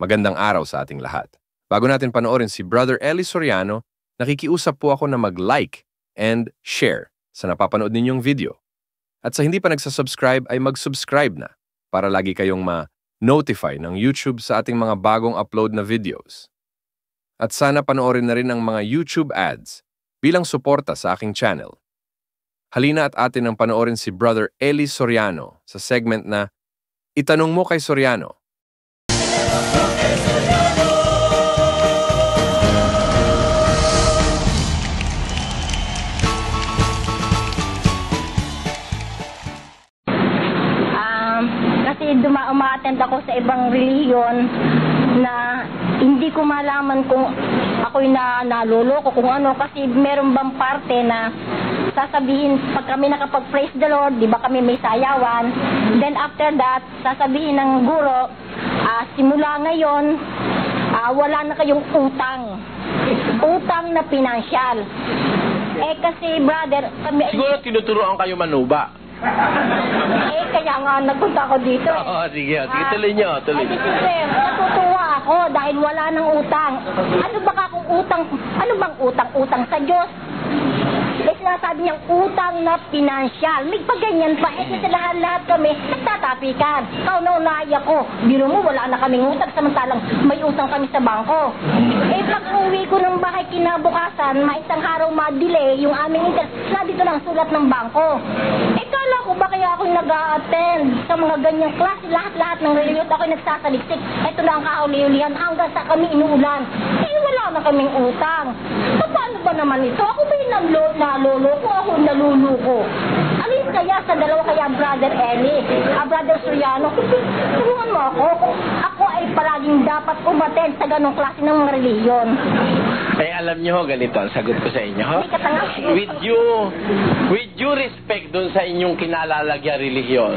Magandang araw sa ating lahat. Bago natin panoorin si Brother Eli Soriano, nakikiusap po ako na mag-like and share sa napapanood ninyong video. At sa hindi pa nagsasubscribe ay mag-subscribe na para lagi kayong ma-notify ng YouTube sa ating mga bagong upload na videos. At sana panoorin na rin ang mga YouTube ads bilang suporta sa aking channel. Halina at atin ang panoorin si Brother Eli Soriano sa segment na Itanong Mo Kay Soriano. Kasi uma-attend ako sa ibang relihiyon na hindi ko malaman kung ako'y naloloko kung ano, kasi meron bang parte na sasabihin pag kami nakapag-praise the Lord, di ba kami may sayawan, then after that sasabihin ng guro, simula ngayon wala na kayong utang na pinansyal. Kasi brother, kami siguro tinuturoan kayo manuba. Kaya nga nagpunta ako dito. Oo, sige. Tuloy nyo. Sir, natutuwa ako dahil wala nang utang. Ano bang utang? Utang sa Diyos. Sinasabi niyang utang na pinansyal. May pagganyan pa. Kasi lahat kami nagtatapikan. Kauna-unaya ko. Biro mo, wala na kaming utang. Samantalang may utang kami sa bangko. Pag uwi ko ng bahay kinabukasan, isang araw ma-delay yung aming interest. Dito lang sulat ng bangko. Kala ko ba kaya ako nag-a-attend sa mga ganyang klase, lahat ng reliyon ako'y nagsasaliksik. Ito na ang kauli-ulihan hanggang sa kami inuulan. Wala na kaming utang. Paano ba naman ito? Ako ba yung naloloko? Ako naluluko? Alin kaya sa dalawa kaya Brother Eli? Brother Soriano? Tulungan mo ako. Ako ay palaging dapat umattend sa ganong klase ng mga reliyon. Alam nyo, ganito ang sagot ko sa inyo. With due respect dun sa inyong kinalalagyan relihiyon,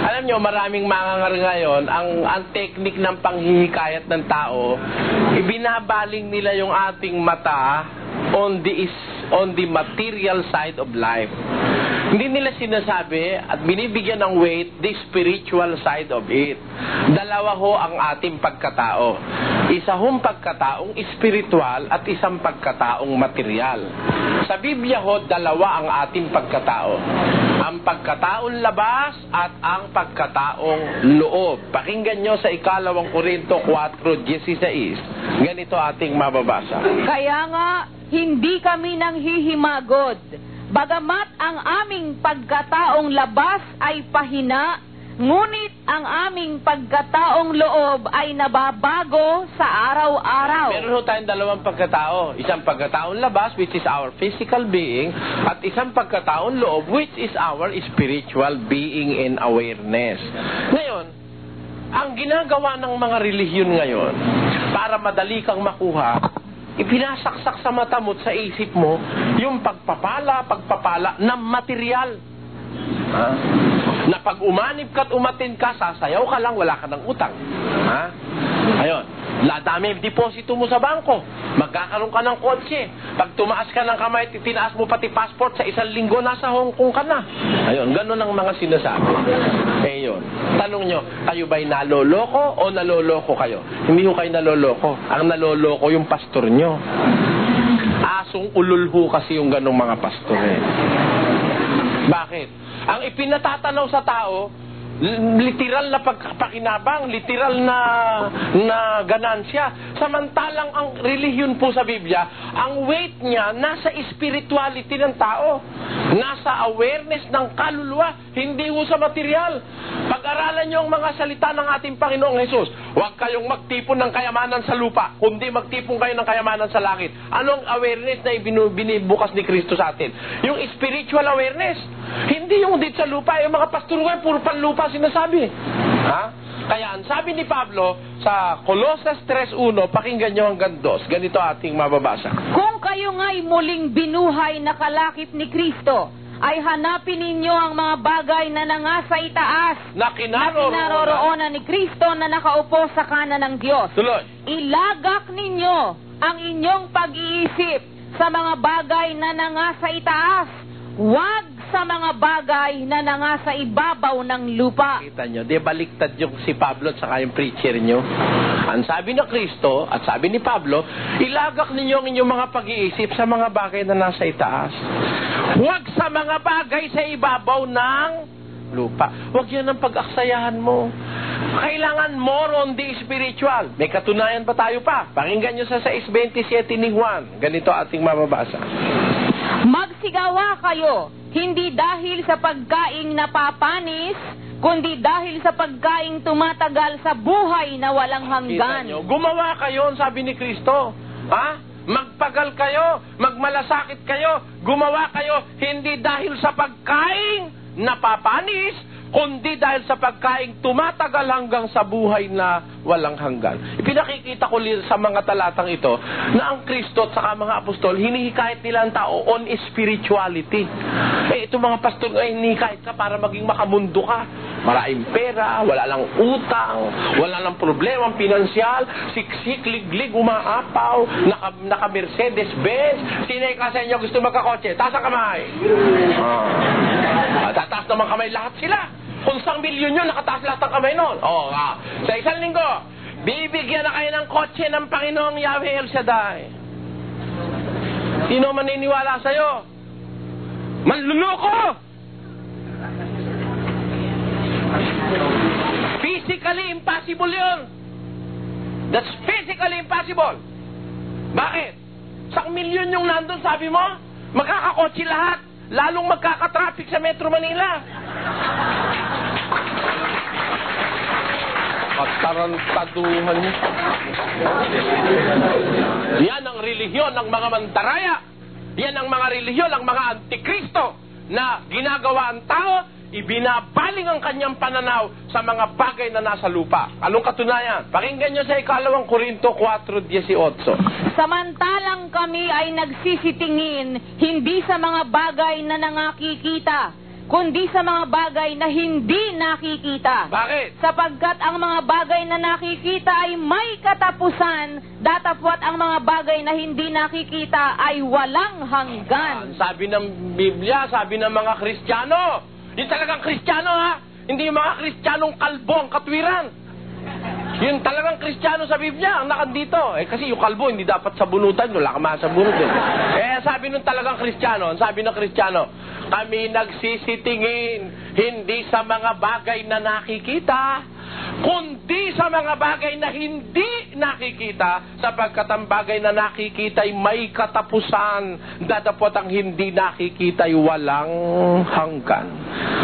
alam nyo, maraming mangangar ngayon, ang teknik ng panghihikayat ng tao, ibinabaling nila yung ating mata on the material side of life. Hindi nila sinasabi at binibigyan ng weight the spiritual side of it. Dalawa ho ang ating pagkatao. Isa hong pagkataong spiritual at isang pagkataong material. Sa Biblia ho, dalawa ang ating pagkatao. Ang pagkataong labas at ang pagkataong loob. Pakinggan nyo sa 2 Korinto 4:16. Ganito ating mababasa. Kaya nga, hindi kami nanghihimagod. Bagamat ang aming pagkataong labas ay pahina, ngunit ang aming pagkataong loob ay nababago sa araw-araw. Meron ho tayong dalawang pagkatao. Isang pagkataong labas, which is our physical being, at isang pagkataong loob, which is our spiritual being and awareness. Ngayon, ang ginagawa ng mga relihiyon ngayon, para madali kang makuha, ipinasaksak sa mata mo, sa isip mo, yung pagpapala ng material. Na pag umanib ka't umatin ka, sasayaw ka lang, wala ka ng utang. Ayun. Dami deposito mo sa bangko. Magkakaroon ka ng kotse. Pag tumaas ka ng kamay, tinaas mo pati passport, sa 1 linggo, nasa Hong Kong ka na. Ayun, ganun ang mga sinasabi. Yun. Tanong nyo, kayo ba'y naloloko o naloloko kayo? Hindi ho kayo naloloko. Ang naloloko yung pastor nyo. Asong ululho kasi yung ganong mga pastor. Bakit? Ang ipinatatanaw sa tao, literal na pagpakinabang, literal na ganansya. Samantalang ang relihiyon po sa Biblia, ang weight niya nasa spirituality ng tao, nasa awareness ng kaluluwa, hindi ho sa material. Pag-aralan niyo ang mga salita ng ating Panginoong Hesus. Huwag kayong magtipon ng kayamanan sa lupa, kundi magtipon kayo ng kayamanan sa langit. Anong awareness na binibukas ni Kristo sa atin? Yung spiritual awareness. Hindi yung dito sa lupa. Yung mga pastor ngayon, puro panlupa sinasabi. Kaya ang sabi ni Pablo sa Colossus 3:1, pakinggan nyo hanggang 2. Ganito ating mababasa. Kung kayo nga'y muling binuhay na kalakip ni Kristo, ay hanapin ninyo ang mga bagay na nangasa itaas, na kinaroroonan ni Kristo na nakaupo sa kanan ng Diyos. Tuloy. Ilagak ninyo ang inyong pag-iisip sa mga bagay na nangasa itaas, huwag sa mga bagay na nangasa ibabaw ng lupa. Kita nyo, di baliktad yung si Pablo at saka yung preacher nyo. Ang sabi ng Kristo at sabi ni Pablo, ilagak ninyo ang inyong mga pag-iisip sa mga bagay na nasa itaas. Huwag sa mga bagay sa ibabaw ng lupa. Huwag yan ang pag-aksayahan mo. Kailangan more on the spiritual. May katunayan pa tayo pa. Pakinggan nyo sa 6:27 ni Juan. Ganito ating mababasa. Magsigawa kayo, hindi dahil sa pagkaing napapanis, kundi dahil sa pagkaing tumatagal sa buhay na walang hanggan. Kita nyo, gumawa kayo, sabi ni Kristo. Ha? Magpagal kayo, magmalasakit kayo, gumawa kayo, hindi dahil sa pagkaing napapanis, kundi dahil sa pagkaing tumatagal hanggang sa buhay na walang hanggan. Ipinakikita ko sa mga talatang ito na ang Kristo at saka mga apostol, hinihikayat nila ang tao on spirituality. Itong mga pastor, hinihikayat ka para maging makamundo ka. Maraming pera, wala lang utang, wala lang problemang pinansyal, siksik, liglig, umaapaw, naka-Mercedes-Benz. Sinay ka sa inyo gusto magkakotse? Taas ang kamay. Tataas naman kamay lahat sila. Kung 1 milyon yun, nakataas lahat ang kamay nun. Sa isang linggo, bibigyan na kayo ng kotse ng Panginoong Yahweh El Shaddai. Sino maniniwala sa'yo? Manluloko! Physically impossible yun. That's physically impossible. Bakit? 1 milyon yung nandun, sabi mo? Magkakakotse lahat. Lalong magkakatraffic sa Metro Manila. Pagtarantaduhan niyo. Yan ang relihiyon ng mga mandaraya. Yan ang mga relihiyon ng mga antikristo na ginagawa ang tao, ibinabaling ang kanyang pananaw sa mga bagay na nasa lupa. Anong katunayan? Pakinggan nyo sa 2 Korinto 4:18. Samantalang kami ay nagsisitingin hindi sa mga bagay na nangakikita, kundi sa mga bagay na hindi nakikita. Bakit? Sapagkat ang mga bagay na nakikita ay may katapusan, datapwat ang mga bagay na hindi nakikita ay walang hanggan. Sabi ng Biblia, sabi ng mga Kristiyano, yung talagang Kristiyano ha, hindi yung mga Kristiyanong kalbo ang katwiran. Yung talagang Kristiyano sa Biblia, ang nakandito. Kasi yung kalbo, hindi dapat sabunutan. Wala ka masabunutin. Sabi nung talagang Kristiyano, sabi ng Kristiyano, kami nagsisitingin hindi sa mga bagay na nakikita, kundi sa mga bagay na hindi nakikita, sapagkat ang bagay na nakikita ay may katapusan, datapwat ang hindi nakikita ay walang hanggan.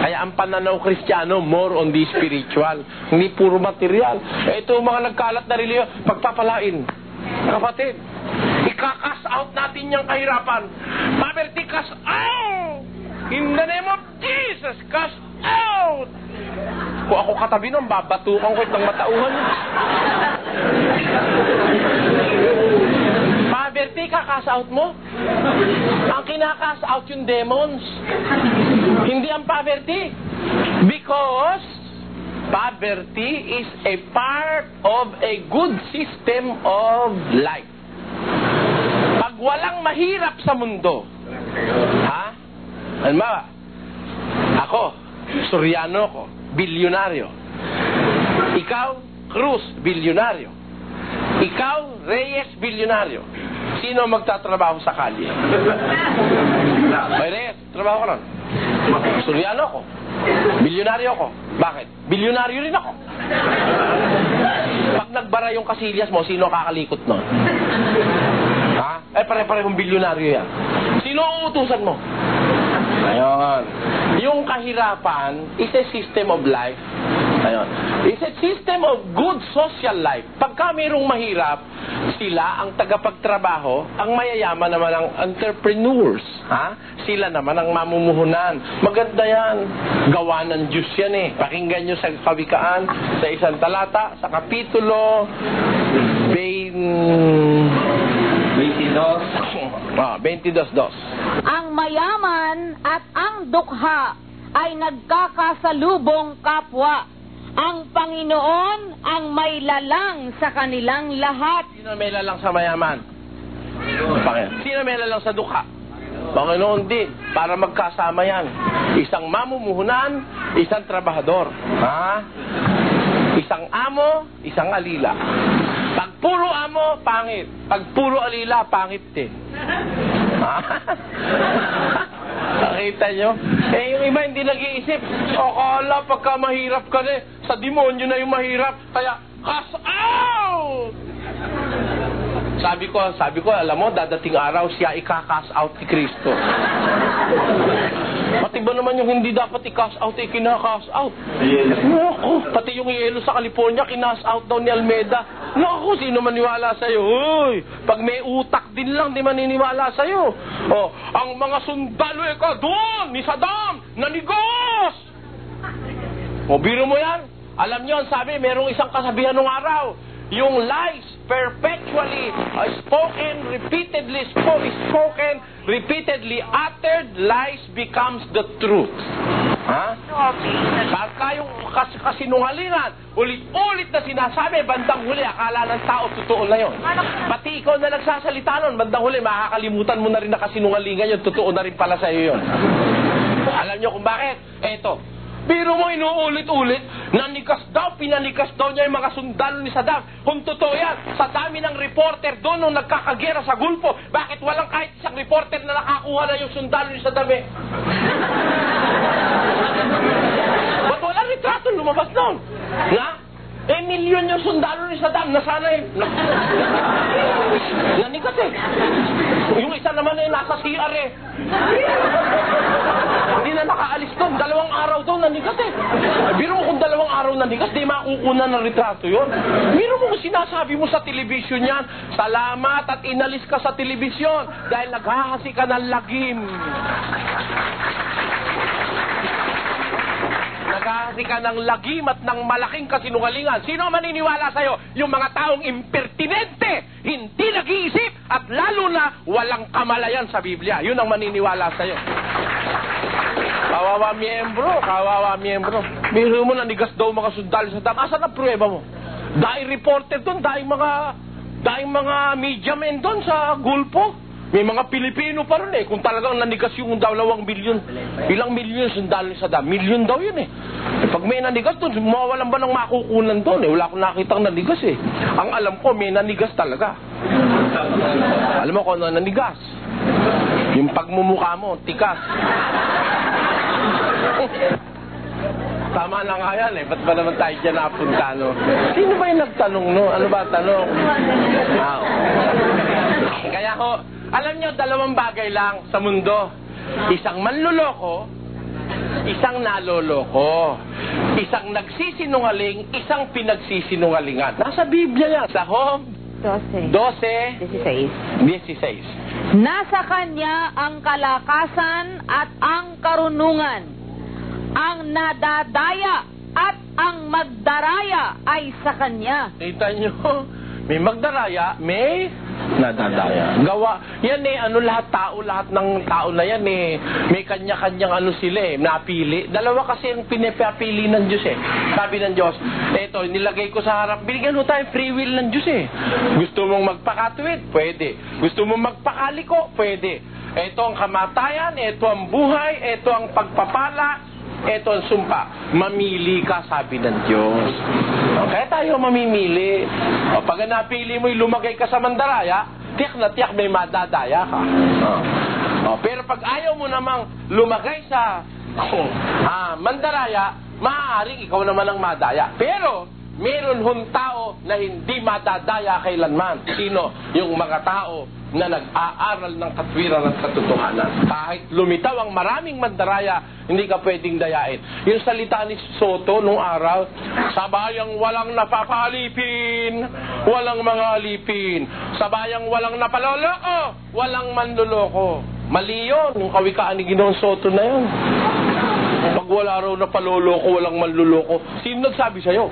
Kaya ang pananaw Kristiyano, more on the spiritual, hindi puro material. Ito mga nagkalat na relihiyon, pagpapalain. Kapatid, ika-cast out natin yung kahirapan. Poverty, cast out! In the name of Jesus, cast out! Kung ako katabi nun, babatukan ko itong matauhan. Poverty, ka-cast out mo? Ang kina-cast out yung demons. Hindi ang poverty. Because poverty is a part of a good system of life. Pag walang mahirap sa mundo, ano ba? Ako, Soriano ko, bilyonaryo. Ikaw, Cruz, bilyonaryo. Ikaw, Reyes, bilyonaryo. Sino magtatrabaho sa kalye? Ay, Reyes, trabaho ko ron. Soriano ko. Bilyonaryo ko. Bakit? Bilyonaryo rin ako. Pag nagbara yung kasilyas mo, sino kakalikot nun? Pare-parehong bilyonaryo yan. Sino ang uutusan mo? Ayun. Yung kahirapan is a system of life. Ayun. It's a system of good social life. Pagka mayroong mahirap, sila ang tagapagtrabaho, ang mayayaman naman ang entrepreneurs. Sila naman ang mamumuhunan. Maganda yan. Gawa ng Diyos yan eh. Pakinggan nyo sa Kawikaan, sa isang talata, sa kapitulo 22:2. Ang mayaman at ang dukha ay nagkakasalubong kapwa. Ang Panginoon ang may lalang sa kanilang lahat. Sino may lalang sa mayaman? Sino may lalang sa dukha? Panginoon din, para magkasama yan. Isang mamumuhunan, isang trabahador. Isang amo, isang alila. Pag puro amo, pangit. Pag puro alila, pangit din. Nakita nyo? Yung iba hindi nag-iisip. Akala pagka mahirap ka na, sa demonyo na yung mahirap. Kaya, cast out! Sabi ko, alam mo, dadating araw siya ika-cast out ni Kristo. Pati ba naman yung hindi dapat i-cast out, kina-cast out? Naku, pati yung yelo sa California, kinas out daw ni Almeida. Naku, sino maniwala sa'yo? Uy, pag may utak din lang, di maniniwala sa'yo. Oh, ang mga sundalo doon, ni Saddam, nanigos! O, biro mo yan? Alam nyo, sabi, merong isang kasabihan ng araw, yung lies perpetually repeatedly uttered, lies becomes the truth. Ha? Saka yung kasinungalingan, ulit-ulit na sinasabi, bandang huli, akala ng tao, totoo na yun. Pati ikaw na nagsasalita nun, bandang huli, makakalimutan mo na rin na kasinungalingan yun, totoo na rin pala sa'yo yun. Alam nyo kung bakit? Eto, biro mo inuulit-ulit, pinanikas daw niya yung mga sundalo ni Saddam. Kung totoo yan, sa dami ng reporter doon nung nagkakagera sa Gulfo, bakit walang kahit isang reporter na nakakuha na yung sundalo ni Saddam eh? Ba't walang retrato lumabas doon? Nga? Milyon yung sundalo ni Saddam, nasana eh. Nanikas eh. Yung isa naman eh, nasa CR eh. Hindi na nakaalis doon. 2 araw doon, nanigas eh. Biro mo kung 2 araw nanigas, di makukunan ng retrato yun. Biro mo kung sinasabi mo sa telebisyon yan, salamat at inalis ka sa telebisyon dahil naghahasi ka ng lagim. Naghahasi ka ng lagim at ng malaking kasinungalingan. Sino maniniwala sa'yo? Yung mga taong impertinente, hindi nag-iisip, at lalo na walang kamalayan sa Biblia. Yun ang maniniwala sa'yo. Kawawa miyembro. Biro mo nanigas daw mga sundalo sa Saddam. Asan ang pruweba mo? Dahil reporter doon, dahil mga media men doon sa Gulfo. May mga Pilipino pa rin eh. Kung talagang nanigas yung 2 milyon, ilang milyon sundalo ni Saddam? Milyon daw yun eh. Pag may nanigas doon, mawawalan ba ng makukunan doon eh? Wala akong nakitang nanigas eh. Ang alam ko, may nanigas talaga. Alam mo kung ano nanigas? Yung pagmumukha mo, tikas. Tama na nga yan eh. Ba't ba naman tayo dyan napunta, no? Sino ba yung nagtanong, no? Ano ba tanong? Kaya ho, alam nyo, 2 bagay lang sa mundo. Isang manluloko, isang naloloko. Isang nagsisinungaling, isang pinagsisinungalingan. Nasa Biblia yan. Sa Job 12:16. Nasa kanya ang kalakasan at ang karunungan. Ang nadadaya at ang magdaraya ay sa kanya. Kita nyo, may magdaraya, may nadadaya. Gawa, yan eh, lahat ng tao na yan eh, may kanya-kanyang sila eh, napili. 2 kasi ang pinapili ng Diyos eh. Sabi ng Diyos, eto, nilagay ko sa harap, binigyan mo tayo free will ng Diyos eh. Gusto mong magpakatuwid? Pwede. Gusto mong magpakaliko? Pwede. Eto ang kamatayan, eto ang buhay, eto ang pagpapala, eto ang sumpa. Mamili ka, sabi ng Diyos. Kaya tayo mamimili. Pag napili mo lumagay ka sa mandaraya, tiyak na tiyak may madadaya ka. Pero pag ayaw mo namang lumagay sa mandaraya, maaaring ikaw naman ang madaya. Pero meron hong tao na hindi madadaya kailanman. Sino? Yung mga tao na nag-aaral ng katwiran at katotohanan. Kahit lumitaw ang maraming mandaraya, hindi ka pwedeng dayain. Yung salita ni Soto nung araw, sa bayang walang napapalipin, walang mga alipin. Sa bayang walang napaloloko, walang manluloko. Mali yun, yung kawikaan ni Ginoong Soto na yun. Pag wala raw na paloloko, walang manluloko. Sino nagsabi sa'yo?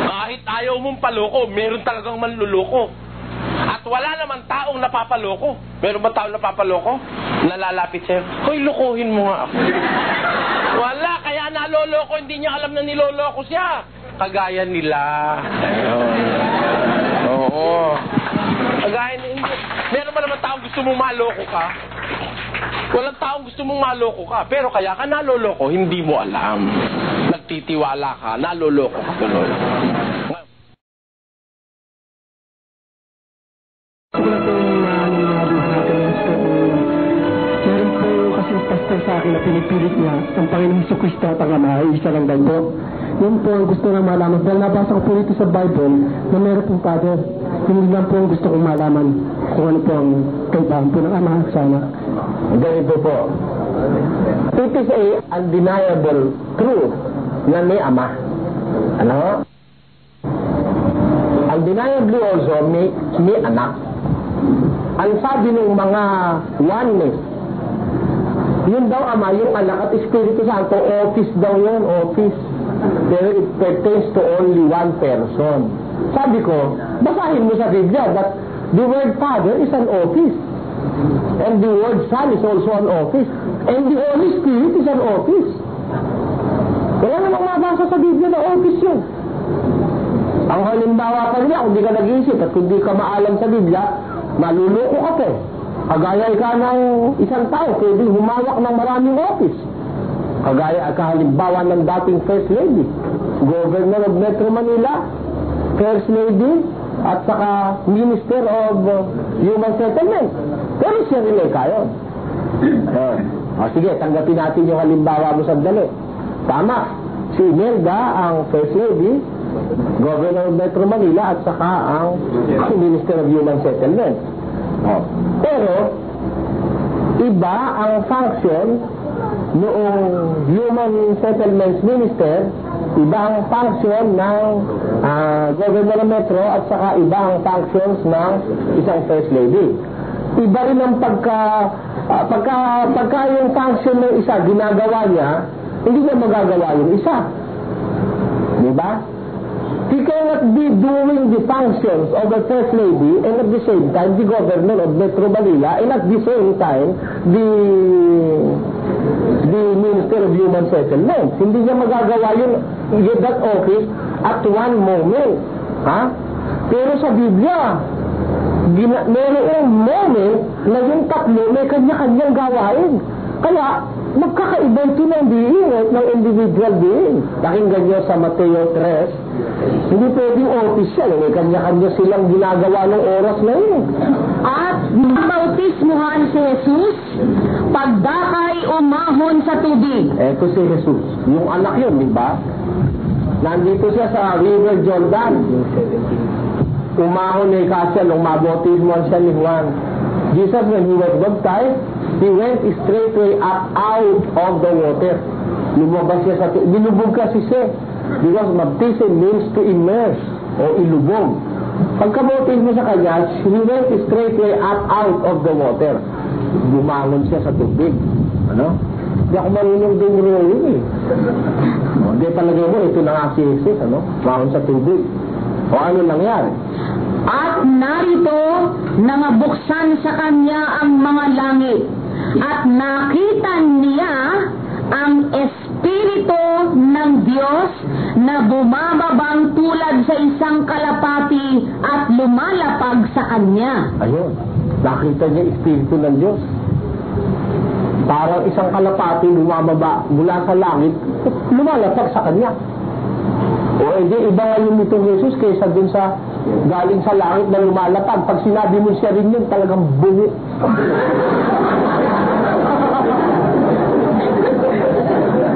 Kahit ayaw mong paloko, meron talagang manluloko. At wala naman taong napapaloko. Meron ba taong napapaloko? Nalalapit sa'yo, hoy, lokohin mo nga ako. Wala, kaya naloloko, hindi niya alam na niloloko siya. Kagaya nila. Ayun. Oo. Kagaya nila. Meron ba naman taong gusto mong maloko ka? Walang taong gusto mong maloko ka. Pero kaya ka naloloko, hindi mo alam. Nagtitiwala ka, naloloko ka. ko lang po mga natin meron po kasi pastor sa akin na pinipilit niya ang Panginoong Jesucristo at ang Ama ay isa lang daw po. Yun po ang gusto nang malaman. Dahil nabasa ko po ito sa Bible na meron pong Father. Yun lang po ang gusto kong malaman kung ano po ang kaibahan po ng Ama at sa Anak. Ganito po. It is a undeniable truth na may Ama. Ano? Undeniably also may Anak. Ang sabi ng mga oneness, yun daw Ama, yung Anak at Espiritu Santo, office daw yun, office. Pero it pertains to only one person. Sabi ko, basahin mo sa Biblia that the word Father is an office. And the word Son is also an office. And the Holy Spirit is an office. Wala namang mabasa sa Biblia na office yun. Ang halimbawa pa niya, kung di ka nag-iisip at kung di ka maalam sa Biblia, maluluko ka po. Kagaya ka ng isang tao, pwedeng humawak ng maraming office. Kagaya kahalimbawa ng dating First Lady, Governor of Metro Manila, First Lady, at saka Minister of Human Settlement. Pero siya rin ay kayo. Sige, tanggapin natin yung halimbawa mo sandali. Tama, si Imelda ang First Lady, Governor of Metro Manila, at saka ang Minister of Human Settlement. Pero, iba ang function noong Human Settlements Minister, iba ang function ng Governor ng Metro at saka iba ang functions ng isang First Lady. Iba rin ang pagka yung function ng isa ginagawa niya, hindi niya magagawa yung isa. Diba? He cannot be doing the functions of the First Lady and at the same time the Governor of Metro Manila and at the same time the Minister of Human Settlements. Hindi niya magagawa yun that office at one moment. Ha? Pero sa Biblia, mayroong moment na yung tatlo may kanya-kanyang gawain. Kaya, magkakaiba ito ng being at ng individual being. Pakinggan nyo sa Mateo 3, hindi pwedeng official. May kanya-kanya silang ginagawa ng oras na yun. At bautismuhan si Jesus, pagdakay umahon sa tubig. Eto si Jesus. Yung anak yun, di ba? Nandito siya sa River Jordan. Umahon ni Kasya nung mabautismuhan siya ni Juan. Jesus, when he was baptized, he went straightway up out of the water. Lumabas siya sa tubig. Nilubog kasi siya. Because baptism means to immerse o ilubog. Pagkabautismo sa kanya, he went straightway up out of the water. Bumangon siya sa tubig. Ano? Hindi ako marunong din rowing eh. Hindi palagay mo, ito na nga si Jesus, ano? Bumangon sa tubig. O ano nangyari? At narito, nangabuksan sa kanya ang mga langit. At nakita niya ang Espiritu ng Diyos na bumababang tulad sa isang kalapati at lumalapag sa kanya. Ayun, nakita niya Espiritu ng Diyos. Parang isang kalapati bumababa mula sa langit, lumalapag sa kanya. O edi, iba nga yung nitong Jesus kaysa dun sa galing sa langit na lumalapag. Pag sinabi mo siya rin yun, talagang bungo.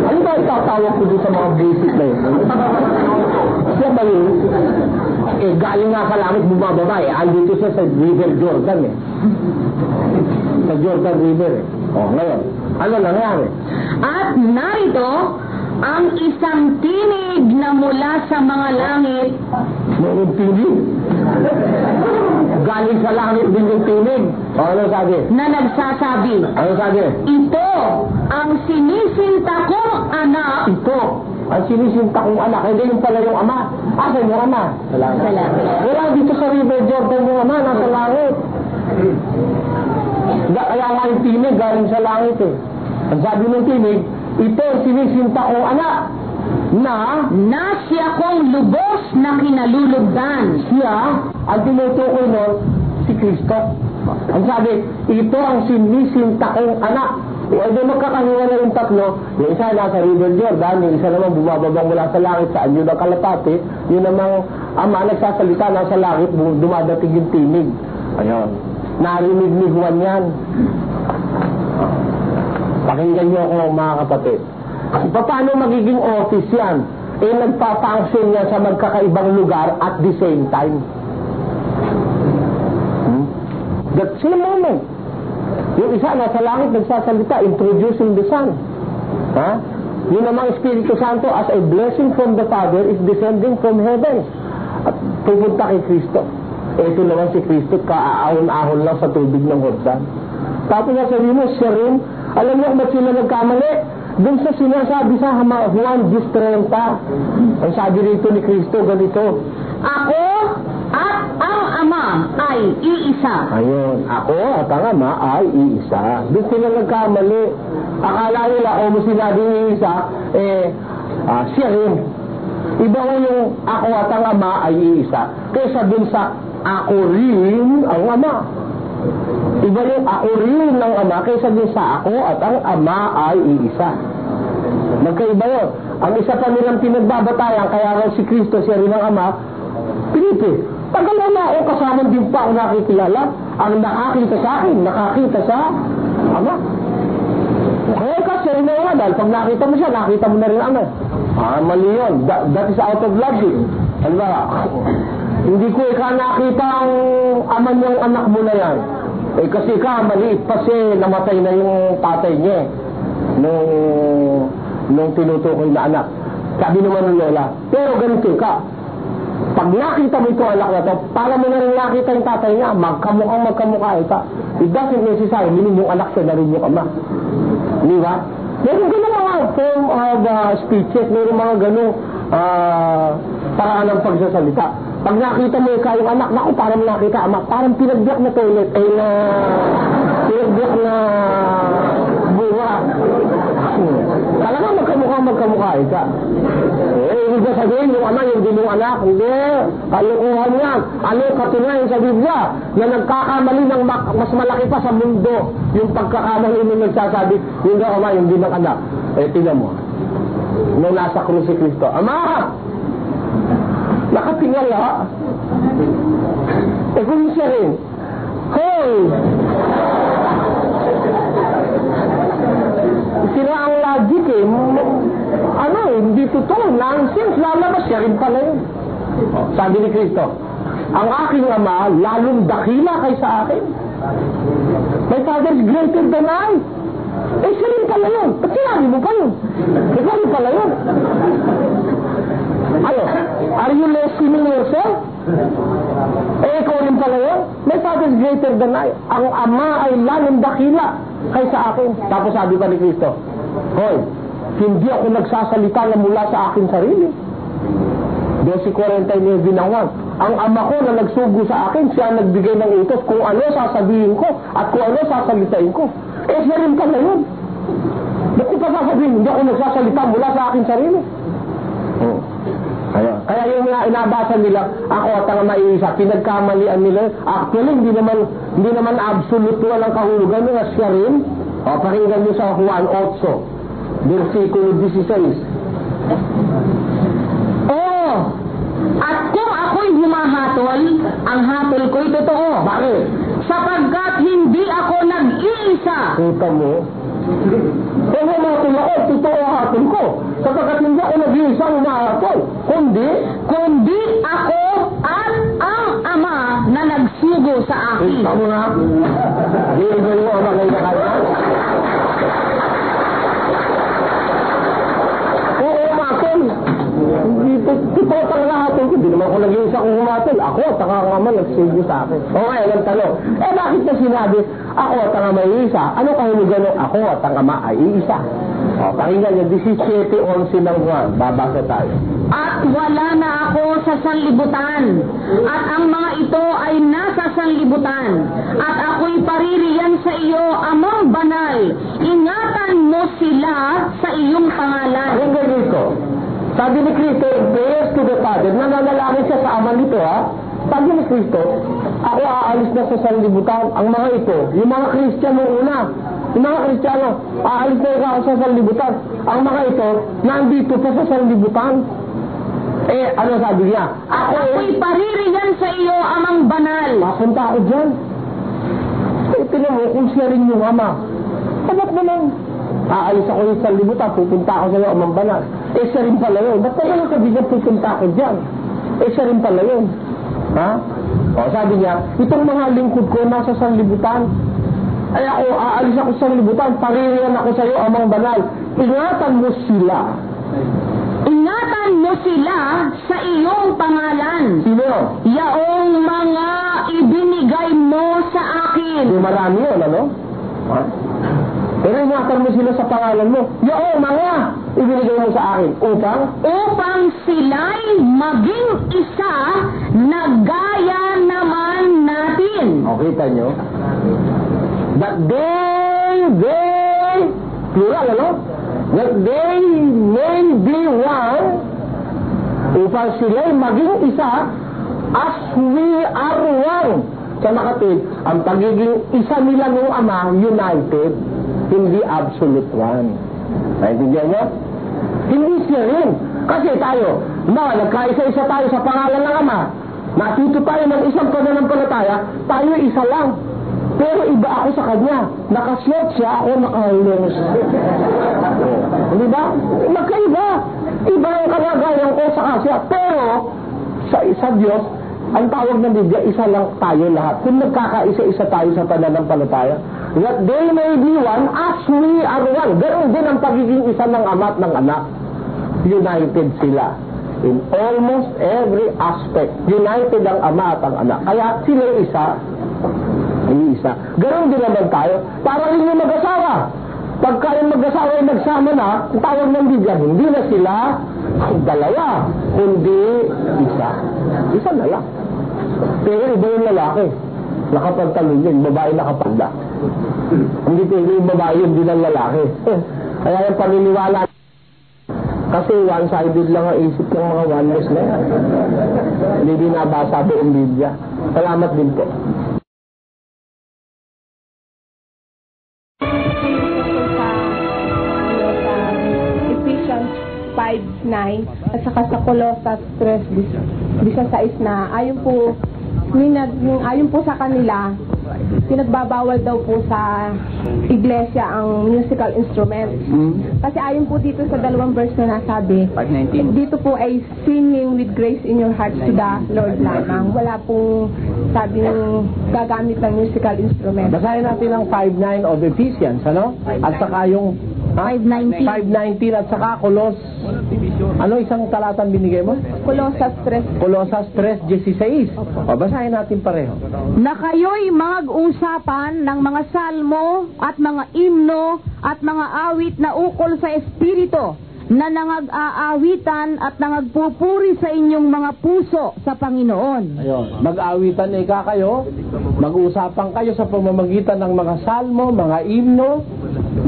Ano ba itatawag ko dun sa mga basic na yun? Siya ba yun? Eh, galing nga sa langit bumababa eh. Andito siya sa River Jordan eh. Sa Jordan River eh. O, ngayon, ano nangyari? At narito, ang isang tinig na mula sa mga langit. Noong tinig? Galing sa langit din yung tinig. O, ano sabi? Na nagsasabi, Ano sabi? ito ang sinisinta kong anak. Ito, ang sinisinta kong anak. Hindi yung pala yung ama. Asan yung ama? Sa langit. Sa langit. Wala dito sa River Jordan yung ama, nasa langit. Kaya nga yung tinig galing sa langit eh. Ang sabi ng tinig, ito ang sinisinta kong anak na siya kong lubos na kinalulugdan. siya, ang tinutukoy nun, si Kristo. Ang sabi, ito ang sinisinta kong anak. Ito magkakahinga na yung tatlo. Yung isa nasa River Jordan, yung isa naman bumababang mula sa langit sa anyo ng kalapati. Yung namang ama nagsasalita nasa langit, dumadating yung tinig. Ayun. Narinig ni Juan yan. Pakinggan niyo ako mga kapatid. Paano magiging office yan? Nagpa-function yan sa magkakaibang lugar at the same time. That same moment. Yung isa nasa langit nagsasalita, introducing the Son. Yung namang Espiritu Santo as a blessing from the Father is descending from heaven. At pupunta kay Kristo. Ito naman si Kristo, kaahon-ahon lang sa tubig ng Jordan. Tapos nasabi mo, siya rin, alam niyo kung ba't sila nagkamali? Doon sa sinasabi sa Juan 10:30, ang sabi rito ni Kristo, ganito, Ako at ang Ama ay iisa. Ayun, ako at ang Ama ay iisa. Doon sila nagkamali. Akala nila, mo sinabi iisa, siya rin. Iba ko yung ako at ang Ama ay iisa. Kaysa dun sa ako rin ang Ama. Iba yung ako rin ng Ama kaysa dun sa ako at ang Ama ay iisa. Magkaiba yun. Ang isa pa nilang pinagbabatayan, kaya raw si Kristo siya rin ang Ama, Pilipi, tagal na ako kasama din pa ako nakikilala. Ang nakakita sa akin, nakakita sa Ama. Okay, kasi rin na dahil pag nakita mo siya, nakita mo na rin ang Ama. Mali yun. That is out of logic. Ano ba? Hindi ko nakita ang ama niyang anak mo na yan. Kasi maliit pa siya, namatay na yung tatay niya. Nung tinutukoy na anak. Sabi naman ng lola, pero ganito ka. Pag nakita mo itong anak na to, para mo na rin nakita yung tatay niya, magkamukha ito. It doesn't necessarily mean yung anak siya na rin yung ama. Di ba? Meron gano'ng mga form of speeches, meron mga gano'ng paraan ng pagsasalita. Pag nakita mo yung anak, naku, parang nakita ama, parang pinagbiyak na toilet, pinagbiyak na buha. Talaga magkamukha ika. Ibig ba sabihin, yung ama, yung din yung anak? Hindi. Kalukuhan yan. Ano katunayan sa Biblia? Na nagkakamali ng mas malaki pa sa mundo. Yung pagkakamali nung nagsasabi, yung ama, yung din ng anak. Tingnan mo. Nung nasa krus si Kristo, Ama! Nakatingala. Kung siya rin, Hoy! Sira ang logic hindi totoo, nonsense, lalabas siya rin pala yun. Sabi ni Kristo, ang aking ama, lalong dakila kaysa akin. My Father is greater than I. Siya rin pala yun. Ba't sinabi mo pa yun? Ikaw rin pala yun. Are you lessening yourself? Ikaw rin pala yun. My Father is greater than I. Ang ama ay lalong dakila kaysa akin. Tapos sabi pa ni Kristo, Hoy, hindi ako nagsasalita na mula sa akin sarili. 12:49 ng Juan. Ang ama ko na nagsugo sa akin, siya nagbigay ng utos kung ano sasabihin ko at kung ano sasalitain ko. Siya rin pala yun. Ba't ko pa sasabihin, hindi ako nagsasalita mula sa akin sarili? Kaya yung inabasa nila, ako at ang maiisa, pinagkamalian nila. Actually, hindi naman absolute walang kahulugan na siya rin. Pakinggan niyo sa Juan 8. Versikulo 16. At kung ako'y humahatol, ang hatol ko'y totoo. Bakit? Sapagkat hindi ako nag-iisa. Kita mo? Kung humatol ako, totoo ang hatol ko. Sapagkat hindi ako nag-iisa humahatol. Kundi ako at ang ama na nagsugo sa akin. Kita mo nga? Hindi mo ang mga kanya. Totoo talaga hatol ko. Hindi naman ako nag-iisa kung humatol. Ako at ang ama nagsugo sa akin. Okay, ang tanong. Bakit na sinabi, ako at ang ama ay isa? Ano kahulugan ng ako at ang ama ay isa? Pakinggan niyo, 17:11 ng Juan. Babasa tayo. At wala na ako sa sanlibutan. At ang mga ito ay nasa sanlibutan. At ako'y paririyan sa iyo, Amang banal. Ingatan mo sila sa iyong pangalan. Pakinggan dito. Sabi ni Kristo, prayers to the Father, nananalangin siya sa ama nito, Sabi ni Kristo, ako aalis na sa sanlibutan. Ang mga ito, yung mga Kristiyano una, yung mga Kristiyano, aalis na ako sa sanlibutan. Ang mga ito, nandito pa sa sanlibutan. Ano sabi niya? Ako'y paririyan sa iyo, Amang banal. Mapunta ako dyan. tinan mo kung siya rin yung ama. Ba't naman? Aalis ako yung sanlibutan, pupunta ako sa iyo, Amang Banal. Siya rin pala yun. Ba't naman sabi niya, pupunta ako dyan? Siya rin pala yun. Ha? O, sabi niya, itong mga lingkod ko nasa sanlibutan. Ay ako, aalis ako sa sanlibutan, paririyan ako sa iyo, Amang Banal. Ingatan mo sila. Ingatan mo sila sa iyong pangalan. Sino? Yaong mga ibinigay mo sa akin. Yung marami yun, ano? Ha? Pero ingatan mo sila sa pangalan mo. Yung mga ibinigay mo sa akin. Upang sila'y maging isa na gaya naman natin. O, kita nyo? That they, plural, ano? That they may be one, upang sila'y maging isa, as we are one. Sa makatid, ang pagiging isa nila ng Ama, united, hindi absolute one. Naintindihan nyo? Hindi siya rin. Kasi tayo, nagkaisa-isa tayo sa pangalan ng Ama, natuto tayo ng isang pananampalataya, tayo isa lang. Pero iba ako sa kanya. Nakaslot siya, ako nakahulong siya. Hindi ba? Magkaiba. Iba ang kalagayan ko sa kasya. Pero, sa Diyos, ang tawag ng Biblia, isa lang tayo lahat. Kung nagkakaisa-isa tayo sa pananampalataya, that they may be one as we are one. Ganoon din ang pagiging isa ng Ama at ng Anak. United sila. In almost every aspect. United ang Ama at ang Anak. Kaya sila isa. Isa. Ganoon din naman tayo. Para rin yung mag-asawa. Pagka yung mag-asawa ay nagsama na, ang tawag ng Biblia, hindi na sila dalawa, kundi isa. Isa na lang. Pero iba yung lalaki. Nakapagtalon yun, babae nakapagda. Hindi pwede yung babae yun, din ang lalaki. Kaya yung paniniwala. Kasi one-sided lang ang isip ng mga oneness na yan. Hindi binabasa buong Biblia. Salamat din po. Ephesians 5:9 at saka sa Colossus 3:16 na ayon po sa kanila, pinagbabawal daw po sa iglesia ang musical instrument. Kasi ayon po dito sa dalawang verse na nasabi, 5:19. dito po ay singing with grace in your hearts to the Lord lamang. Wala pong sabing gagamit ng musical instrument. Basahin natin ang 5:9 of Ephesians, ano? At saka yung 5:19 at saka ano isang talatang binigay mo? Colossus 3:16. O, basahin natin pareho. Na kayo'y mag-usapan ng mga salmo at mga imno at mga awit na ukol sa Espiritu na nangag-aawitan at nangagpupuri sa inyong mga puso sa Panginoon. Ayun. Mag-aawitan kayo, mag-uusapan kayo sa pamamagitan ng mga salmo, mga imno,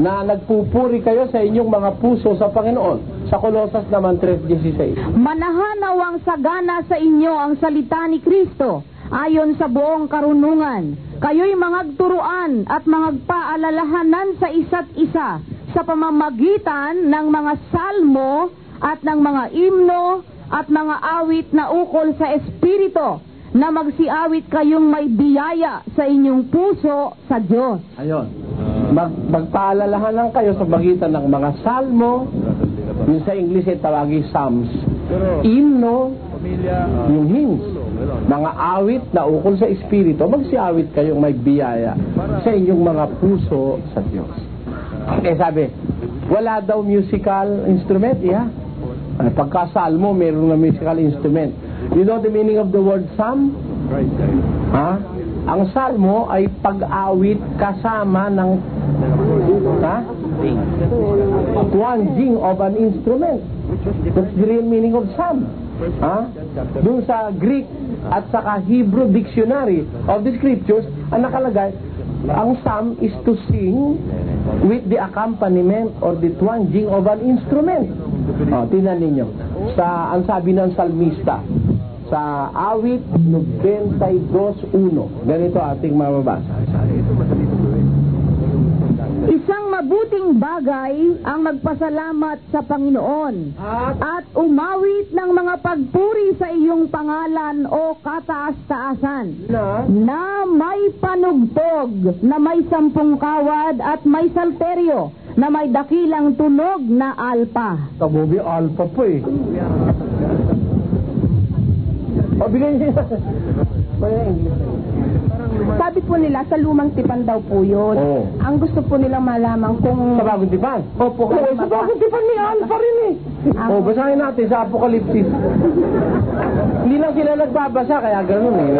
na nagpupuri kayo sa inyong mga puso sa Panginoon. Sa Colossus naman 3:16. Manahanawang sagana sa inyo ang salita ni Kristo ayon sa buong karunungan. Kayo'y mangagturuan at mangagpaalalahanan sa isa't isa sa pamamagitan ng mga salmo at ng mga imno at mga awit na ukol sa Espiritu, na magsiawit kayong may biyaya sa inyong puso sa Diyos. Ayun. Magpaalalahanan kayo sa magitan ng mga salmo, yung sa English ay tawagin psalms, imno, yung hymns, mga awit na ukol sa Espiritu, magsiawit kayong may biyaya sa inyong mga puso sa Diyos. Sabi, wala daw musical instrument, pagka salmo, mayroon na musical instrument. You know the meaning of the word psalm? Ang salmo ay pag-awit kasama ng twanging of an instrument. That's the real meaning of psalm. Doon sa Greek at saka Hebrew dictionary of the scriptures, ang nakalagay, ang psalm is to sing with the accompaniment or the twanging of an instrument. Tingnan ninyo. Ang sabi ng salmista, sa awit 92:1. Ganito ating mababasa. Isang mabuting bagay ang magpasalamat sa Panginoon at umawit ng mga pagpuri sa iyong pangalan o kataas-taasan na may panugtog, na may 10 kawad at may salteryo, na may dakilang tunog na alpa. Kabubi, alpa po eh. Bigyan niyo Sabi po nila, sa lumang tipan daw po yun. Oo. Ang gusto po nilang malaman kung... Sa bagong tipan? Opo. Oo, sa bagong tipan ni alpa rin eh. Basahin natin sa Apokalipsis. Hindi lang sila nagbabasa, kaya gano'n eh.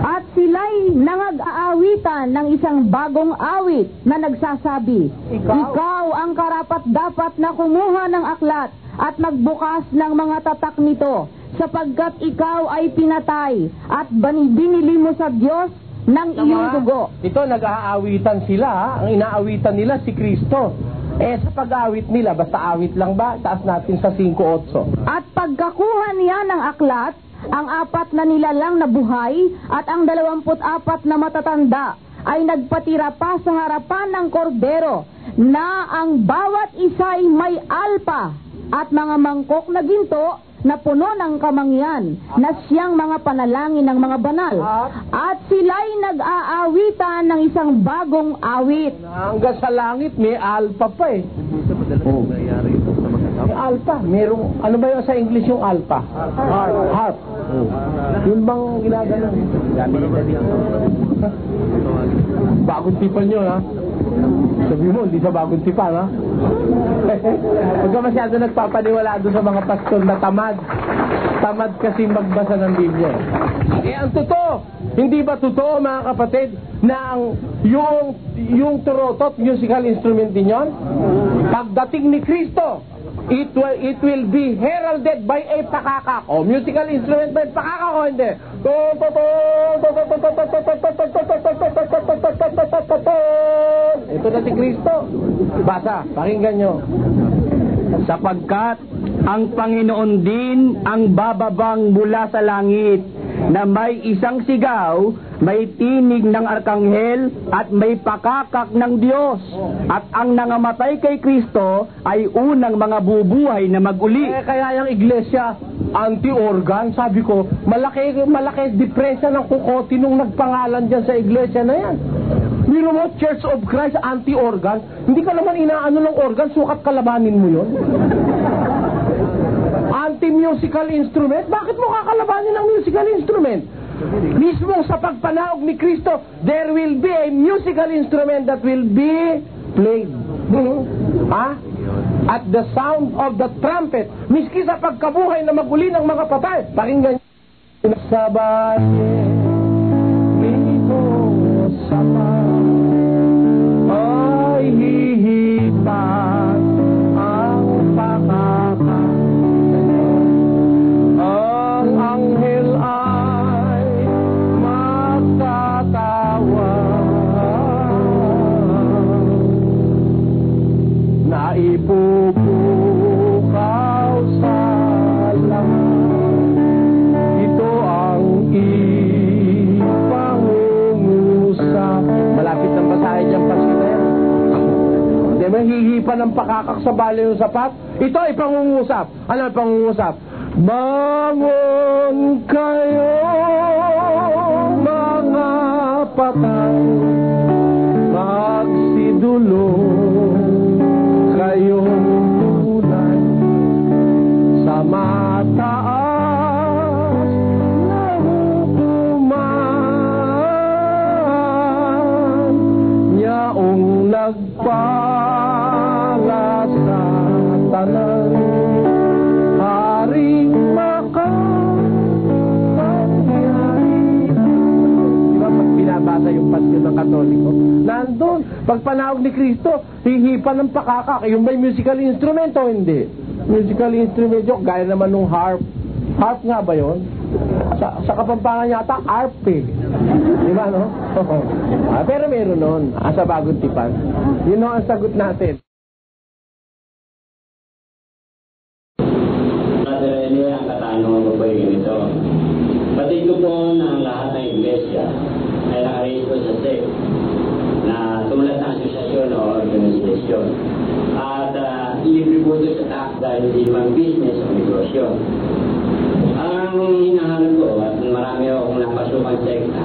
At sila'y nangag-aawitan ng isang bagong awit na nagsasabi, Ikaw ang karapat-dapat na kumuha ng aklat at magbukas ng mga tatak nito, sapagkat ikaw ay pinatay at binili mo sa Diyos ng iyong dugo. Ito, nag-aawitan sila, ha? Ang inaawitan nila si Kristo. Sa pag-awit nila, basta awit lang ba? Taas natin sa 5:8. At pagkakuha niya ng aklat, ang 4 na nilalang na buhay at ang 24 na matatanda ay nagpatira pa sa harapan ng kordero, na ang bawat isa ay may alpa at mga mangkok na ginto na puno ng kamangyan, na siyang mga panalangin ng mga banal. At sila'y nag-aawitan ng isang bagong awit. Hanggang sa langit, may alpa pa eh. May alpa. Merong, ano ba yung sa English yung alpa? Harp. Yun bang ginagano? Bagong tipan yun, ha? Sabi mo, hindi sa bagong tipan, ha? Huwag ka masyado nagpapaniwala doon sa mga pastor na tamad. Tamad kasi magbasa ng Biblia. Ang totoo, hindi ba totoo, mga kapatid, na yung turotot, musical instrument din yun? Pagdating ni Kristo, it will be heralded by a pakakak. O, musical instrument by pakakak o hindi? Ito na si Kristo. Basa, pakinggan nyo. Sapagkat ang Panginoon din ang bababang mula sa langit, na may isang sigaw, may tinig ng arkanghel, at may pakakak ng Diyos. At ang nangamatay kay Kristo ay unang mga bubuhay na mag-uli. Kaya yung iglesia, anti-organ, sabi ko, malaki diferensya ng kukote nung nagpangalan dyan sa iglesia na yan. Biro mo, Church of Christ, anti-organ. Hindi ka naman inaano ng organ, sukat kalabanin mo yun. Anti-musical instrument? Bakit mo kakalabanin ng musical instrument? Mismo sa pagpanaog ni Kristo, there will be a musical instrument that will be played. At the sound of the trumpet, miski sa pagkabuhay na maguli ng mga patay. Pakinggan nyo. Sabay nito sama ay hihipat ang pakakak. Ang anghel ay magtatawa, na ipupukaw sa langit. Ito ang ipangungusap. Malapit ng basahe dyan, Pastor. Di ba hihipan ng pakakak sa bali ng sapat? Ito ay pangungusap. Ano ang pangungusap? Bangon kayo, mga patay, magsidulong kayong tunay sa mataas na hukuman, yaong nagpala sa tanan. Binabasa yung pasyon ng Katoliko. Nandun, pag panahog ni Kristo, hihipan ng pakakak. Yung may musical instrument o hindi? Musical instrument yun, gaya naman nung harp. Harp nga ba yun? Sa Kapampangan yata, harp eh. Di ba, no? Pero meron nun, sa Bagong Tipan. Yun ang sagot natin. Brother Elio, ang katanungan ko po yung ito. Batid ko po ng lahat ng iglesia ay nakarehistro sa SEC na tumulat ng asosyasyon o organisasyon. At libre po ito sa tax dahil hindi mang business o negosyo. Ang hinahanap ko at marami akong napasukang sekta,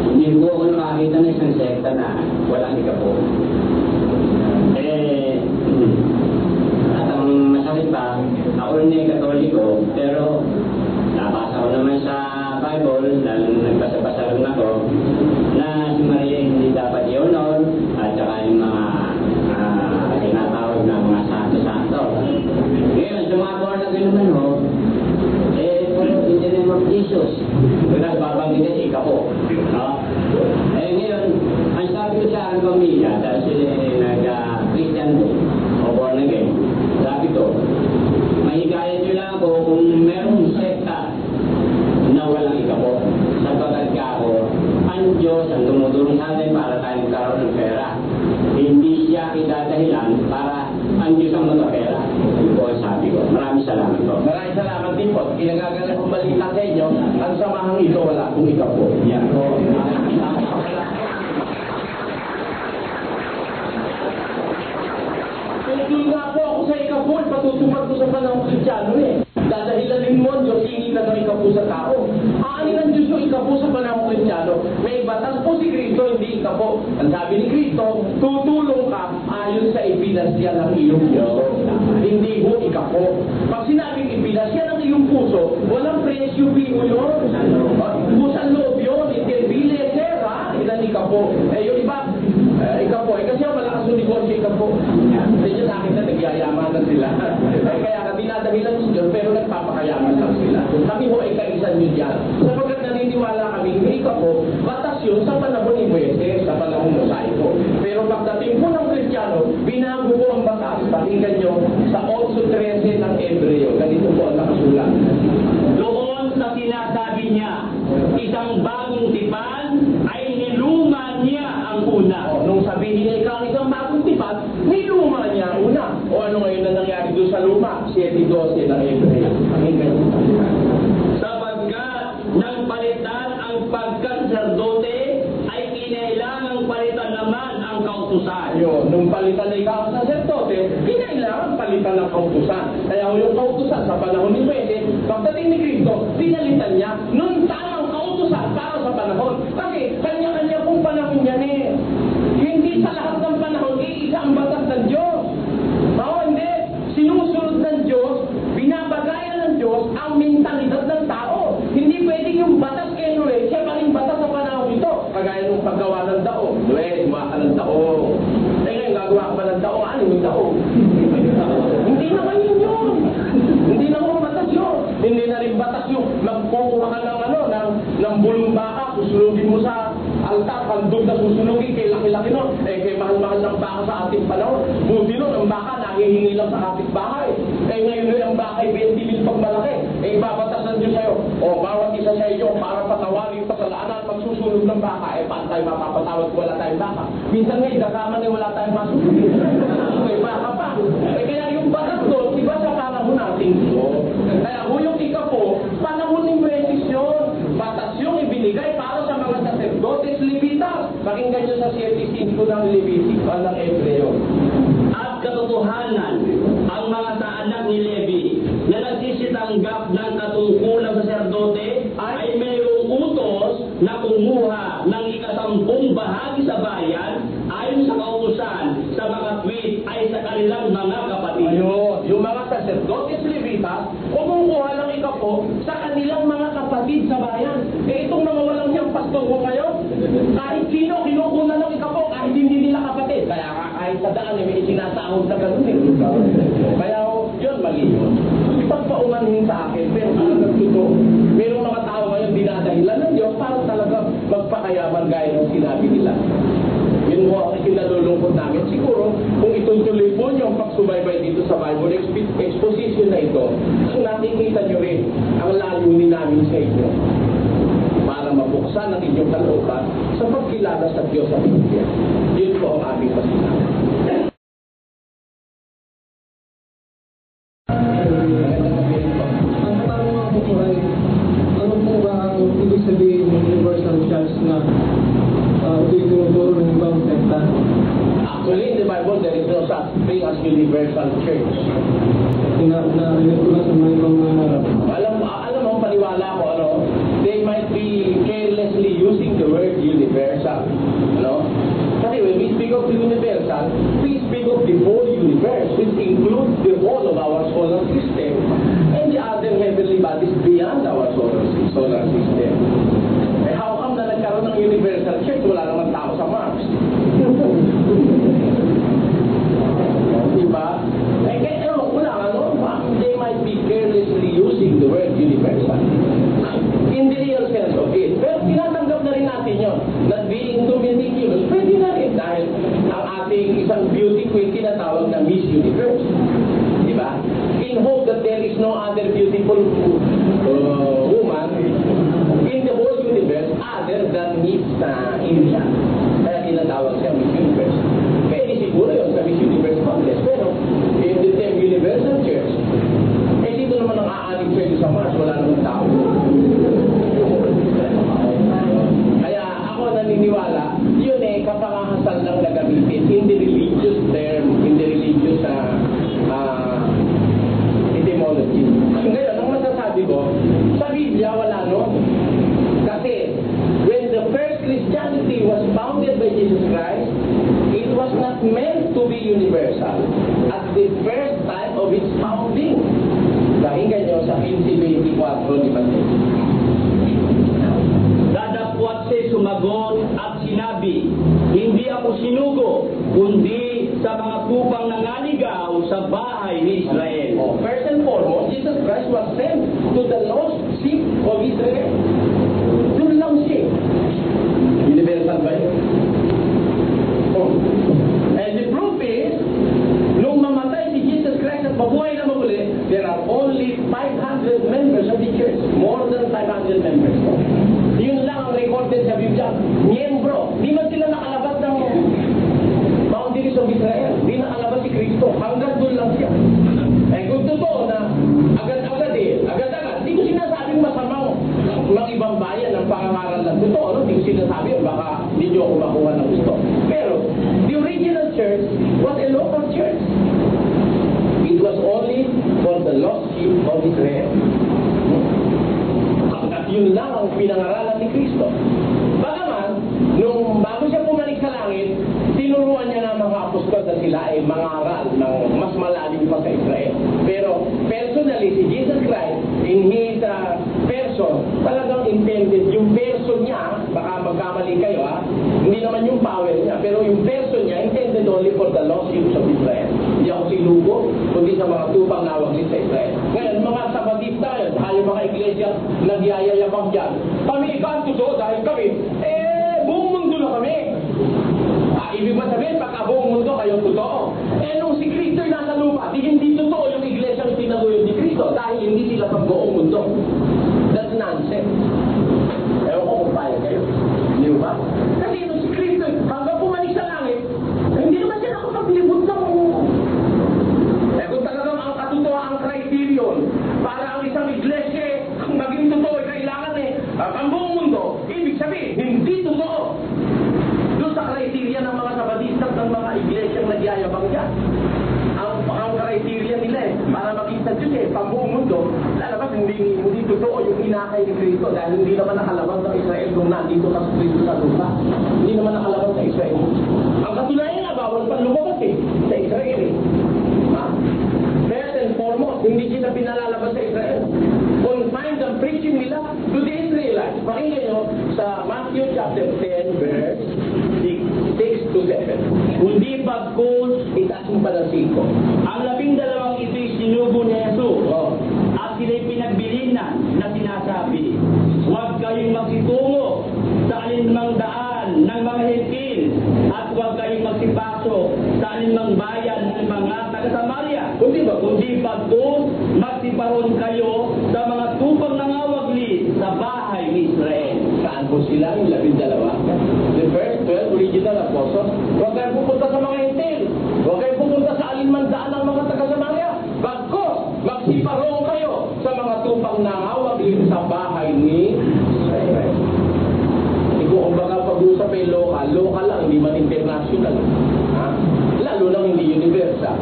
hindi po ako nakakita ng isang sekta na walang ikapo. At ang masakit pa, ako rin ay Katoliko, pero nabasa ko naman sa Bible, dahil nagbasa-basa rin ako, na si Maria hindi dapat i-honor, at saka yung mga tinatawag na mga santo-santo. Ngayon, sa mga born again naman ho, in the name of Jesus, kaya babanggitin si ikapo. Ngayon, ang sabi ko sa aking pamilya, dahil sila nag-Christian o born again, sabi ko, mahigayat nyo lang ako kung merong sekta na walang ikapo. Sapagkat ako, ang Diyos ang tumutulong sa atin para tayo magkaroon ng pera. Hindi siya idadahilan para ang Diyos ang magkapera. Yun po ang sabi ko. Maraming salamat po. Maraming salamat din po. Kinagagalan kong balita sa inyo, ang samahang ito wala kung ikapo. Yan po. Hindi nga po ako sa ikapo, patutupad ko sa panahon Kristiyano eh. Dadahilanin mo, Diyos, hindi ka ng ikapo sa tao. Aanin ang Diyos yung ikapo sa panahon Kristiyano. May batas po si Kristo, hindi ikapo. Ang sabi ni Kristo, tutulong ka ayon sa ibinasya ng iyong puso. Hindi mo ikapo. Pag sinabing ibinasya ng iyong puso, walang presyo po yun. Pusang loob yun, hindi letter, ha? Ilan ikapo. Yung iba, ikapo. Kasi ang malakas yung negosyo ikapo. Kasi sa akin na nagyayaman na sila. Kaya ka dinadahilan ng Diyos, pero nagpapakayaman lang sila. Kami ho ay kaisan nyo dyan. Sapagkat naniniwala kami, hindi ikapo, batas yun sa panahon ni Moises, sa panahon mosaiko. Pero pagdating po ng Kristiyano, binago po ang batas. Pakinggan nyo sa 8:13 ng Hebreo. Ganito po ang nakasulat. Doon sa sinasabi niya, isang bagong tipan ay niluma niya ang una. Nung sabihin niya ikaw ang isang bagong tipan, niluma niya ang una. O ano ngayon na nangyari doon sa luma? 7:12 ng Hebreo. Pakinggan nyo. Sapagkat nang palitan ang pagkasaserdote, ay kinailangang palitan naman ang kautusan. Yun, nung palitan na ikaw ang saserdote, kinailangan palitan ng kautusan. Kaya yung kautusan sa panahon ni Moises, pagdating ni Kristo, pinalitan niya nung tamang kautusan para sa panahon. Kasi kanya-kanya pong panahon yan eh. Hindi sa lahat ng panahon, iisa ang batas ng Diyos. Hindi. Sinusunod ng Diyos, binabagayan ng Diyos ang mentalidad ng tao. Hindi pwedeng yung batas kay Noe, siya pa rin batas sa panahon ito. Kagaya nung paggawa ng tao. Noe, gumawa ka ng tao. Ngayon, gagawa ka pa ng tao, ano yung tao? Hindi naman yun. Hindi naman batas yun. Hindi na rin batas yung magkukuha ka ng bulong baka, susunugin mo sa altar, handog na susunugin, kay laki-laki nun. Kay mahal-mahal ng baka sa ating panahon. Buti nun, ang baka nangihingi lang sa kapitbahay. Ngayon ang baka ay 20 mil pag malaki. Ibabatasan Diyos sa'yo. Bawat isa sa inyo, para patawarin pa sa laanan, magsusunog ng baka. Paano tayo mapapatawad kung wala tayong baka? Minsan nga, dakaman wala tayong masusunod. May baka pa. Kaya yung batas doon, iba sa panahon natin doon. Kaya yung ikapo, panahon ni Moises yun. Batas yung ibinigay para sa mga sacerdotes Levitas. Pakinggan nyo sa 7:5 ng Levitic, ng Hebreo. At katotohanan, ang mga anak ni Levi na nagsisitanggap ng katungkulang saserdote ay mayroong utos na kumuha ng 10 bahagi sa bayan ayon sa kautusan sa mga tweet ay sa kanilang mga kapatid. Ayun, yung mga sacerdotes Levitas, kumukuha ng ikapo sa kanilang mga kapatid sa bayan. Itong mga walang siyang pastor ko kayo, kahit sino kinukuha ng ikapo, kahit hindi nila kapatid. Kaya kahit sa daan, may isinasahod na ganun eh. Kaya yun, mali yun. Ipagpaumanhin sa akin, pero talagang totoo. Mayroong mga tao ngayon dinadahilan ng Diyos para talaga magpakayaman gaya ng sinabi nila. Yun mo ang kinalulungkot namin. Siguro, kung itutuloy po niyo ang pagsubaybay dito sa Bible exposition na ito, nakikita niyo rin ang layunin namin sa inyo para mabuksan ang inyong kalooban sa pagkilala sa Diyos sa Biblia. Yun po ang aming pasinabi. Ang katanungan ko po ay, ano po ba ang ibig sabihin ng universal as Universal Church. Narinig ko na sa mga ibang Alam mo, paniwala ko, ano, they might be carelessly using the word universal. No? Kasi when we speak of the universal, we speak of the whole universe, which includes the whole of our solar system and the other heavenly bodies beyond our solar system. Eh, how come na nagkaroon ng universal church? Wala naman tao sa Mars. Diba? Eh, kaya they might be carelessly using the word universal in the real sense of it. Pero tinatanggap na rin natin yun, that being too meticulous, pwede na rin dahil ang ating isang beauty queen tinatawag na Miss Universe. Diba? In hope that there is no other beautiful woman in the whole universe other than Miss India. Kaya tinatawag siya Miss Universe. Pwede siguro yun sa Miss Universe Congress, pero in the same Universal Church, eh dito naman ang aaning pwede sa Mars, wala namang tao. Kaya ako naniniwala, yun eh, kapangahasal lang na gamitin in the religious term, in the religious etymology. Ngayon, ang masasabi ko, sa Biblia wala no? Kasi, when the first Christianity was founded by Jesus Christ, it was not meant to be universal at the first time of its founding. Pakinggan nyo sa 15:24 ni Mateo. Dadapwat siya sumagot at sinabi, hindi ako sinugo, kundi sa mga tupang nangaligaw sa bahay ni Israel. First and foremost, Jesus Christ was sent to the lost sheep of Israel. Doon lang siya. Universal ba yun? And the proof is, nung mamatay si Jesus Christ at mabuhay na muli, there are only 500 members of the church. More than 500 members. Yun lang ang recorded sa Biblia. Miyembro. Di man sila nakalabas ng boundaries of Israel. Di nakalabas si Kristo. Hanggang doon lang siya. Eh kung totoo na agad-agad di ko sinasabing masamang mga ibang bayan ng pangangaral ng totoo. No? Di ko sinasabi, baka hindi nyo ako makuha ng gusto. Pero, the original church was a local church. It was only for the lost sheep of Israel. At yun lang ang pinangaralan ni Kristo. Bagaman, nung bago siya bumalik sa langit, tinuruan niya na mga apostol na sila ay mangaral ng mas malalim pa sa Israel. Pero personally, si Jesus Christ, in his person, talagang intended yung person niya, baka magkamali kayo hindi naman yung power niya, pero yung person niya intended only for the lost sheep of Israel. Hindi ako silugo, kundi sa mga tupang nawaglit sa Israel. Ngayon, mga sabatista, tayo mga iglesia, nagyayayabang dyan. Kami ikanto so dahil kami, buong mundo na kami. Ibig ba sabihin, pagka buong mundo kayo totoo. Nung si Kristo nasa lupa, hindi totoo yung iglesia yung tinaguyod ni Kristo dahil hindi sila sa buong mundo. That's nonsense. Ewan ko kung payag kayo. Hindi ba? Kasi nung si Kristo, hanggang pumanik sa langit, hindi naman siya nakapaglibot ng kung talagang ang katotohaang criterion para ang isang iglesia maging totoo, kailangan ang buong mundo, ibig sabihin, hindi totoo. Doon sa criteria ng mga sabatista ng mga iglesyang nagyayabang dyan. Ang criteria nila para maging sa Diyos pambuong mundo, lalabas hindi totoo yung inakay ni Kristo dahil hindi naman nakalabas ng Israel kung nandito sa Kristo sa lupa. Hindi naman nakalabas sa Israel. Ang katunayan nga, bawal pang lumabas sa Israel First and foremost, hindi sila pinalalabas sa Israel. Confined ang preaching nila to the Israelites. Pakinggan nyo sa Matthew chapter 10 verse 6 to 7. Kundi bagkus, itaas mo pa ng 5. ang 12 ito'y sinugo ni Jesus at sila'y pinagbilinan na sinasabi, huwag kayong magsitungo sa alinmang daan ng mga Hentil at huwag kayong magsipasok sa alinmang bayan ng mga taga-Samaria. Kundi bagkus, magsiparon kayo sa mga tupang nangawagli sa bahay ni Israel. Saan po sila yung 12? The first 12 original apostles. Huwag kayong pupunta sa mga Hentil. Huwag kayong pupunta sa alinmang daan ng mga taga-Samaria. Bagkus, magsiparon kayo sa mga tupang nangawagli sa bahay ni Israel. Kung baga pag-usap ay local lang, hindi man international. Lalo na naman hindi universal.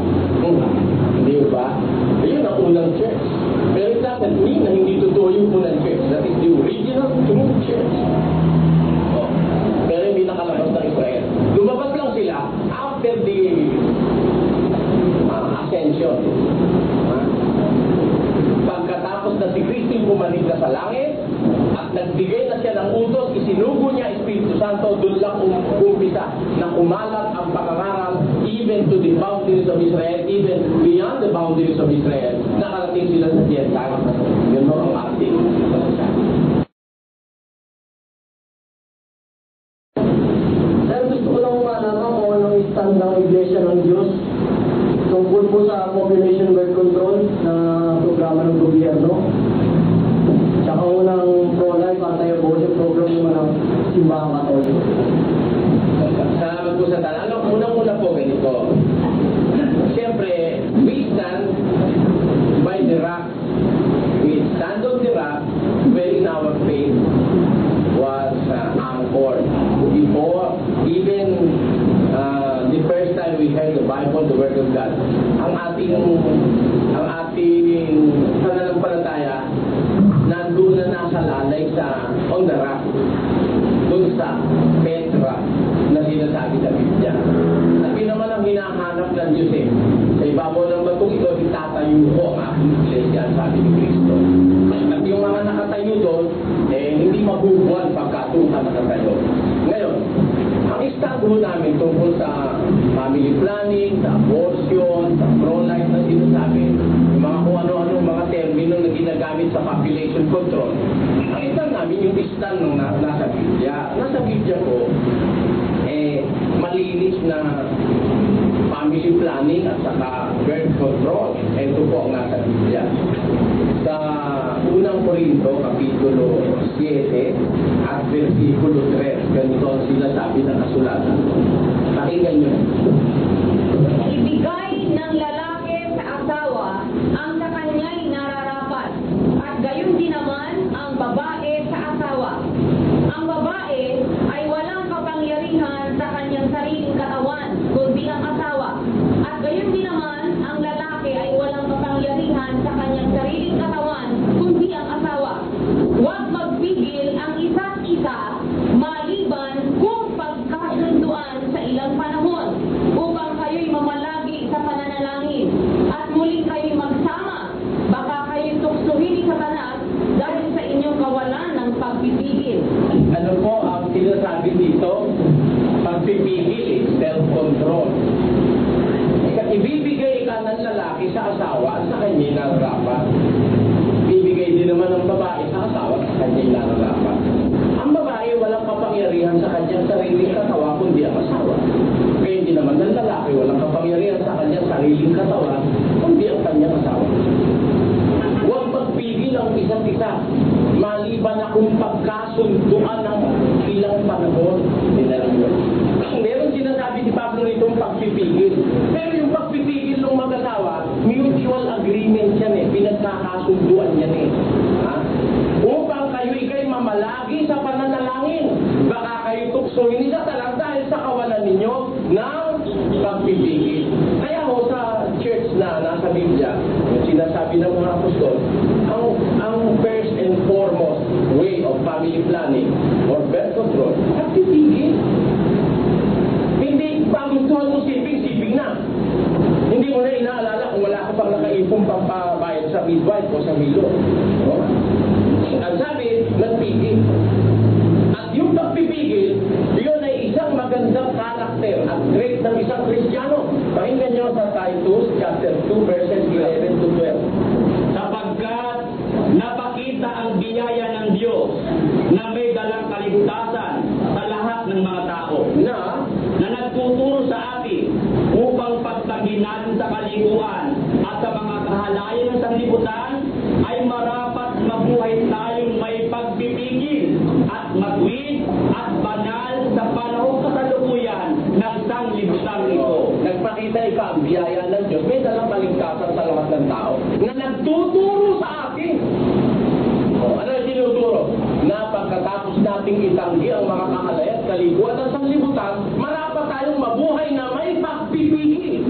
Hindi ba? Ayun ang unang church. Pero it doesn't mean na hindi totoo yung unang church. That is the original true church. Pero hindi nakalabas ng Israel. Lumabas lang sila after the ascension. Pagkatapos na si Kristo bumalik na sa langit at nagbigay na siya ng utos, isinugo niya Espiritu Santo, doon lang umpisa na kumalat ang pangangaral even to the boundaries of Israel, even beyond the boundaries of Israel. Nakarating sila sa Gentiles. Yun ang ating masasabi. Sir, gusto ko lang malaman kung anong stand ng Iglesia ng Diyos tungkol po sa population birth control na programa ng gobyerno. Tsaka unang pro-life anti-abortion program naman ng Simbahang Katoliko. Salamat po sa tanong. Unang-una po ganito. Siyempre, we stand by the rock. We stand on the rock wherein our faith was anchored. Before, even the first time we heard the Bible, the Word of God, ang ating pananampalataya nandun na nasa lalay on the rock, dun sa Petra na sinasabi sa Biblia. At yun naman ang hinahanap ng Diyos sa ibabaw ng batong ito, itatayo ko ang aking iglesia, sabi ni Kristo. At yung mga nakatayo doon, hindi mabubuan pagka doon ka nakatayo. Ngayon, ang stand namin tungkol sa family planning, sa abortion, sa pro-life na sinasabi, yung mga kung ano-ano, mga termino na ginagamit sa population control, ang stand namin yung stand nung nasa Biblia. Nasa Biblia po, malinis na family planning at saka birth control. Ito po ang nasa Biblia. Sa unang Korinto, kapitulo 7 at versikulo 3, ganito ang sinasabi ng kasulatan. Pakinggan nyo. Ibigay ng lalaki sa asawa ang sa kanya'y nararapat, at gayon din naman ang babae sa asawa. Ang babae ay walang kapangyarihan sa kanyang sariling katawan, kundi ang asawa. At gayon din naman ang lalaki ay walang kapangyarihan sa kanyang sariling katawan, kundi ang asawa. Huwag magpigil ang isa't isa maliban kung pagkasunduan sa ilang panahon, upang kayo'y mamalagi sa pananalangin at muling kayo'y magsama. Baka kayo'y tuksuhin ni Satanas dahil sa inyong kawalan ng pagpipigil. Ano po ang sinasabi dito? Pagpipigil, self-control. Ibibigay ka ng lalaki sa asawa at sa kanya'y nararapat. Ibibigay din naman ng babae sa asawa at sa kanya'y nararapat. Ang babae walang kapangyarihan sa kanyang sariling katawan kundi ang asawa. Kaya hindi naman ng lalaki walang kapangyarihan sa kanyang sariling katawan kundi ang kanyang asawa. Huwag magpigil ang isa't isa maliban na kung pagkasunduan ng ilang panahon. Meron sinasabi si Pablo nitong pagpipigil. Pero yung pagpipigil ng mag-asawa, mutual agreement yan pinagkakasunduan yan upang kayo ikay mamalagi sa pananalangin. Baka kayo tuksoin ni Satanas dahil sa kawalan ninyo ng pagpipigil. Kaya ho sa church na nasa Biblia, sinasabi ng mga apostol, ang first and foremost way of family planning or birth control, pagpipigil. Hindi pagustuhan mo siping na. Hindi mo na inaalala kung wala ka pang nakaipong pampabayad sa midwife o sa milo. Ang sabi, nagpigil. At yung pagpipigil, yun ay isang magandang karakter at trait ng isang Kristiyano. Pakinggan nyo sa Titus chapter 2 verses 11 to 12. Sapagkat napakita ang biyaya ng Diyos na may dalang kaligtasan sa lahat ng mga tao na nagtuturo sa atin upang pagtagin natin sa kaliguan at sa mga kahalayan ng sanlibutan ay marapat mabuhay tayong may pagpipigil at matuwid at banal sa panahong kasalukuyan ng sanlibutan ito. Nagpakita ikaw ang biyaya ng Diyos. May dalang kaligtasan sa lahat ng tao na nagtuturo sa atin. Ano yung tinuturo? Na pagkatapos nating itanggi ang mga kahalayan, kaliguan at sanlibutan, marapat tayong mabuhay na may pagpipigil.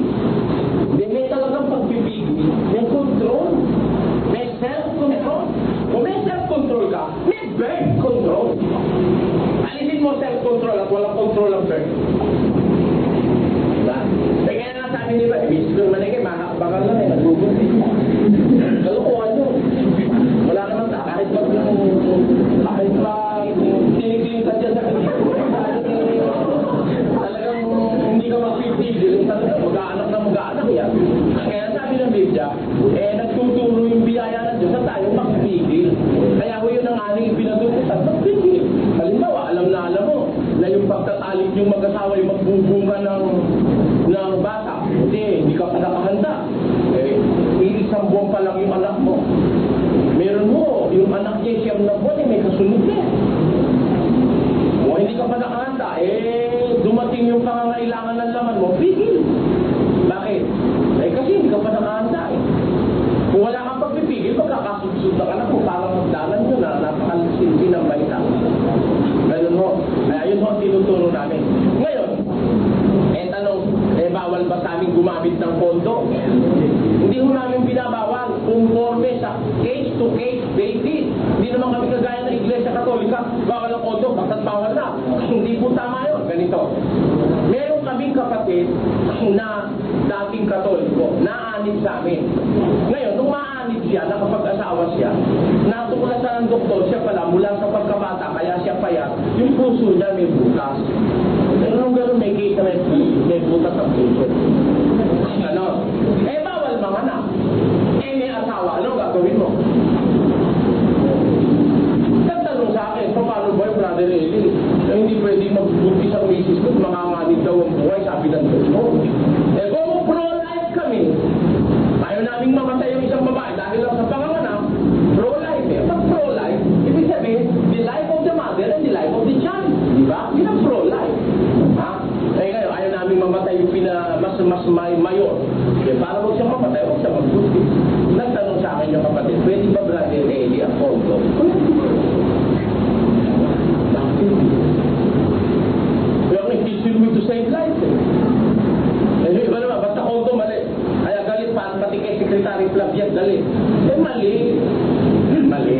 siyam na buwan, may kasunod na. O hindi ka pa nakahanda, dumating yung pangangailangan ng laman mo, pigil. Bakit? Kasi hindi ka pa nakahanda Kung wala kang pagpipigil, magkakasubsub ka na kung parang magdalan nyo na napakasinsin ng baita. Ganun ho. Ayun ho, tinuturo namin. Ngayon, tanong, bawal ba sa amin gumamit ng pondo? Hindi ho namin binabawal. Conforme sa case-to-case basis. Hindi naman kami kagaya ng Iglesia Katolika. Bawal ang pondo, basta't bawal na. Hindi po tama yun. Ganito. Meron kaming kapatid na dating Katoliko, naanib sa amin. Ngayon, nung maanib siya, nakapag-asawa siya, natuklasan ng doktor, siya pala, mula sa pagkabata, kaya siya payat, yung puso niya may butas. Nung gano'n may kita may butas ang puso. Ano? Bawal mga anak. May asawa, ano gagawin mo? Nagtanong sa akin, paano ba yung Brother Eli? Hindi pwedeng magbuntis ang misis ko, makanganib daw ang buhay, sabi ng doktor. Kung pro-life kami, ayaw naming mamatay yung isang babae dahil lang sa panganganak, pro-life Pag pro-life, ibig sabihin, the life of the mother and the life of the child. Diba? Yun ang pro-life. Ngayon, ayaw namin mamatay yung mas mayor. Para huwag siyang mamatay, huwag siyang magbuntis. Nagtanong sa akin yung kapatid, pwede ba Brother Eli ang pondo? Kaya ang teaching me to save life. Iba naman, basta pondo mali. Kaya galit pa, pati kay Secretary Flavian, galit. Mali. Mali.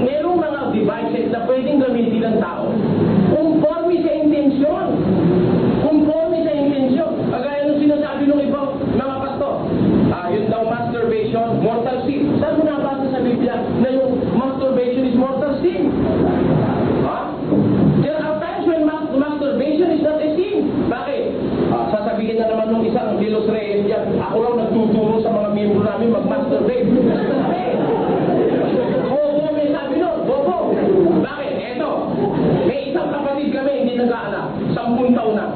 Merong mga devices na pwedeng gamitin ng tao. Conforme sa intensyon. Conforme sa intensyon. Kagaya nung sinasabi ng ibang mga pastor. Yun daw masturbation, mortal sin. Saan mo nabasa sa Biblia na yung masturbation is mortal sin? There are times when masturbation is not a sin. Bakit? Sasabihin na naman nung isang Dilos Reyes dyan, ako raw nagtuturo sa mga miyembro namin mag-masturbate. Bobo, may sabi nun. Bobo. Bakit? Eto. May isang kapatid kami, hindi nag-aanak. 10 taon na.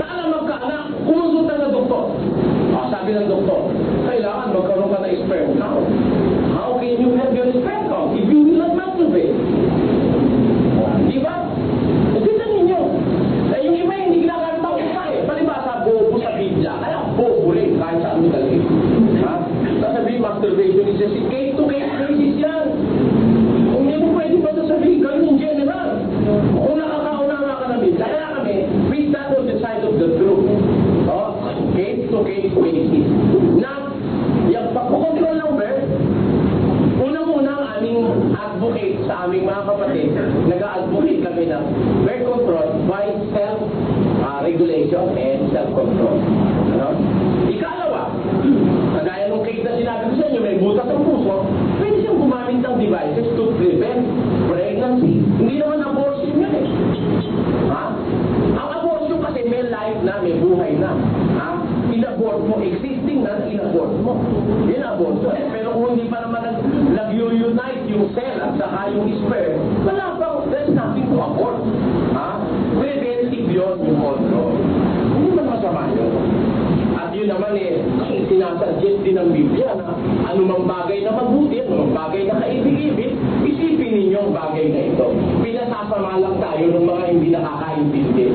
Saan ang magkaanak? Kumonsulta ng doktor. Sabi ng doktor, kailangan magkaroon ka ng sperm count. How can you have your sperm count if you will not masturbate? Diba? Tignan ninyo. Yung iba hindi ginagamit ang upa Palibasa, bobo sa Biblia. Kaya bobo rin kahit saan mo dali. Sasabihin, masturbation is a case-to-case basis yan. Kung hindi mo pwede ba sasabihin, ganun in general. Kung nakakauna ka na Biblia, kaya kami, we stand on the side of the truth. Case-to-case basis. Na, yung pagkukontrol ng birth, unang-una ang aming advocate sa aming mga kapatid, nag-advocate kami ng birth control by self-regulation and self-control. Ano? Ikalawa, kagaya nung case na sinabi ko sa inyo, may butas ang puso, pwede siyang gumamit ng devices to prevent pregnancy. Hindi naman abortion yun Ang abortion kasi may life na, may buhay na. In-abort mo, existing na, in-abort mo. Yun abortion. Pero kung hindi pa naman nag-unite yung cell at saka yung sperm, wala pang, there's nothing to abort. Preventive yun yung control. Hindi man masama yun. At yun naman sinasuggest din ng Biblia na anumang bagay na mabuti, anumang bagay na kaibig-ibig, isipin ninyo ang bagay na ito. Pinasasama lang tayo ng mga hindi nakakaintindi.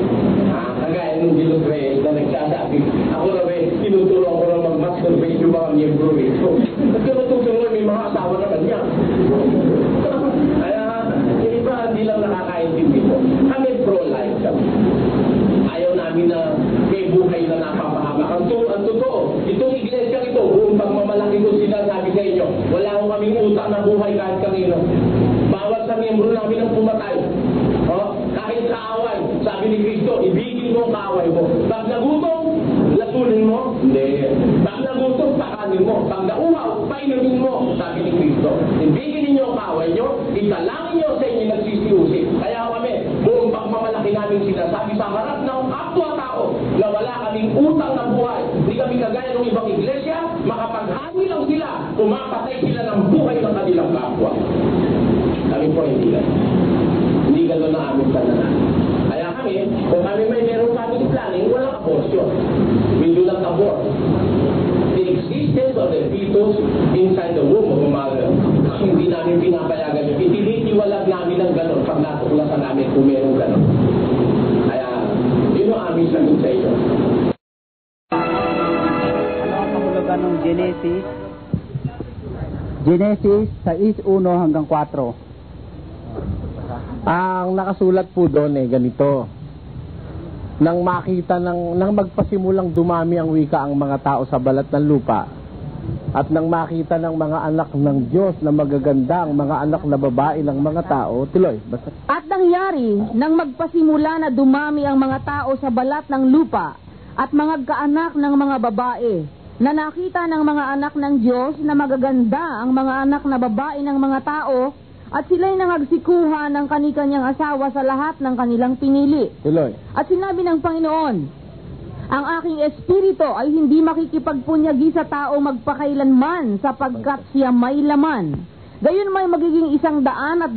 Kagaya nung Dilos Reyes na nagsasabi, ako na tinuturo ako na mag-masturbate yung mga miyembro ito. At kung natuturo, may mga asawa naman niya. Kaya, yung iba, hindi lang nakakaintindi po. Kami pro-life kami. Ayaw namin na may buhay na napapahama. Ang totoo, itong iglesia ito, buong pagmamalaki ko sinasabi sa inyo, wala akong kaming utang na buhay kahit kanino. Bawat sa miyembro namin ang pumatay. Kahit kaaway, sabi ni Kristo, ibigin mo ang kaaway mo. Pag nagutom, lasunin mo. Hindi. Pag nagutom, pakanin mo. Pag nauhaw, painumin mo. Sabi ni Kristo, ibigin ninyo ang kaaway nyo, italangin nyo sa inyo nagsisiusi. Kaya kami, buong pagmamalaki namin sinasabi sa harap ng kapwa-tao na wala kaming utang na buhay. Hindi kami kagaya ng ibang iglesia, makapaghani lang sila, pumapatay sila ng buhay ng kanilang kapwa. Kami po hindi lang. Hindi gano'n na aming pananaw. Kaya kami, kung kami may meron family planning, walang abortion. We do not abort. The existence of the fetus inside the womb of a mother, hindi namin pinapay Genesis 6:1 hanggang 4. Ang nakasulat po doon ganito. Nang magpasimulang dumami ang wika ang mga tao sa balat ng lupa, at nang makita ng mga anak ng Diyos na magaganda ang mga anak na babae ng mga tao, tuloy. Basta. At nangyari, nang magpasimula na dumami ang mga tao sa balat ng lupa, at mga kaanak ng mga babae, na nakita ng mga anak ng Diyos na magaganda ang mga anak na babae ng mga tao, at sila'y nangagsikuha ng kani-kanyang asawa sa lahat ng kanilang pinili. Tuloy. At sinabi ng Panginoon, ang aking espiritu ay hindi makikipagpunyagi sa tao magpakailanman sapagkat siya may laman. Gayon may magiging 120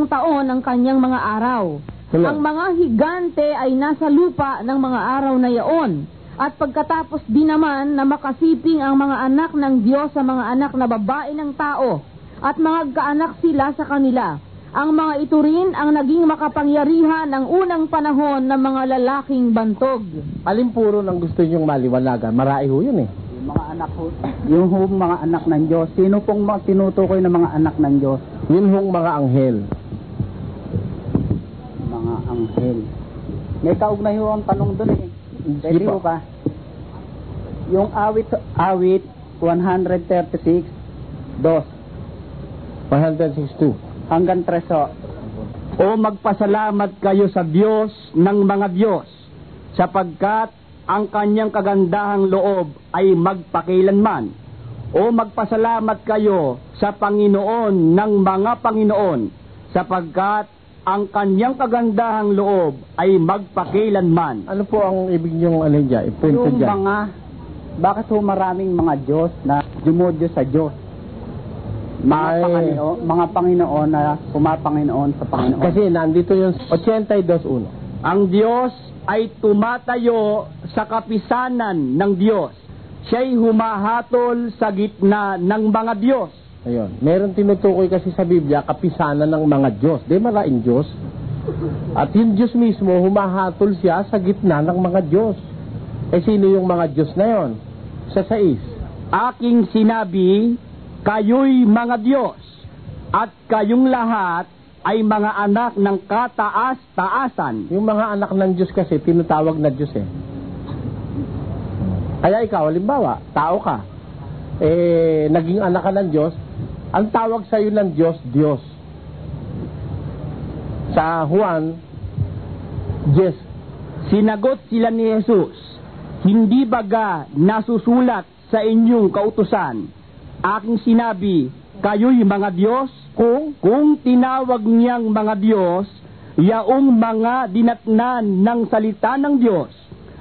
taon ang kanyang mga araw. Tuloy. Ang mga higante ay nasa lupa ng mga araw na yaon. At pagkatapos din naman na makasiping ang mga anak ng Diyos sa mga anak na babae ng tao, at mga kaanak sila sa kanila. Ang mga ito rin ang naging makapangyarihan ng unang panahon ng mga lalaking bantog. Alin puro ng gusto niyong maliwanagan? Marai ho yun Yung mga anak ho, yung mga anak ng Diyos. Sino pong tinutukoy ng mga anak ng Diyos? Yun hong mga anghel. Mga anghel. May kaugnay ho ang tanong doon Pwede ho ba? Yung awit 136, 162 hanggang 3. O magpasalamat kayo sa Diyos ng mga Diyos, sapagkat ang kanyang kagandahang loob ay magpakilanman. O magpasalamat kayo sa Panginoon ng mga Panginoon, sapagkat ang kanyang kagandahang loob ay magpakilanman. Ano po ang ibig niyong dyan? Ipunto Yung dyan. bakit ho maraming mga Diyos na dumodyo sa Diyos? Mga Panginoon na pumapanginoon sa Panginoon. Kasi nandito yung 82:1. Ang Diyos ay tumatayo sa kapisanan ng Diyos. Siya'y humahatol sa gitna ng mga Diyos. Ayun. Meron tinutukoy kasi sa Biblia, kapisanan ng mga Diyos. Di maraming Diyos. At yung Diyos mismo, humahatol siya sa gitna ng mga Diyos. Sino yung mga Diyos na yon? Sa 6. Aking sinabi, kayo'y mga Diyos, at kayong lahat ay mga anak ng kataas-taasan. Yung mga anak ng Diyos kasi, tinatawag na Diyos Kaya ikaw, halimbawa, tao ka, naging anak ka ng Diyos, ang tawag sa iyo ng Diyos, Diyos. Sa Juan, Diyos. Sinagot sila ni Jesus, hindi baga nasusulat sa inyong kautusan, aking sinabi, kayo'y mga Diyos? Kung tinawag niyang mga Diyos, yaong mga dinatnan ng salita ng Diyos,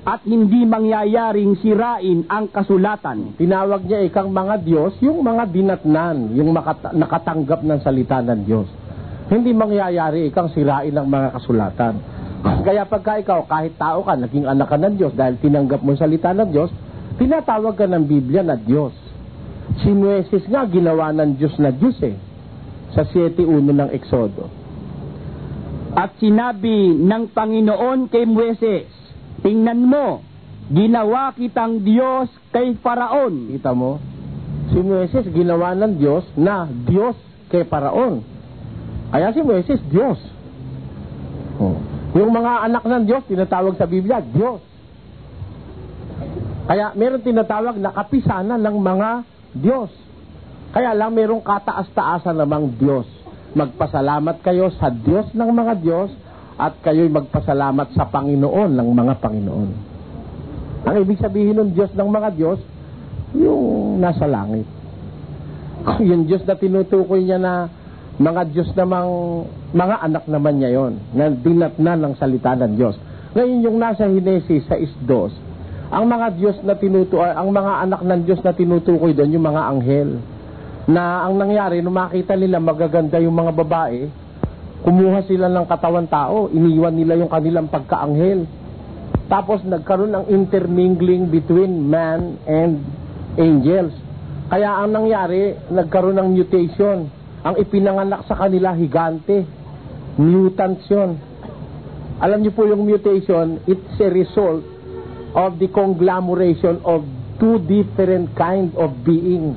at hindi mangyayaring sirain ang kasulatan. Tinawag niya ikang mga Diyos, yung mga dinatnan, yung nakatanggap ng salita ng Diyos. Hindi mangyayari ikang sirain ang mga kasulatan. Kaya pagka ikaw, kahit tao ka, naging anak ka ng Diyos dahil tinanggap mo salita ng Diyos, tinatawag ka ng Biblia na Diyos. Si Moises nga ginawa ng Diyos na Diyos sa 7:1 ng Exodo. At sinabi ng Panginoon kay Moises, tingnan mo, ginawa kitang Diyos kay Faraon. Kita mo? Si Moises ginawa ng Diyos na Diyos kay Faraon. Kaya si Moises, Diyos. Yung mga anak ng Diyos, tinatawag sa Biblia, Diyos. Kaya meron tinatawag na kapisanan ng mga Diyos. Kaya lang merong kataas-taasan namang Diyos. Magpasalamat kayo sa Diyos ng mga Diyos at kayo'y magpasalamat sa Panginoon ng mga Panginoon. Ang ibig sabihin ng Diyos ng mga Diyos, yung nasa langit. Yung Diyos na tinutukoy niya na mga Diyos namang, mga anak naman niya yon, na dinatnan ng salita ng Diyos. Ngayon yung nasa Genesis 6:2, ang mga Diyos na ang mga anak ng Diyos na tinutukoy doon, yung mga anghel. Na ang nangyari, nung makita nila magaganda yung mga babae, kumuha sila ng katawan tao, iniwan nila yung kanilang pagkaanghel. Tapos nagkaroon ng intermingling between man and angels. Kaya ang nangyari, nagkaroon ng mutation. Ang ipinanganak sa kanila, higante. Mutants yun. Alam niyo po yung mutation, it's a result of the conglomeration of two different kind of being.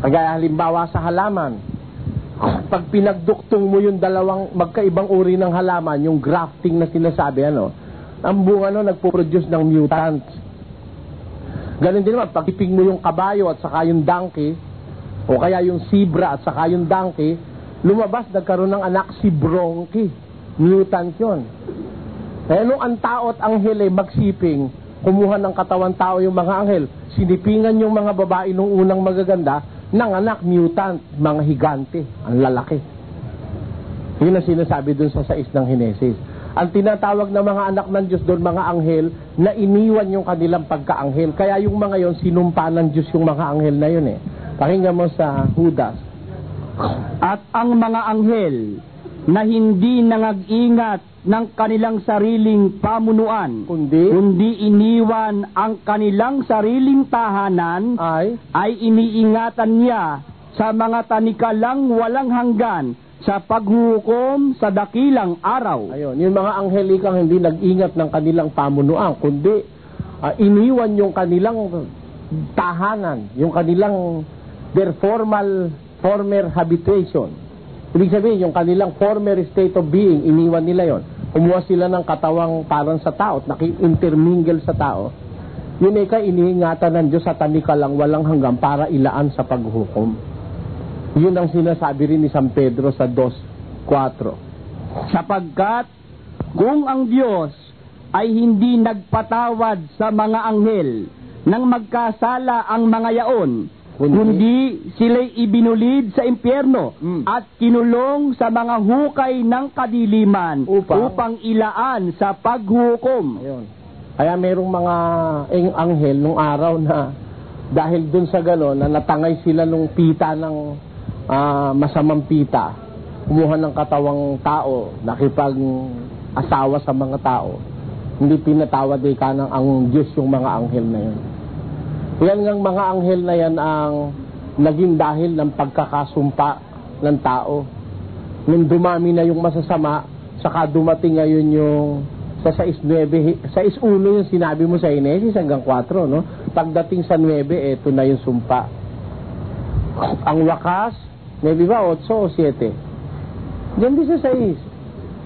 Kagaya halimbawa sa halaman, pag pinagduktong mo yung dalawang magkaibang uri ng halaman, yung grafting na sinasabi, ang bunga nagpo-produce ng mutants. Ganun din naman, pag iping mo yung kabayo at saka yung donkey, o kaya yung zebra at saka yung donkey, lumabas, nagkaroon ng anak si Bronchi. Mutant yun. Kaya nung ang tao at anghel ay magsiping, kumuha ng katawan tao yung mga anghel, sinipingan yung mga babae nung unang magaganda, ng anak, mutant, mga higante, ang lalaki. Yun ang sinasabi dun sa 6 ng Henesis. Ang tinatawag na mga anak ng Diyos doon, mga anghel, na iniwan yung kanilang pagka-anghel. Kaya yung mga yon, sinumpa ng Diyos yung mga anghel na yun eh. Pakinggan mo sa Judas. At ang mga anghel na hindi nangag-ingat ng kanilang sariling pamunuan, kundi iniwan ang kanilang sariling tahanan, ay iniingatan niya sa mga tanikalang walang hanggan sa paghukom sa dakilang araw. Ayun, yung mga anghelikang hindi nag-ingat ng kanilang pamunuan, kundi iniwan yung kanilang tahanan, yung kanilang their former habitation. Ibig sabihin, yung kanilang former state of being, iniwan nila yon. Kumuha sila ng katawang parang sa tao, naki-intermingle sa tao. Yun ay iniingatan ng Diyos sa tanikalang walang hanggan para ilaan sa paghukom. Yun ang sinasabi rin ni San Pedro sa 2:4. Sapagkat kung ang Diyos ay hindi nagpatawad sa mga anghel nang magkasala ang mga yaon, kundi sila'y ibinulid sa impyerno at kinulong sa mga hukay ng kadiliman upang ilaan sa paghukom. Ayun. Kaya merong mga anghel nung araw na dahil dun sa gano'n na natangay sila nung pita ng masamang pita, kumuha ng katawang tao, nakipag-asawa sa mga tao, hindi pinatawad ka ng ang Diyos yung mga anghel na yun. Yan ng mga anghel na yan ang naging dahil ng pagkakasumpa ng tao. Nung dumami na yung masasama, saka dumating ngayon yung sa 6:1 yung sinabi mo sa Henesis hanggang 4, no? Pagdating sa 9, eto na yung sumpa. Ang wakas, 9 ba? 8 o 7? Diyan din sa 6.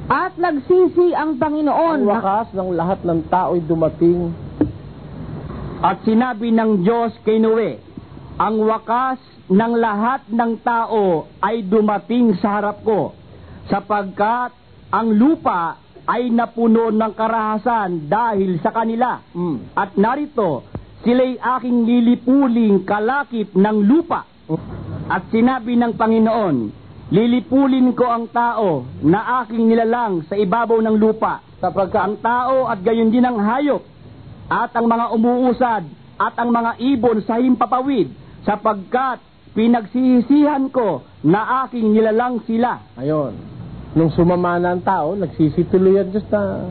At nagsisi ang Panginoon. Ang wakas ng lahat ng tao'y dumating. At sinabi ng Diyos kay Noe, ang wakas ng lahat ng tao ay dumating sa harap ko, sapagkat ang lupa ay napuno ng karahasan dahil sa kanila. At narito, sila'y aking lilipuling kalakip ng lupa. At sinabi ng Panginoon, lilipulin ko ang tao na aking nilalang sa ibabaw ng lupa, sapagkat ang tao at gayon din ang hayop, at ang mga umuusad, at ang mga ibon sa himpapawid, sapagkat pinagsisisihan ko na aking nilalang sila. Ayon. Nung sumama na ang tao, nagsisituloy ang Diyos na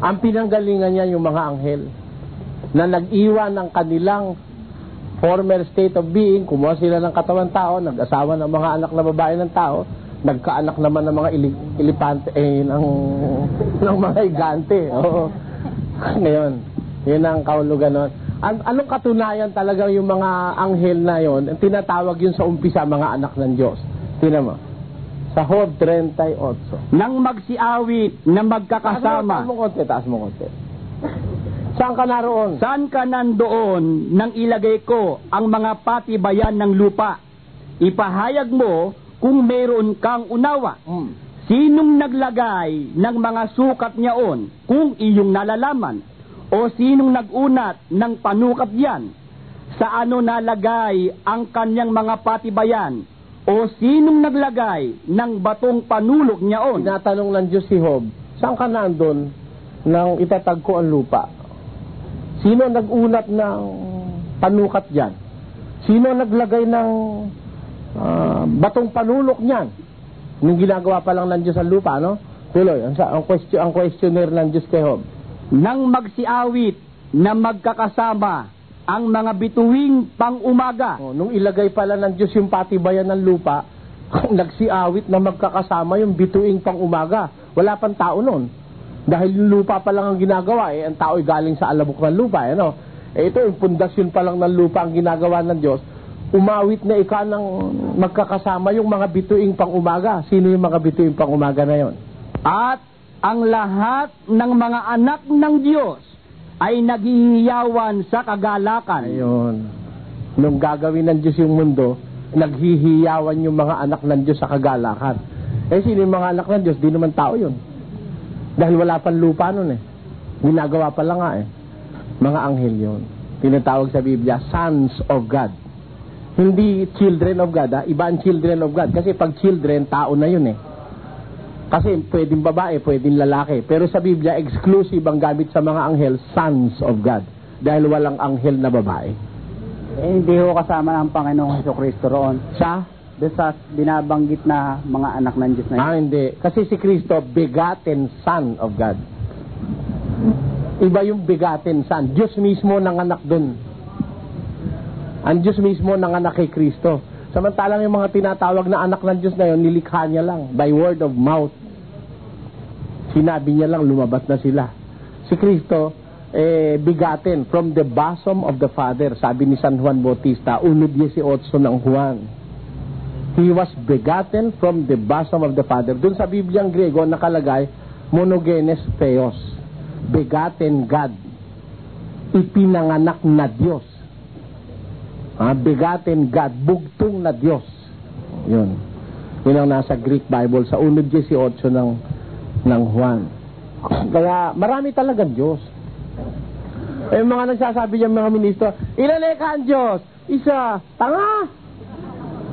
ang pinanggalingan niya yung mga anghel na nag-iwan ng kanilang former state of being, kumuha sila ng katawan tao, nag-asawa ng mga anak na babae ng tao, nagkaanak naman ng mga ilipante, ng mga higante. Oo. Ngayon, yun ang kahulugan nun. Anong katunayan talagang yung mga anghel na yon? Tinatawag yun sa umpisa mga anak ng Diyos. Tingnan mo. Sa Job 38. Nang magsiawit na magkakasama. Taas mo konti. Saan ka naroon? Saan ka nandoon nang ilagay ko ang mga patibayan ng lupa? Ipahayag mo kung meron kang unawa. Sinong naglagay ng mga sukat niyaon kung iyong nalalaman? O sinong nagunat ng panukat yan? Sa ano nalagay ang kanyang mga patibayan? O sinong naglagay ng batong panulok niyaon? Tinatanong ng Diyos si Job, saan ka nandun nang itatagko ang lupa? Sino nagunat ng panukat dyan? Sino naglagay ng batong panulok niyan? Nung ginagawa pa lang ng Diyos ang lupa, no? Tuloy, ang questionnaire ng Diyos kay Job. Nang magsiawit na magkakasama ang mga bituing pang-umaga. Nung ilagay pala ng Diyos yung patibayan ng lupa, nagsiawit na magkakasama yung bituing pang-umaga. Wala pang tao nun. Dahil yung lupa pa lang ang ginagawa, ang tao ay galing sa alabok ng lupa, no? ito, yung pundasyon pa lang ng lupa ang ginagawa ng Diyos, umawit na ika ng magkakasama yung mga bituing pang-umaga. Sino yung mga bituing pang-umaga na yon? At ang lahat ng mga anak ng Diyos ay naghihiyawan sa kagalakan. Ayun. Nung gagawin ng Diyos yung mundo, naghihiyawan yung mga anak ng Diyos sa kagalakan. Sino yung mga anak ng Diyos? Di naman tao yun. Dahil wala pang lupa nun eh. Ginagawa pa lang nga eh. Mga anghel yun. Tinatawag sa Biblia, sons of God. Hindi children of God, ha? Iba ang children of God. Kasi pag children, tao na yun eh. Kasi pwedeng babae, pwedeng lalaki. Pero sa Biblia, exclusive ang gamit sa mga anghel, sons of God. Dahil walang anghel na babae. Hindi ho kasama ang Panginoong Jesucristo roon. Sa? Sa binabanggit na mga anak ng Diyos na yun. Hindi. Kasi si Kristo, begotten Son of God. Iba yung begotten Son. Diyos mismo nanganak dun. Ang Diyos mismo nanganak kay Kristo. Samantalang yung mga tinatawag na anak ng Diyos na yun, nilikha niya lang. By word of mouth. Sinabi niya lang, lumabas na sila. Si Kristo, begotten from the bosom of the Father. Sabi ni San Juan Bautista, 1:18 ng Juan. He was begotten from the bosom of the Father. Doon sa Bibliang Grego nakalagay, monogenes theos. Begotten God. Ipinanganak na Diyos. Begotten God. Bugtong na Diyos. Yun. Yun ang nasa Greek Bible sa 1:18 ng Juan. Kaya marami talagang Diyos. Mga nagsasabi niya mga ministro, ilan ka ang Diyos? Isa. Tanga!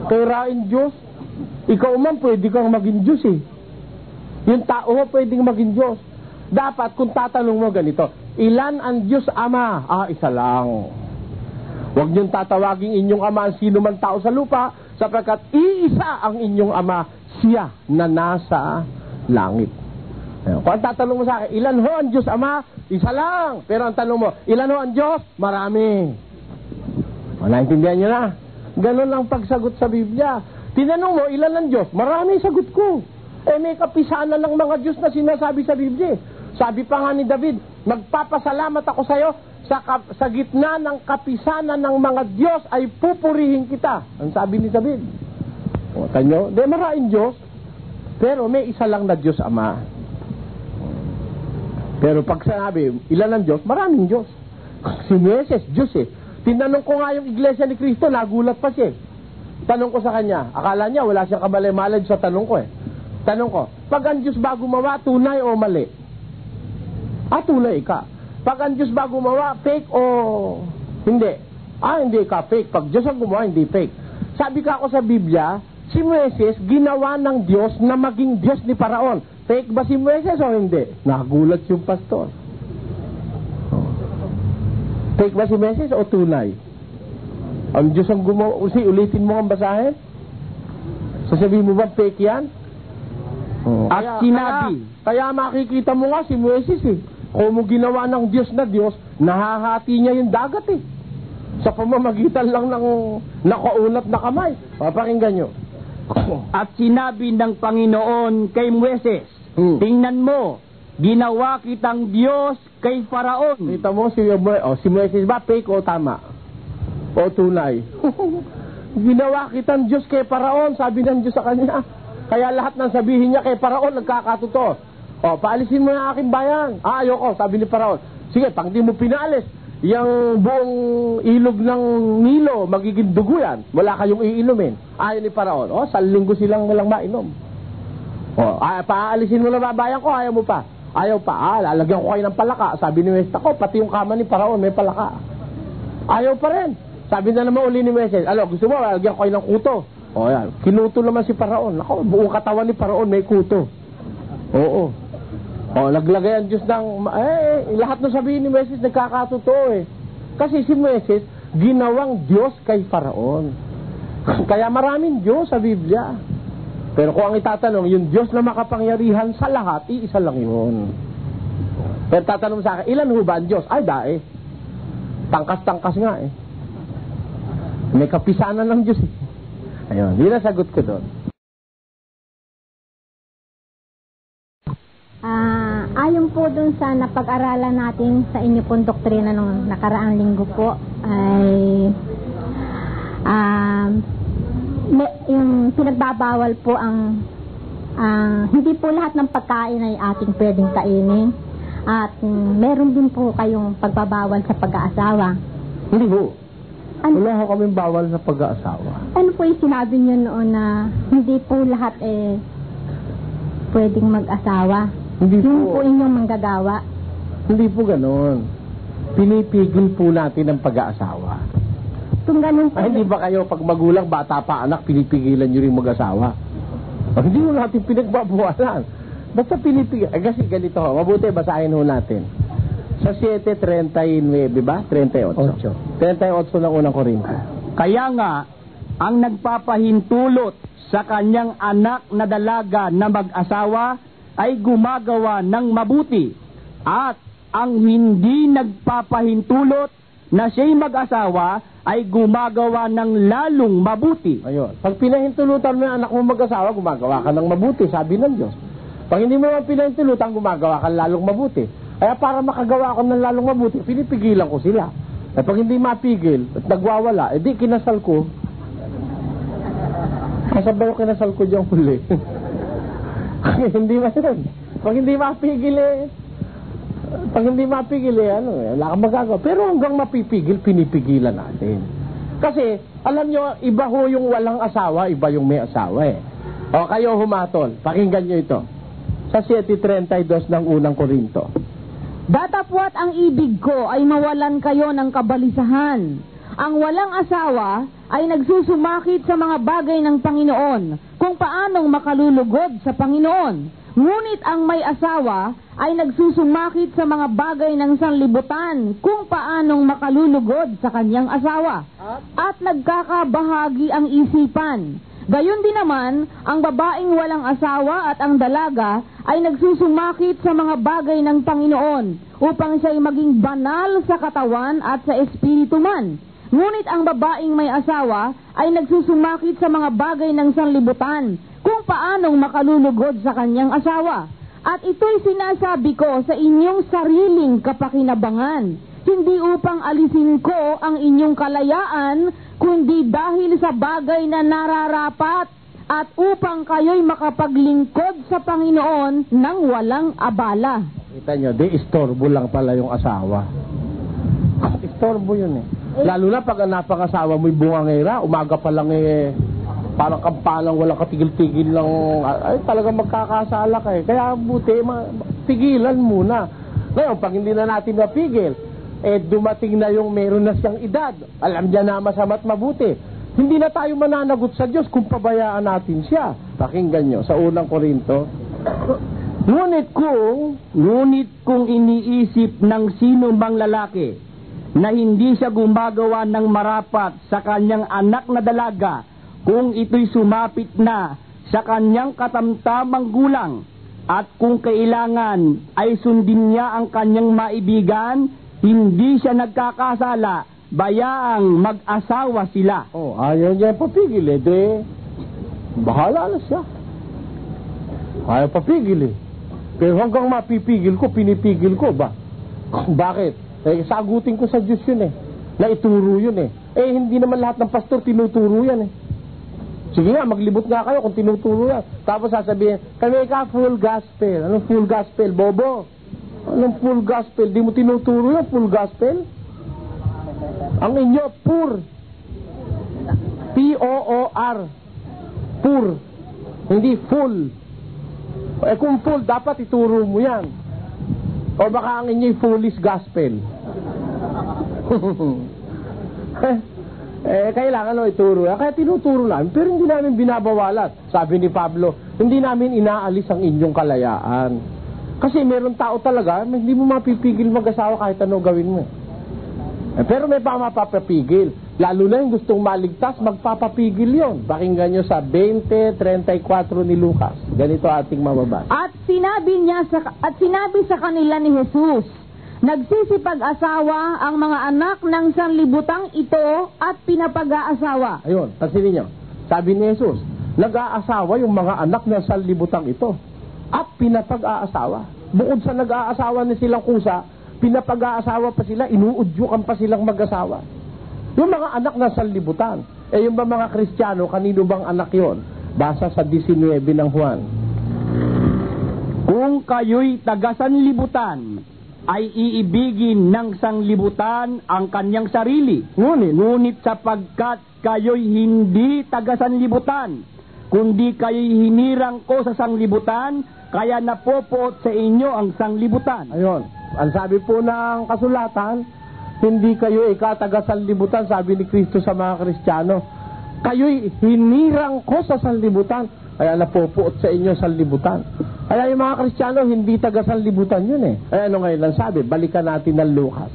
Kirain Diyos. Ikaw man pwede kang maging Diyos eh. Yung tao mo pwedeng maging Diyos. Dapat kung tatanong mo ganito, ilan ang Diyos Ama? Isa lang. Huwag niyong tatawagin inyong Ama ang sino man tao sa lupa, sapagkat iisa ang inyong Ama, siya na nasa langit. Kung ang tatanong mo sa akin, ilan ho ang Diyos Ama? Isa lang. Pero ang tanong mo, ilan ho ang Diyos? Marami. Naintindihan niyo na? Ganon lang pagsagot sa Biblia. Tinanong mo, ilan ang Diyos? Marami, sagot ko. May kapisanan ng mga Diyos na sinasabi sa Biblia. Sabi pa nga ni David, magpapasalamat ako sa iyo sa gitna ng kapisanan ng mga Diyos ay pupurihin kita. Ang sabi ni David. Tanyo, maraming Diyos, pero may isa lang na Diyos Ama. Pero pag sinabi, ilan ang Diyos? Maraming Diyos. Si Moises, Diyos eh. Tinanong ko nga yung iglesia ni Kristo, nagulat pa siya. Tanong ko sa kanya, akala niya wala siyang kamalay-malay sa tanong ko eh. Tanong ko, pag ang Diyos ba gumawa, tunay o mali? Tunay ka. Pag ang Diyos ba gumawa, fake o hindi? Hindi ka fake. Pag Diyos ang gumawa, hindi fake. Sabi ka ako sa Biblia, si Moises ginawa ng Diyos na maging Diyos ni Paraon. Fake ba si Moises o hindi? Nagulat yung pastor. Fake ba si Moises o tunay? Ang Diyos ang gumawa. Ulitin mo ang basahin. Sasabihin mo ba fake yan? At sinabi. Kaya makikita mo nga si Moises eh. Kung mo ginawa ng Diyos na Diyos, nahahati niya yung dagat eh. Sa pamamagitan lang ng nakaunat na kamay. Papakinggan nyo. At sinabi ng Panginoon kay Moises, tingnan mo, ginawa kitang Diyos kay Faraon. Kita mo si Moises ba fake o tama? O tunay? Ginawa kitang Diyos kay Faraon, sabi ng Diyos sa kanya. Kaya lahat ng sabihin niya kay Faraon nagkakatotoo. Paalisin mo yung aking bayan. Ayoko, sabi ni Faraon. Sige, pag di mo pinaalis, yung buong ilog ng Nilo, magiging dugo yan. Wala kayong iinumin. Ayaw ni Faraon. Sa linggo silang walang mainom. Paalisin mo na babayan ko, ayaw mo pa. Ayaw pa. Lalagyan ko kayo ng palaka. Sabi ni Moises, pati yung kama ni Faraon may palaka. Ayaw pa rin. Sabi na naman uli ni Moises, gusto mo, lalagyan ko kayo ng kuto. Yan. Kinuto naman si Faraon. Buong katawan ni Faraon may kuto. Oo. Naglagay ang Diyos ng... lahat ng sabihin ni Moises nagkakatotoo eh. Kasi si Moises, ginawang Diyos kay Faraon. Kaya maraming Diyos sa Biblia. Pero kung ang itatanong, yung Diyos na makapangyarihan sa lahat, iisa lang yun. Pero tatanong sa akin, ilan ho ba ang Diyos? Dae. Tangkas-tangkas nga eh. May kapisanan ng Diyos eh. Ayun, yun ang sagot ko doon. Ayon po dun sa napag-aralan natin sa inyo pong doktrina nung nakaraang linggo po ay yung pinagbabawal po ang hindi po lahat ng pagkain ay ating pwedeng kainin at meron din po kayong pagbabawal sa pag-aasawa. Hindi po. Wala ko kaming bawal sa pag-aasawa. Ano po yung sinabi nyo noon na hindi po lahat pwedeng mag-asawa? Hindi Yung po. po inyong manggagawa? Hindi po ganon. Pinipigil po natin ang pag-aasawa. Kung ganun po. Hindi ba kayo pag magulang, bata pa, anak, pinipigilan nyo rin mag-asawa? Hindi mo natin pinagbabawalan. Basta pinipigil. Kasi ganito ho, mabuti basahin ho natin. Sa 7:39, ba? 38. 38 ng unang Korinto. Kaya nga, ang nagpapahintulot sa kanyang anak na dalaga na mag-asawa ay gumagawa ng mabuti, at ang hindi nagpapahintulot na siya'y mag-asawa ay gumagawa ng lalong mabuti. Ayun. Pag pinahintulutan mo yung anak mo mag-asawa, gumagawa ka ng mabuti, sabi ng Diyos. Pag hindi mo naman pinahintulutan, gumagawa ka ng lalong mabuti. Kaya para makagawa ako ng lalong mabuti, pinipigilan ko sila. Eh pag hindi mapigil at nagwawala, edi kinasal ko. Kasabay ko kinasal ko diyang huli. Hindi masin. Pag hindi mapigil wala kang magagawa. Pero hanggang mapipigil, pinipigilan natin. Kasi, alam nyo, iba ho yung walang asawa, iba yung may asawa eh. O, kayo humatol, pakinggan nyo ito. Sa 7:32 ng unang Korinto. Datapwat ang ibig ko ay mawalan kayo ng kabalisahan. Ang walang asawa ay nagsusumakit sa mga bagay ng Panginoon, kung paanong makalulugod sa Panginoon. Ngunit ang may asawa ay nagsusumakit sa mga bagay ng sanlibutan, kung paanong makalulugod sa kanyang asawa. At nagkakabahagi ang isipan. Gayon din naman, ang babaeng walang asawa at ang dalaga ay nagsusumakit sa mga bagay ng Panginoon, upang siya'y maging banal sa katawan at sa espiritu man. Ngunit ang babaeng may asawa ay nagsusumakit sa mga bagay ng sanlibutan, kung paanong makalulugod sa kanyang asawa. At ito'y sinasabi ko sa inyong sariling kapakinabangan, hindi upang alisin ko ang inyong kalayaan, kundi dahil sa bagay na nararapat, at upang kayo'y makapaglingkod sa Panginoon ng walang abala. Kita nyo, istorbo lang pala yung asawa. Istorbo yun eh. Lalo na pag napangasawa mo'y bungangera, umaga pa lang parang kampalang walang katigil-tigil lang, ay talagang magkakasala ka eh. Kaya buti, pigilan muna. Ngayon, pag hindi na natin mapigil, dumating na yung meron na siyang edad, alam niya na masama't mabuti. Hindi na tayo mananagot sa Diyos kung pabayaan natin siya. Pakinggan nyo, sa unang Korinto. Ngunit kung iniisip ng sino mang lalaki na hindi siya gumagawa ng marapat sa kanyang anak na dalaga, kung ito'y sumapit na sa kanyang katamtamang gulang, at kung kailangan ay sundin niya ang kanyang maibigan, hindi siya nagkakasala, bayaang mag-asawa sila. Ayaw niya papigil bahala na siya. Ayaw papigil Pero hanggang mapipigil ko, pinipigil ko ba? Bakit? Sagutin ko sa Diyos yun na ituro yun hindi naman lahat ng pastor tinuturo yan Sige nga, maglibot nga kayo kung tinuturo yan. Tapos sasabihin, kami ka full gospel. Anong full gospel, bobo? Anong full gospel? Di mo tinuturo yan, full gospel? Ang inyo, pur. P-O-O-R. Pur. Hindi full. Kung full, dapat ituro mo yan. O baka ang inyo'y foolish gospel. Kailangan ituro. Kaya tinuturo namin, pero hindi namin binabawalat. Sabi ni Pablo, hindi namin inaalis ang inyong kalayaan. Kasi meron tao talaga, hindi mo mapipigil mag-asawa kahit ano gawin mo. Pero may mapapapigil. Lalo na yung gustong maligtas, magpapapigil yon. Pakinggan nyo sa 20:34 ni Lucas. Ganito ating mababasa. At sinabi sa kanila ni Jesus, nagsisipag-asawa ang mga anak ng sanlibutang ito at pinapag-aasawa. Ayun, pansinin nyo. Sabi ni Jesus, nag-aasawa yung mga anak ng sanlibutang ito at pinapag-aasawa. bukod sa nag-aasawa na silang kusa, pinapag-aasawa pa sila, inuudyukan pa silang mag-asawa. Yung mga anak na sanlibutan. Yung ba mga Kristiyano, kanino bang anak yon? Basa sa 19 ng Juan. Kung kayo'y taga-sanlibutan, ay iibigin ng sanglibutan ang kanyang sarili. Ngunit sapagkat kayo'y hindi taga-sanlibutan, kundi kayo'y hinirang ko sa sanglibutan, kaya napopoot sa inyo ang sanglibutan. Ayun. Ang sabi po ng kasulatan, hindi kayo taga-sanlibutan, sabi ni Kristo sa mga Kristiyano. Kayo'y hinirang ko sa sanlibutan, kaya napopoot sa inyo sanlibutan. Kaya yung mga Kristiyano, hindi taga-sanlibutan yun eh. Ay ano ngayon lang sabi? Balikan natin ng Lucas.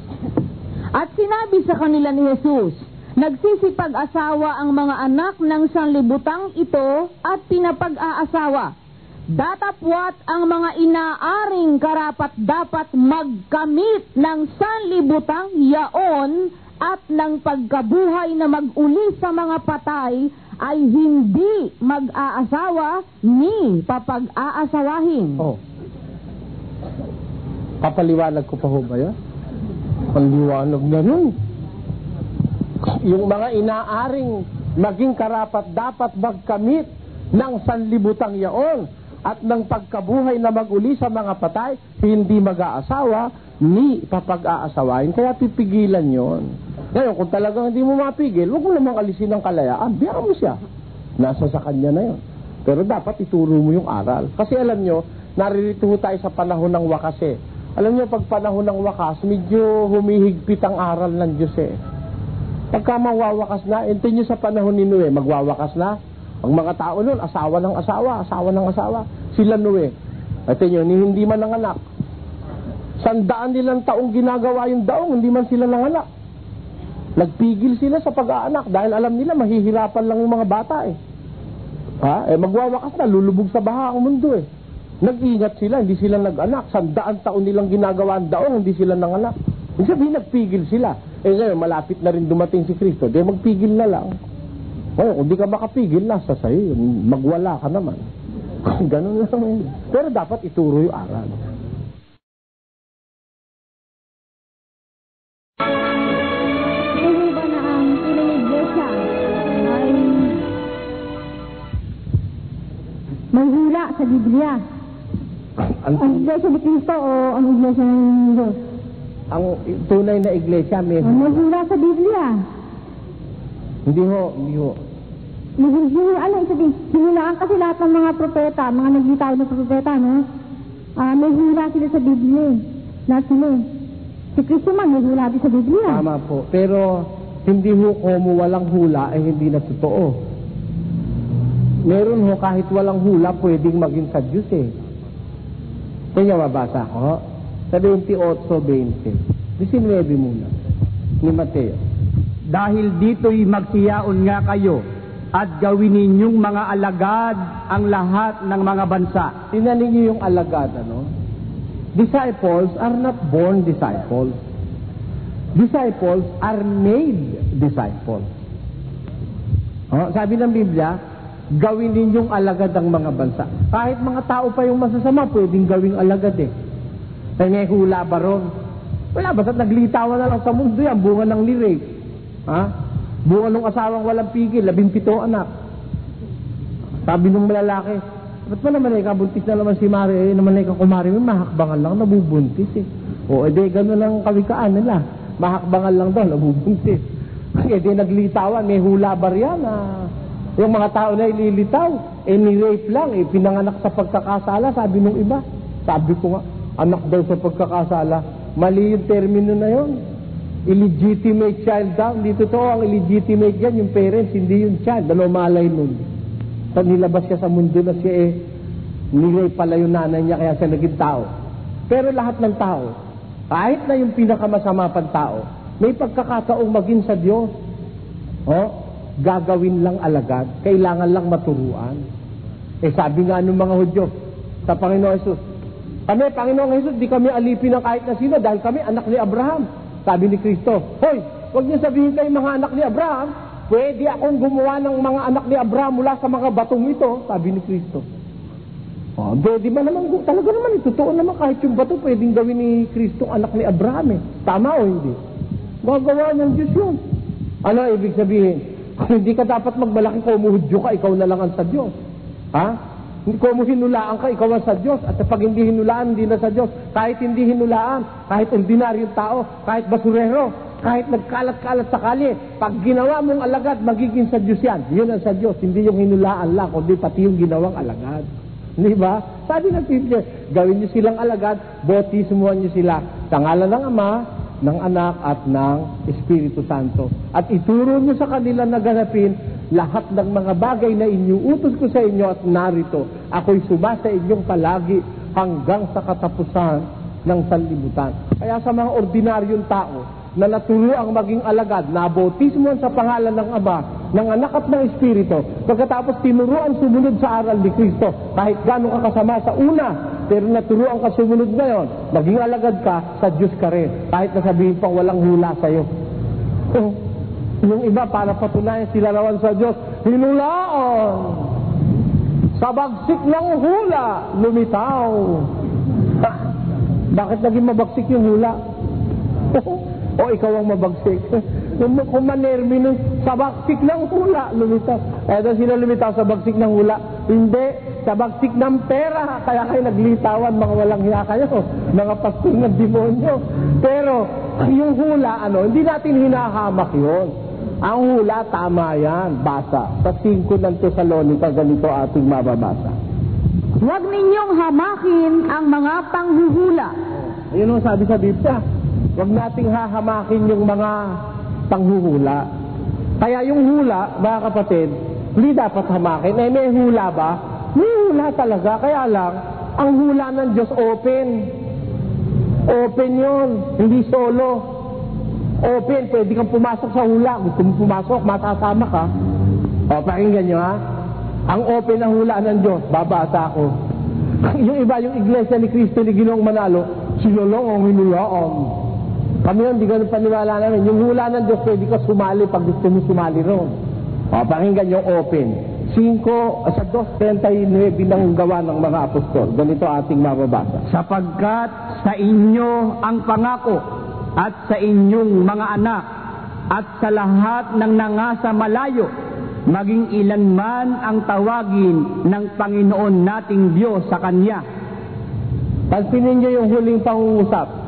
At sinabi sa kanila ni Jesus, nagsisipag-asawa ang mga anak ng sanlibutang ito at pinapag-aasawa. Datapwat ang mga inaaring karapat-dapat magkamit ng sanlibutang yaon at ng pagkabuhay na mag-uli sa mga patay ay hindi mag-aasawa ni papag-aasawahin. Oh. Papaliwanag ko pa ho ba yan? Paliwanag na nun. Yung mga inaaring maging karapat-dapat magkamit ng sanlibutang yaon at ng pagkabuhay na mag-uli sa mga patay, hindi mag-aasawa ni papag-aasawahin. Kaya pipigilan yon. Ngayon, kung talagang hindi mo mapigil, huwag mo namang alisin ng kalayaan. Biyaan mo siya. Nasa sa kanya na yon. Pero dapat ituro mo yung aral. Kasi alam nyo, naririto tayo sa panahon ng wakas eh. Alam nyo, pag panahon ng wakas, medyo humihigpit ang aral ng Diyos eh. Pagka mawawakas na, ito nyo sa panahon ni Noe, magwawakas na. Ang mga tao nun, asawa ng asawa. Sila Noe. Ito nyo, hindi man nanganak. 100 nilang taong ginagawa yung daong, hindi man sila nanganak. Nagpigil sila sa pag-aanak dahil alam nila mahihirapan lang yung mga bata eh. Magwawakas na, lulubog sa baha ang mundo eh. Nag-ingat sila, hindi sila nag-anak. 100 taon nilang ginagawa ang daong, hindi sila nanganak. Ibig sabihin, nagpigil sila. Ngayon, malapit na rin dumating si Kristo. Di magpigil na lang. Ngayon, kung di ka makapigil, nasa sa'yo. Magwala ka naman. Ganun lang yun. Pero dapat ituro yung aral. May hula sa Biblia. Ang iglesia ni Cristo o ang iglesia ng Diyos? Ang tunay na iglesia may hula. May hula sa Biblia. Hindi ho. Ano sabihin? Hinulaan kasi lahat ng mga propeta, mga naglitaw na propeta, no? May hula sila sa Biblia. Lahat sila. Si Cristo man, may hula din sa Biblia. Tama po. Pero hindi ho kung walang hula ay hindi na totoo. Meron ho kahit walang hula pwedeng maging sa Diyos eh. Kaya mabasa ko. Sa 28:20. 19 muna. Ni Mateo. Dahil dito'y magsiyaon nga kayo at gawin ninyong mga alagad ang lahat ng mga bansa. Tinanin niyo yung alagad, ano? Disciples are not born disciples. Disciples are made disciples. Sabi ng Biblia, gawin ninyong alagad ang mga bansa. Kahit mga tao pa yung masasama, pwedeng gawing alagad eh. Kaya may hula ba ron? Wala, basta't naglitawan na lang sa mundo yan, bunga ng lirik. Bunga ng asawang walang pigil, 17 anak. Sabi nung malalaki, ba't ba naman kabuntis na naman si Mari, naman kumari, mahakbangan lang, nabubuntis eh. Edi gano'n lang kawikaan nila. Mahakbangan lang daw, nabubuntis. Edi naglitawan, may hula ba riyan yung mga tao na ililitaw, ni-rape lang, pinanganak sa pagkakasala, sabi nung iba. Sabi ko nga, anak daw sa pagkakasala. Mali yung termino na yun. Illegitimate child daw. Hindi totoo, ang illegitimate yan, yung parents, hindi yung child. Ano malay nun? Pag nilabas siya sa mundo na siya ni-rape pala yung nanay niya, kaya siya naging tao. Pero lahat ng tao, kahit na yung pinakamasama pang tao, may pagkakataong maging sa Diyos. Gagawin lang alagad, kailangan lang maturuan. Sabi nga ng mga Hudyo sa Panginoon Jesus, kami, Panginoon Jesus, di kami alipin ng kahit na sino dahil kami anak ni Abraham. Sabi ni Kristo, hoy, huwag niyo sabihin kayo mga anak ni Abraham, pwede akong gumawa ng mga anak ni Abraham mula sa mga batong ito, sabi ni Kristo. Di ba naman, talaga naman, totoo naman kahit yung bato pwedeng gawin ni Kristo anak ni Abraham eh. Tama o hindi? Gagawa ng Diyos yun. Ano ibig sabihin? Kung hindi ka dapat magmalaki kung umuhudyo ka, ikaw na lang ang sa Diyos. Ha? Kung hinulaan ka, ikaw ang sa Diyos. At pag hindi hinulaan, hindi na sa Diyos. Kahit hindi hinulaan, kahit ordinaryong tao, kahit basurero, kahit nagkalat-kalat sa kalye, pag ginawa mong alagad, magiging sa Diyos yan. Yun ang sa Diyos, hindi yung hinulaan lang, kundi pati yung ginawang alagad. Di ba? Sabi ng Biblia, gawin niyo silang alagad, bautismuhan niyo sila sa ngalan ng Ama, ng Anak, at ng Espiritu Santo. At ituro niyo sa kanila na ganapin lahat ng mga bagay na inyuutos ko sa inyo at narito, ako'y sumasa inyong palagi hanggang sa katapusan ng sanlibutan. Kaya sa mga ordinaryong tao, na naturo ang maging alagad, na bautismuhan sa pangalan ng Ama, ng Anak at ng Espiritu, pagkatapos tinuruan sumunod sa aral ni Kristo, kahit gano'n ka kasama sa una, pero naturuan ka sumunod ngayon, maging alagad ka, sa Diyos ka rin, kahit nasabihin pang walang hula sa'yo. Yung iba, para patunayan sila rawan sa Diyos, hinulaan, sa bagsik ng hula, lumitaw. Bakit naging mabagsik yung hula? O ikaw ang mabagsik. Kung manermi nun, sa bagsik ng hula, lumitaw. Eto sila lumitaw sa bagsik ng hula. Hindi, sa bagsik ng pera. Kaya kayo naglitawan, mga walang hiya kayo. Mga pastor ng demonyo. Pero, yung hula, hindi natin hinahamak yun. Ang hula, tama yan. Basa. Sa 5 ng Tesalonica, ganito ating mababasa. Huwag ninyong hamakin ang mga panghuhula. Ayun ang sabi sa Biblia. Huwag nating hahamakin yung mga panghuhula. Kaya yung hula, mga kapatid, hindi dapat hamakin. May hula ba? May hula talaga. Kaya lang, ang hula ng Diyos open. Open yun. Hindi solo. Open. Pwede kang pumasok sa hula. Gusto mo pumasok, masasama ka. Pakinggan nyo ha. Ang open na hula ng Diyos, babasa ako. Yung iba, yung iglesia ni Cristo ni Ginoong Manalo, sila lang ang hinulaan. Kami yun, di ganun paniwala namin. Yung hula ng Diyos, pwede ka sumali pag gusto mo sumali ron. Pakinggan yung open. 2:39 ng gawa ng mga apostol. Ganito ating mababasa. Sapagkat sa inyo ang pangako at sa inyong mga anak at sa lahat ng nangasa malayo, maging ilan man ang tawagin ng Panginoon nating Diyos sa Kanya. Pansinin niyo yung huling pangungusap.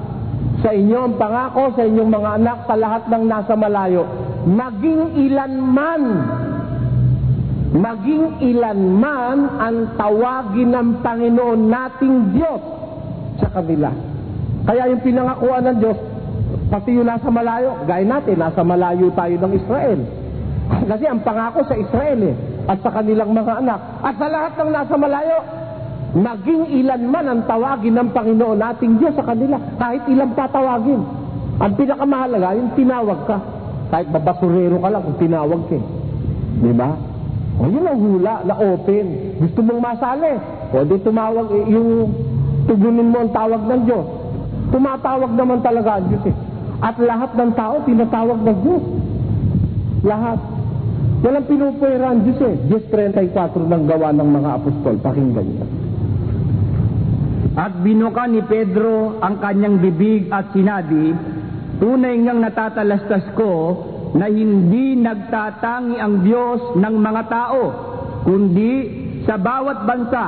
Sa inyo ang pangako, sa inyong mga anak, sa lahat ng nasa malayo, maging ilan man ang tawagin ng Panginoon nating Diyos sa kanila. Kaya yung pinangakuan ng Diyos, pati yung nasa malayo, gaya natin, nasa malayo tayo ng Israel. Kasi ang pangako sa Israel at sa kanilang mga anak. At sa lahat ng nasa malayo, maging ilan man ang tawagin ng Panginoon nating Diyos sa kanila. Kahit ilang patawagin. Ang pinakamahalaga, yung tinawag ka. Kahit babasurero ka lang kung tinawag ka. Diba? O yun ang hula na open. Gusto mong masali. O di tumawag, yung tugunin mo ang tawag ng Diyos. Tumatawag naman talaga ang Diyos At lahat ng tao, tinatawag ng Diyos. Lahat. Walang pinupwera ang Diyos 10:34 ng gawa ng mga apostol. Pakinggan niyo. At binuka ni Pedro ang kanyang bibig at sinabi, tunay ngang natatalastas ko na hindi nagtatangi ang Diyos ng mga tao, kundi sa bawat bansa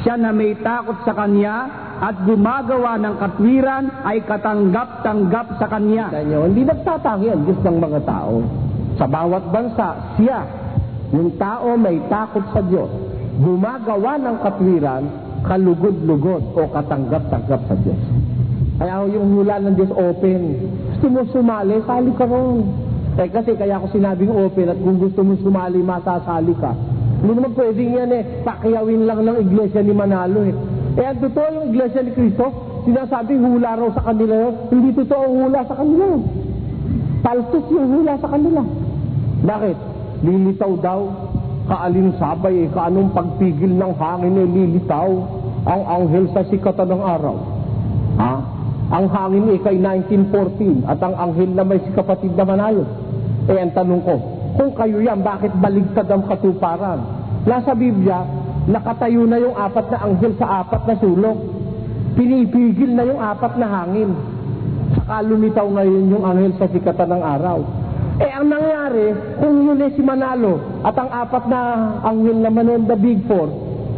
siya na may takot sa Kanya at gumagawa ng katwiran ay katanggap-tanggap sa Kanya. Hindi nagtatangi ang Diyos ng mga tao. Sa bawat bansa, siya, yung tao may takot sa Diyos, gumagawa ng katwiran, kalugod-lugod o katanggap-tanggap sa Diyos. Kaya yung hula ng Diyos open. Gusto mo sumali, sali ka ron. Kasi kaya ako sinabing open at kung gusto mo sumali, masasali ka. Hindi naman pwedeng yan pakiyawin lang ng iglesia ni Manalo ang totoo yung iglesia ni Cristo, sinasabi hula raw sa kanila yun. Hindi totoo hula sa kanila yun. Paltos yung hula sa kanila. Bakit? Lilitaw daw. Kaalinsabay kaanong pagpigil ng hangin lilitaw ang anghel sa sikatan ng araw. Ang hangin kay 1914 at ang anghel na may si kapatid na manayos. Ang tanong ko, kung kayo yan, bakit baligtad ang katuparan? Nasa Biblia, nakatayo na yung 4 na anghel sa 4 na sulok. Pinipigil na yung 4 na hangin. Saka lumitaw ngayon yung anghel sa sikatan ng araw. Ang nangyari, kung yun si Manalo at ang 4 na anghel naman yung the Big Four,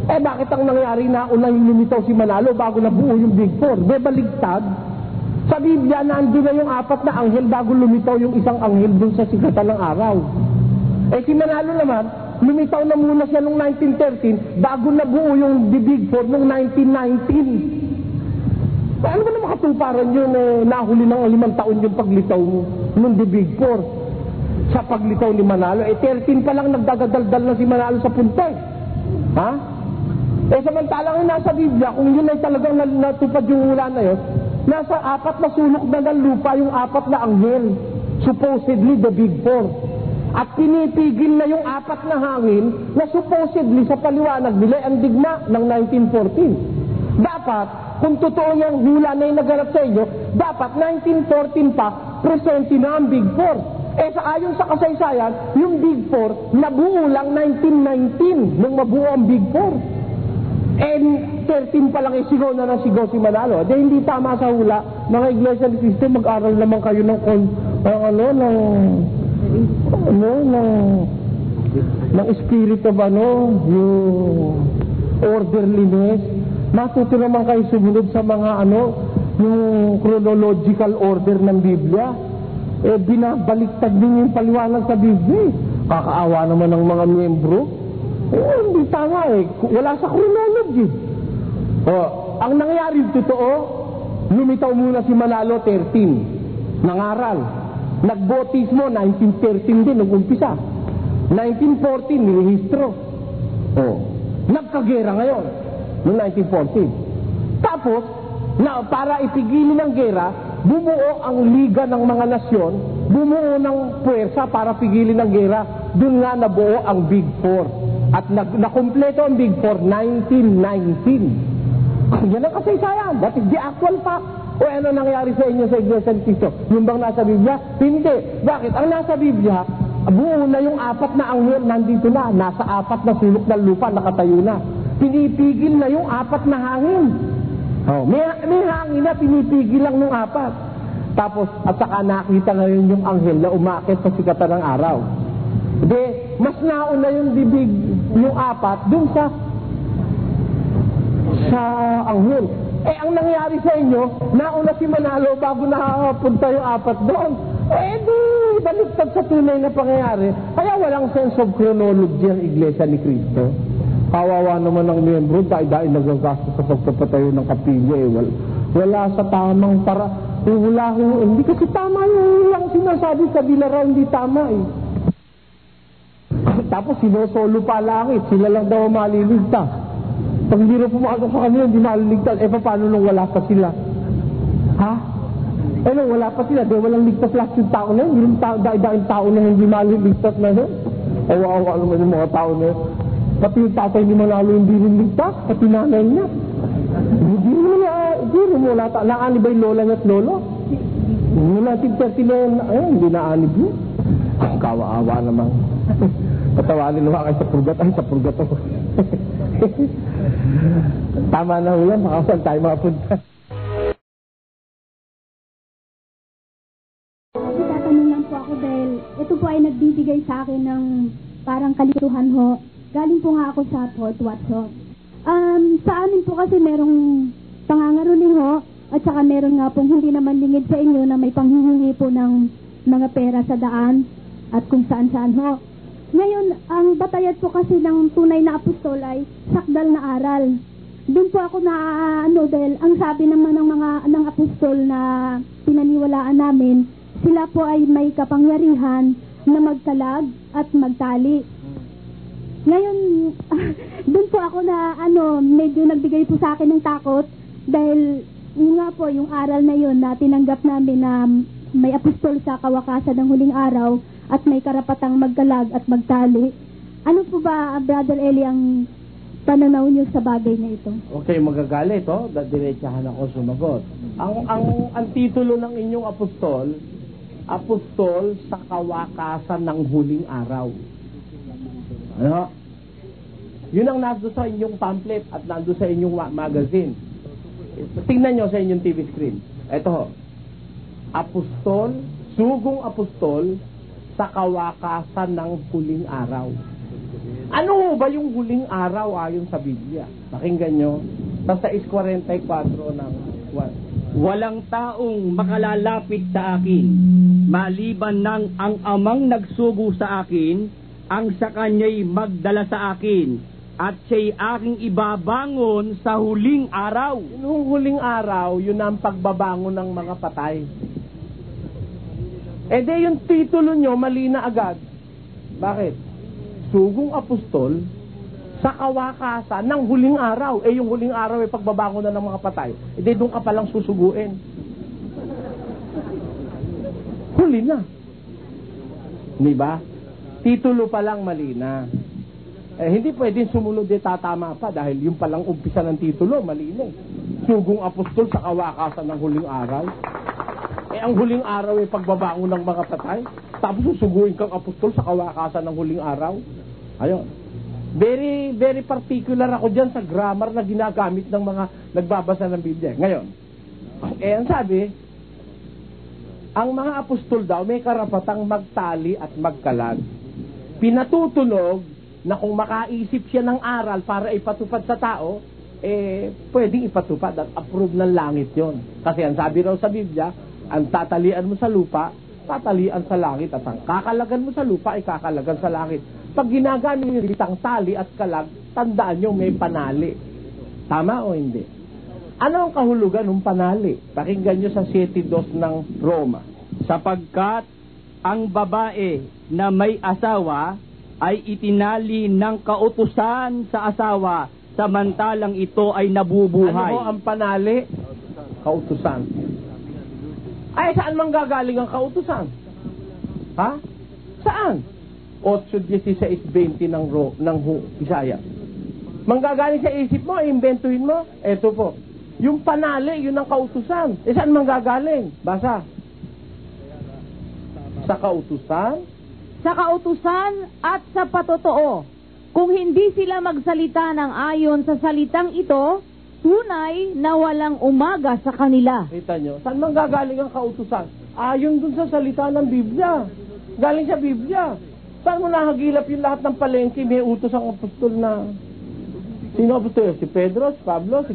bakit ang nangyari na unang lumitaw si Manalo bago nabuo yung Big Four? Baligtad. Sa Biblia, nandun na yung 4 na anghel bago lumitaw yung isang anghel dun sa sikatan ng araw. Si Manalo naman, lumitaw na muna siya noong 1913 bago nabuo yung The Big Four noong 1919. Ano ba na makatuparan yun nahuli ng 5 taon yung paglitaw ng The Big Four sa paglitaw ni Manalo? 13 pa lang nagdagadaldal na si Manalo sa punta. Ha? Samantalang nasa Biblia, kung yun ay talagang natupad yung hula na yun, nasa 4 na sulok na ng lupa yung 4 na anghel, supposedly the Big Four. At pinipigil na yung 4 na hangin na supposedly sa paliwanag nila ang digma ng 1914. Dapat, kung totoo yung hula na yung naganap sa inyo, dapat 1914 pa, presente na ang Big Four. Ayon sa kasaysayan, yung Big Four, nabuo lang 1919 nung mabuo ang Big Four. 13 pa lang sigaw na nasigaw si Manalo. Hindi tama sa hula. Mga Iglesia ni Cristo, mag-aral naman kayo ng spirit of yung orderliness. Matuto naman kayo sumunod sa mga yung chronological order ng Biblia. Binabaliktad din yung paliwanag sa Biblia. Kakaawa naman ng mga miyembro. Hindi tama wala sa chronology. Ang nangyari totoo, lumitaw muna si Manalo 13. Nangaral. Nagbotismo 1913 din nag-umpisa. 1914 nirehistro. Nagkagera ngayon noong 1914. Tapos para ipigilin ang gera, bumuo ang Liga ng mga Nasyon, bumuo ng puwersa para pigilin ang gera. Doon nga nabuo ang Big Four. At nakumpleto ang Big Four 1919. Yan ang kasaysayan. That is the actual fact. Ano nangyari sa inyo sa Iglesia ni Cristo? Yung bang nasa Biblia? Hindi. Bakit? Ang nasa Biblia, buo na yung 4 na anghel, nandito na. Nasa 4 na sulok ng lupa, nakatayo na. Pinipigil na yung 4 na hangin. May hangin na, pinipigil lang ng 4. Tapos, at saka nakita ngayon yung anghel na umakit sa sikatan ng araw. Mas nauna yung bibig, yung 4, dun sa anghel. Ang nangyari sa inyo, nauna si Manalo bago nakapunta yung 4 doon. Baliktad sa tunay na pangyayari. Kaya walang sense of chronology ang Iglesia ni Cristo. Kawawa naman ang miyembro, dahil nagagastos sa pagpapatayo ng kapilya. Wala sa tamang para. Hindi kasi tama yung lang sinasabi, kabila raw hindi tama Tapos sinosolo pa langit, sila lang daw maliligtas. Pag hindi rin pumasok sa kanila, hindi maliligtas. Paano nung wala pa sila? Nung wala pa sila, walang ligtas lahat yung tao na yun. Yung dahil tao na hindi maliligtas na yun. Awa naman yung mga tao na yun. Pati yung tatay ni Manalo hindi rin ligtas, pati nanay niya. Hindi mo naani ba yung lola niya at lolo? Mula 1939, hindi naanib yun. Kawa-awa naman. Patawanin naman kayo sa purgat ako. Tama na ulan, makasal tayo makapunta. Tatanong lang po ako dahil ito po ay nagbibigay sa akin ng parang kalituhan ho. Galing po nga ako sa Fort Watts ho. Sa amin po kasi merong pangangaruling ho at saka meron nga pong hindi naman lingid sa inyo na may panghihingi po ng mga pera sa daan at kung saan-saan ho. Ngayon, ang batayat po kasi ng tunay na apostol ay sakdal na aral. Doon po ako dahil ang sabi naman ng apostol na pinaniwalaan namin, sila po ay may kapangyarihan na magkalag at magtali. Ngayon, doon po ako medyo nagbigay po sa akin ng takot dahil yun nga po, yung aral na yun na tinanggap namin na may apostol sa kawakasan ng huling araw at may karapatang magkalag at magtali. Ano po ba, Brother Eli, ang pananaw niyo sa bagay na ito? Okay, magagalit, Diretsahan ako sumagot. Ang titulo ng inyong apostol sa kawakasan ng huling araw. Yun ang nando sa inyong pamphlet at nando sa inyong magazine. Tingnan nyo sa inyong TV screen. Ito ho. Apostol, sugong apostol sa kawakasan ng huling araw. Ano ba yung huling araw ayon sa Biblia? Pakinggan nyo. Sa 6:44 ng Walang taong makalalapit sa akin, maliban ng ang amang nagsugo sa akin, ang sa kanya'y magdala sa akin, at siya'y aking ibabangon sa huling araw. Yung huling araw, yun ang pagbabangon ng mga patay. Eh di yung titulo nyo, mali na agad. Bakit? Sugong apostol sa kawakasan ng huling araw. Eh yung huling araw ay pagbabangon na ng mga patay. Eh di doon ka palang susuguin. Huli na. Diba? Titulo pa lang mali na. Eh hindi pwedeng sumunod di tatama pa dahil yung palang umpisa ng titulo, mali na. Sugong apostol sa kawakasan ng huling araw. Eh ang huling araw ay pagbabangon ng mga patay. Tapos susuguin kang apostol sa kawakasan ng huling araw. Ayun. Very, very particular ako dyan sa grammar na ginagamit ng mga nagbabasa ng Biblia. Ngayon, ang sabi, ang mga apostol daw may karapatang magtali at magkalag. Pinatutunog na kung makaisip siya ng aral para ipatupad sa tao, pwedeng ipatupad at approve ng langit yon. Kasi ang sabi raw sa Biblia, ang tatalian mo sa lupa, tatalian sa langit, at ang kakalagan mo sa lupa ay kakalagan sa langit. Pag ginagamit yung ditang tali at kalag, tandaan nyo may panali. Tama o hindi? Ano ang kahulugan ng panali? Pakinggan nyo sa 7:2 ng Roma. Sapagkat ang babae na may asawa ay itinali ng kautusan sa asawa, samantalang ito ay nabubuhay. Ano ang panali? Kautusan. Ay, saan manggagaling ang kautusan? Ha? Saan? 8:16-20 ng Isaya. Manggagaling sa isip mo, imbentuhin mo. Eto po. Yung panali, yun ang kautusan. Saan manggagaling? Basa. Sa kautusan? Sa kautusan at sa patotoo. Kung hindi sila magsalita ng ayon sa salitang ito, tunay na walang umaga sa kanila. Kita nyo, saan manggagaling ang kautusan? Ayon dun sa salita ng Biblia. Galing sa Biblia. Saan mo nahagilap yung lahat ng palengke? May utos ang apostol na... Sino apostol? Si Pedro, si Pablo, si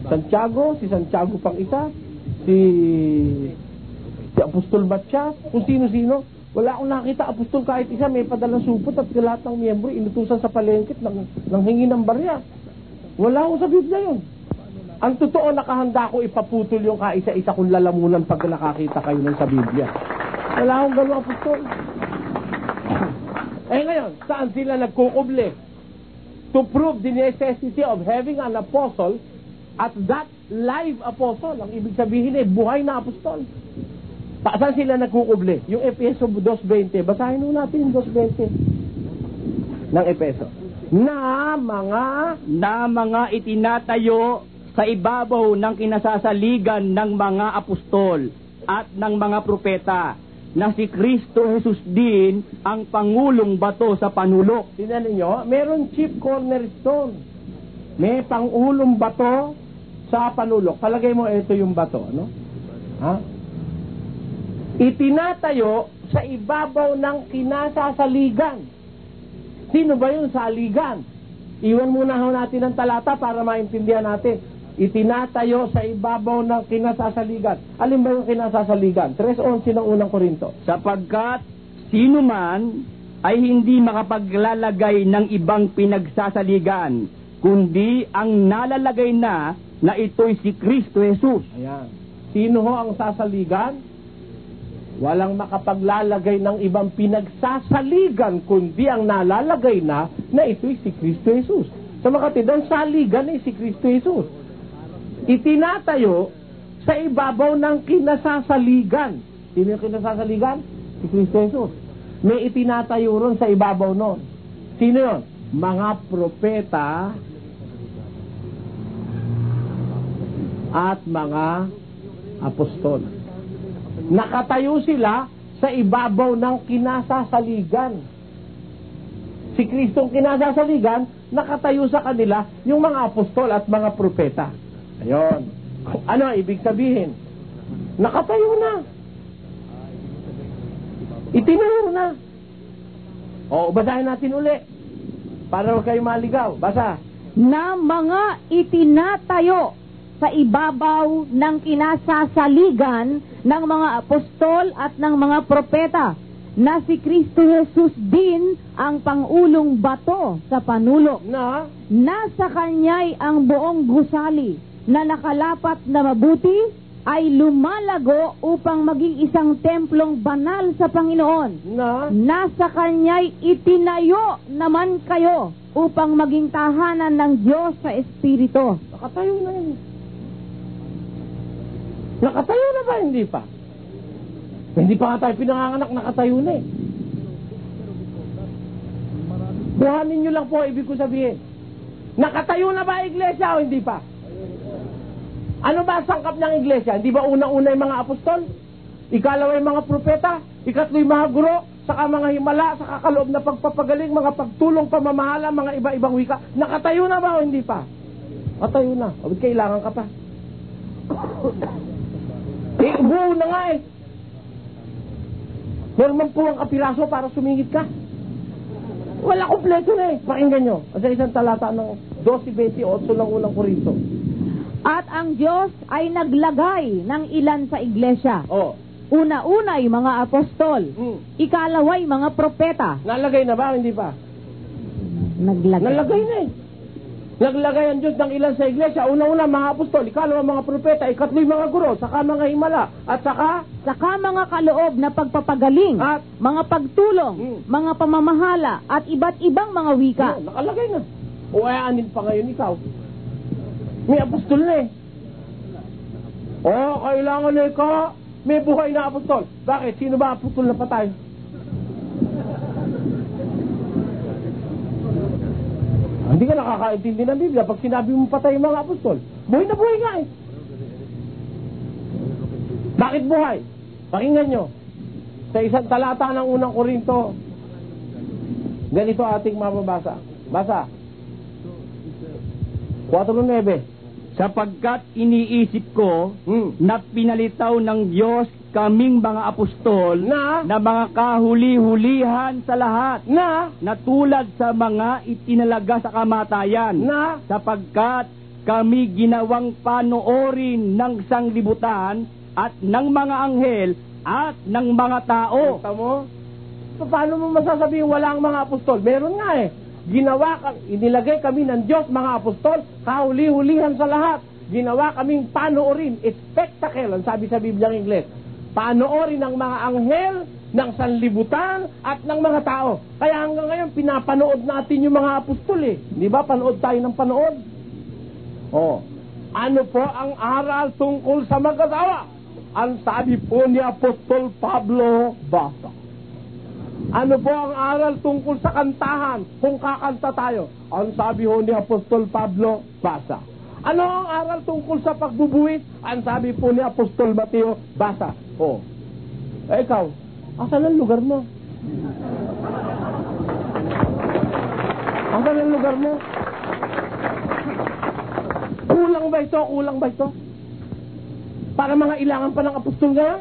Santiago pang isa, si apostol Batya, kung sino-sino. Wala akong nakita apostol kahit isa, may padalang supot at lahat ng miyembro inutusan sa palengke ng hingi ng barya. Wala akong sa Biblia yun. Ang totoo, nakahanda ko ipaputol yung kaisa-isa kung lalamunan pag nakakita kayo ng sa Biblia. Wala akong gano'ng apostol. Eh ngayon, saan sila nagkukuble? To prove the necessity of having an apostle at that live apostle. Ang ibig sabihin ay buhay na apostol. Saan sila nagkukuble? Yung Efeso 2:20. Basahin nun natin yung 2:20 ng Efeso. Na mga itinatayo sa ibabaw ng kinasasaligan ng mga apostol at ng mga propeta, na si Kristo Jesus din ang pangulong bato sa panulok. Tingnan ninyo, meron chief cornerstone. May pangulong bato sa panulok. Palagay mo, ito yung bato, no? Ha? Itinatayo sa ibabaw ng kinasasaligan. Sino ba yung saligan? Iwan muna natin ang talata para maintindihan natin. Itinatayo sa ibabaw ng kinasasaligan. Alin ba yung kinasasaligan? 3:11 ng unang Korinto. Sapagkat sino man ay hindi makapaglalagay ng ibang pinagsasaligan, kundi ang nalalagay na ito'y si Kristo Jesus. Ayan. Sino ho ang sasaligan? Walang makapaglalagay ng ibang pinagsasaligan, kundi ang nalalagay na ito'y si Kristo Jesus. Sa makatid, ang saligan ay si Kristo Jesus. Itinatayo sa ibabaw ng kinasasaligan. Sino yung kinasasaligan? Si Kristo Jesus. May itinatayo ron sa ibabaw nun. Sino yun? Mga propeta at mga apostol. Nakatayo sila sa ibabaw ng kinasasaligan. si Kristong kinasasaligan, nakatayo sa kanila yung mga apostol at mga propeta. Ayun. Ano ibig sabihin? Nakatayo na. Itinayo na. O, basahin natin uli. Para huwag kayo maligaw. Basa. Na mga itinatayo sa ibabaw ng kinasasaligan ng mga apostol at ng mga propeta, na si Kristo Jesus din ang pangulong bato sa panulok. Nasa kanya'y ang buong gusali na nakalapat na mabuti ay lumalago upang maging isang templong banal sa Panginoon. Nasa kanya'y itinayo naman kayo upang maging tahanan ng Diyos sa Espiritu. Nakatayo na yun. Nakatayo na ba? Hindi pa. Hindi pa nga tayo pinanganganak, nakatayo na eh. Buhanin nyo lang po, ibig ko sabihin. Nakatayo na ba iglesia o hindi pa? Ano ba ang sangkap ng iglesia? Hindi ba unang-una yung mga apostol? Ikalawa yung mga propeta? Ikatlo yung mga guro? Saka mga himala? Saka kaloob na pagpapagaling? Mga pagtulong, pamamahala? Mga iba-ibang wika? Nakatayo na ba o hindi pa? Nakatayo na. O, kailangan ka pa. Buo na nga eh. Meron po ang kapiraso para sumingit ka. Wala kompleto na eh. Pakinggan nyo. Sa isang talata ng 12:28 ng unang Korinto. At ang Diyos ay naglagay ng ilan sa iglesia. Una-unay mga apostol. Ikalaway mga propeta. Nalagay na ba? Hindi pa? Naglagay. Nalagay na eh. Naglagay ang Diyos ng ilan sa iglesia. Una-una mga apostol, ikalawa mga propeta, ikatlo'y mga guro, saka mga himala, at saka mga kaloob na pagpapagaling, at mga pagtulong, mga pamamahala, at iba't ibang mga wika. Nakalagay na. O anin pa ngayon ikaw? May apostol na eh. Kailangan na ikaw, may buhay na apostol. Bakit? Sino ba apostol na patay? Hindi ka nakakaintindi ng Biblia pag sinabi mo patay yung mga apostol. Buhay na buhay nga eh. Bakit buhay? Pakinggan nyo. Sa isang talata ng unang Korinto, ganito ating mababasa. Basa. 4:9. Sapagkat iniisip ko na pinalitaw ng Diyos kaming mga apostol na mga kahuli-hulihan sa lahat na tulad sa mga itinalaga sa kamatayan sapagkat kami ginawang panoorin ng sanglibutan at ng mga anghel at ng mga tao. Paano mo masasabihin walang mga apostol? Meron nga eh. Inilagay kami ng Diyos, mga apostol, kahuli-hulihan sa lahat. Ginawa kaming panoorin, spectacle, ang sabi sa Biblia ng Ingles. Panoorin ng mga anghel, ng sanlibutan, at ng mga tao. Kaya hanggang ngayon, pinapanood natin yung mga apostol eh. Di ba? Panood tayo ng panood. Ano po ang aral tungkol sa mag-asawa? Ang sabi po ni Apostol Pablo, basa. Ano po ang aral tungkol sa kantahan kung kakanta tayo? Ang sabi ho ni Apostol Pablo, basa. Ano ang aral tungkol sa pagbubuwis? Ang sabi po ni Apostol Mateo, basa. Ikaw, asan ang lugar mo? Asan ang lugar mo? Kulang ba ito? Kulang ba ito? Para mga ilangan pa ng apostol ngayon?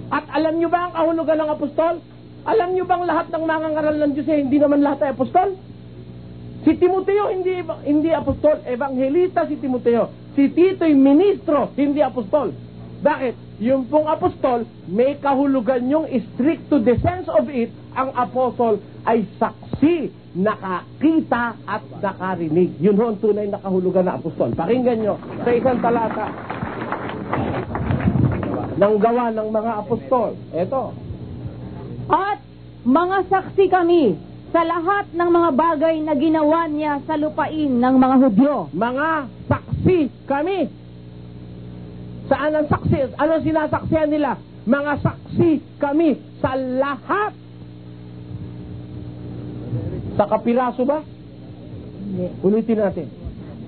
At alam nyo ba ang kahulugan ng apostol? Alam nyo bang lahat ng mangangaral ng Diyos hindi naman lahat ay apostol? Si Timoteo hindi apostol, ebanghelista si Timoteo. Si Tito'y ministro, hindi apostol. Bakit? Yung pong apostol, may kahulugan yung strict to the sense of it, ang apostol ay saksi, nakakita at nakarinig. Yun ho ang tunay na kahulugan na apostol. Pakinggan nyo sa isang talata ng gawa ng mga apostol. Eto. At mga saksi kami sa lahat ng mga bagay na ginawa niya sa lupain ng mga Hudyo. Mga saksi kami. Saan ang saksi? Ano sinasaksihan nila? Mga saksi kami sa lahat. Sa kapiraso ba? Ulitin natin.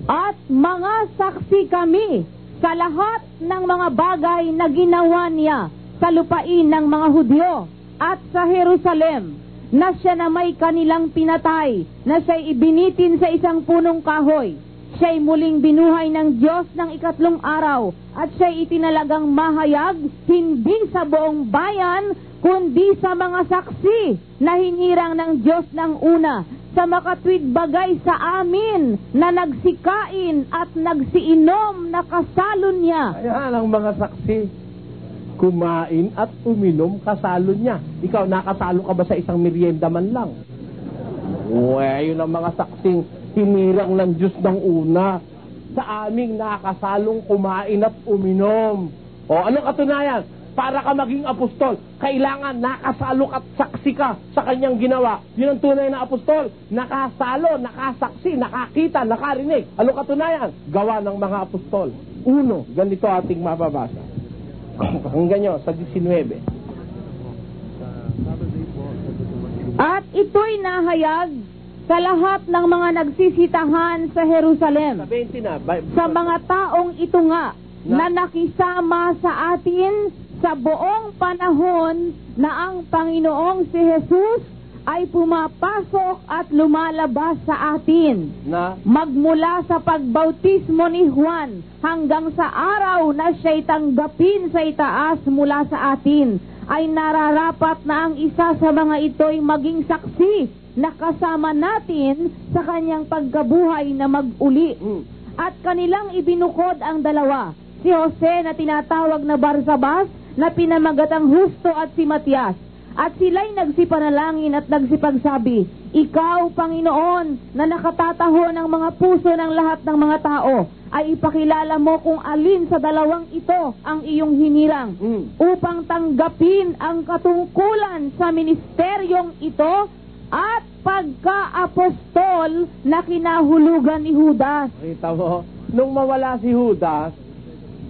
At mga saksi kami sa lahat ng mga bagay na ginawa niya sa lupain ng mga Hudyo at sa Jerusalem na siya na may kanilang pinatay, na siya'y ibinitin sa isang punong kahoy. Siya'y muling binuhay ng Diyos ng ikatlong araw, at siya'y itinalagang mahayag, hindi sa buong bayan, kundi sa mga saksi na hinirang ng Diyos ng una, sa makatwid bagay sa amin na nagsikain at nagsiinom na kasalo niya. Ayan ang mga saksi. Kumain at uminom kasalo niya. Ikaw, nakasalo ka ba sa isang merienda man lang? Yun ang mga saksing hinirang ng Diyos ng una. Sa aming nakasalong kumain at uminom. O, anong katunayan? Para ka maging apostol, kailangan nakasalo at saksi ka sa kanyang ginawa. Yun ang tunay na apostol. Nakasalo, nakasaksi, nakakita, nakarinig. Anong katunayan? Gawa ng mga apostol. Uno, ganito ating mababasa. Hanggang nyo, sa 19. At ito'y nahayag sa lahat ng mga nagsisitahan sa Jerusalem. Sa mga taong ito nga, na nakisama sa atin sa buong panahon na ang Panginoong si Jesus ay pumapasok at lumalabas sa atin. Magmula sa pagbautismo ni Juan hanggang sa araw na siya'y tanggapin sa itaas mula sa atin, ay nararapat na ang isa sa mga ito'y maging saksi na kasama natin sa kanyang pagkabuhay na mag-uli. At kanilang ibinukod ang dalawa, si Jose na tinatawag na Barsabas, na pinamagatang Husto, at si Matias. At sila'y nagsipanalangin at nagsipagsabi, Ikaw, Panginoon, na nakatataho ng mga puso ng lahat ng mga tao, ay ipakilala mo kung alin sa dalawang ito ang iyong hinirang, upang tanggapin ang katungkulan sa ministeryong ito at pagka-apostol na kinahulugan ni Judas. Kita mo, nung mawala si Judas,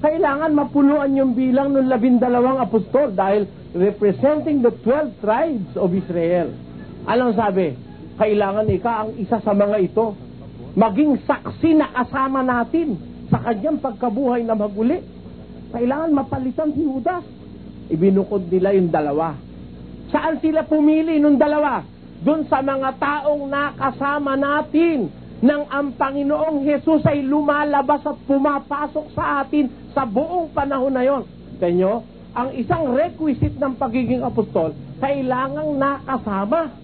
kailangan mapuluan yung bilang ng 12 apostol dahil representing the 12 tribes of Israel. Anong sabi? Kailangan ikaw ang isa sa mga ito. Maging saksi na kasama natin sa kanyang pagkabuhay na maguli. Kailangan mapalitan si Judas. Ibinukod nila yung dalawa. Saan sila pumili nung dalawa? Doon sa mga taong nakasama natin nang ang Panginoong Jesus ay lumalabas at pumapasok sa atin sa buong panahon na yon. Kanyo, ang isang requisite ng pagiging apostol, kailangang nakasama.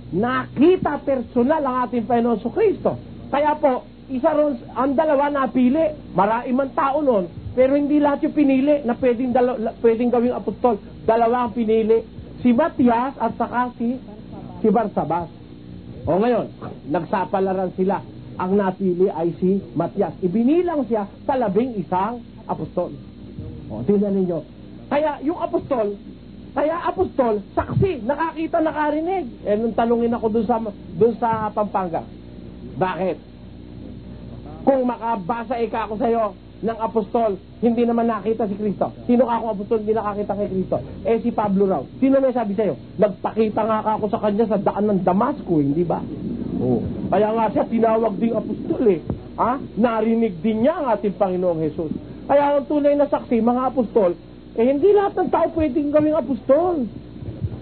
Nakita personal ang ating Panginoon Kristo. Kaya po, isa ron, ang dalawa napili. Marami man tao nun, pero hindi lahat yung pinili na pwedeng gawing apostol. Dalawa ang pinili. Si Matias at saka si Barsabas. O ngayon, nagsapalaran sila. Ang napili ay si Matias. Ibinilang siya sa 11 apostol. O, tingnan ninyo. Kaya yung apostol, saksi, nakakita, nakarinig. Nung tanungin ako dun sa Pampanga, bakit? Kung makabasa ako sa'yo ng apostol, hindi naman nakita si Kristo. Sino ka akong apostol, hindi nakakita kay Kristo? Si Pablo raw. Sino may sabi sa'yo? Nagpakita nga ako sa kanya sa daan ng Damasco, hindi ba? Kaya nga siya tinawag ding apostol Narinig din niya ang ating Panginoong Jesus. Kaya ang tunay na saksi, mga apostol, hindi lahat ng tao pwedeng gawing apostol.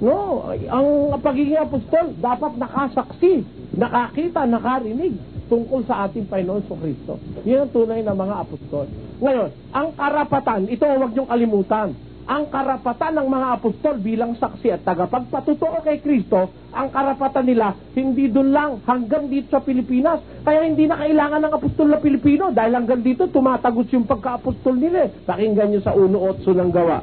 No, ang pagiging apostol dapat nakasaksi, nakakita, nakarinig tungkol sa ating Panginoon Kristo. Yan ang tunay na mga apostol. Ngayon, ang karapatan, ito huwag niyong kalimutan, ang karapatan ng mga apostol bilang saksi at tagapagpatutuo kay Kristo, ang karapatan nila, hindi doon lang, hanggang dito sa Pilipinas. Kaya hindi na kailangan ng apostol na Pilipino, dahil hanggang dito tumatagos yung pagka-apostol nila. Pakinggan nyo sa 1:8 ng Gawa.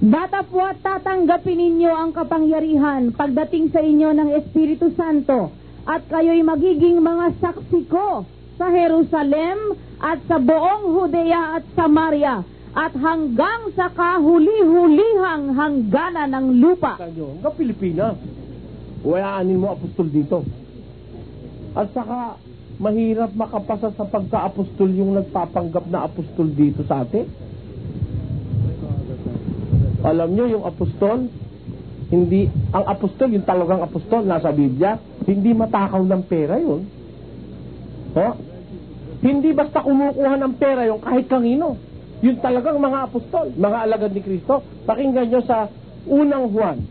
Datapwat tatanggapin ninyo ang kapangyarihan pagdating sa inyo ng Espiritu Santo, at kayo'y magiging mga saksi ko sa Jerusalem at sa buong Judea at Samaria at hanggang sa kahuli-hulihang hangganan ng lupa. Hanggang Pilipinas. Wayaanin mo apostol dito. At saka mahirap makapasa sa pagka-apostol yung nagpapanggap na apostol dito sa atin. Alam nyo yung apostol, hindi, ang apostol, yung talagang apostol, nasa Biblia, hindi matakaw ng pera yun. Hindi basta kumukuha ng pera yung kahit kanino. Yung talagang mga apostol, mga alagad ni Kristo. Pakinggan nyo sa 1 Juan.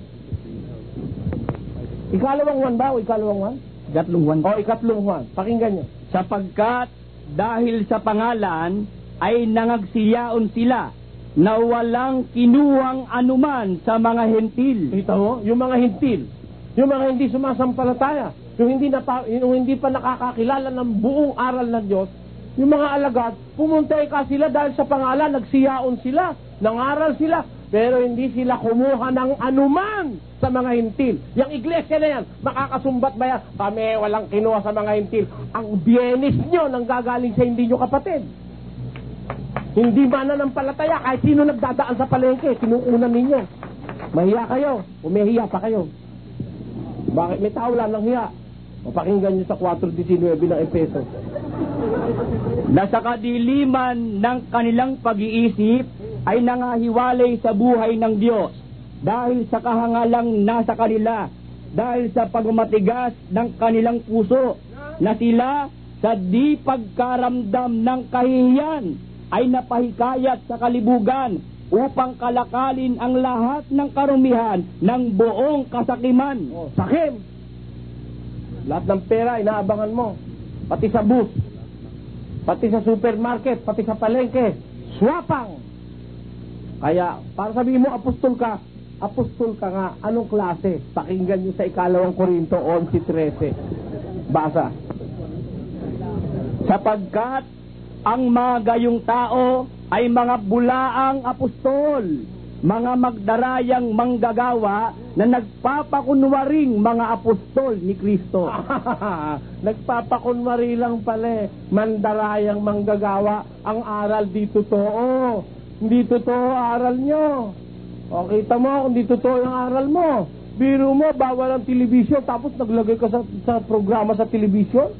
Ikalawang Juan ba o ikalawang Juan? Ikatlong Juan. O ikatlong Juan. Pakinggan nyo. Sapagkat dahil sa pangalan ay nangagsiyaon sila na walang kinuwang anuman sa mga hentil. Kita mo? Yung mga hintil. Yung mga hindi sumasampalataya. Yung hindi pa nakakakilala ng buong aral ng Diyos. Yung mga alagad, pumunta ka sila dahil sa pangalan, nagsiyaon sila, nangaral sila, pero hindi sila kumuha ng anuman sa mga hintil. Yung iglesia na yan, makakasumbat ba yan? Kami walang kinuha sa mga hintil. Ang bienes nyo nang gagaling sa hindi nyo kapatid. Hindi mananampalataya, kahit sino nagdadaan sa palengke, kinukunan ninyo. Mahiya kayo, umihiya pa kayo. Bakit? May tao lang ng hiya. O pakinggan nyo sa 4:19 ng Efeso. Na sa kadiliman ng kanilang pag-iisip ay nangahiwalay sa buhay ng Diyos dahil sa kahangalang nasa kanila, dahil sa pagmatigas ng kanilang puso, na sila sa di pagkaramdam ng kahihiyan ay napahikayat sa kalibugan upang kalakalin ang lahat ng karumihan ng buong kasakiman. O, sakim! Lahat ng pera, inaabangan mo. Pati sa bus, pati sa supermarket, pati sa palengke. Swapang! Kaya, para sabihin mo, apostol ka nga. Anong klase? Pakinggan nyo sa 2 Korinto 11:13. Basa. Sapagkat ang mga gayong tao ay mga bulaang apostol, mga magdarayang manggagawa na nagpapakunwaring mga apostol ni Kristo. Nagpapakunwari lang pala, mandarayang manggagawa. Ang aral di totoo. Hindi totoo aral nyo. O kita mo kung di totoo yung aral mo. Biro mo, bawal ang telebisyon, tapos naglagay ka sa programa sa telebisyon.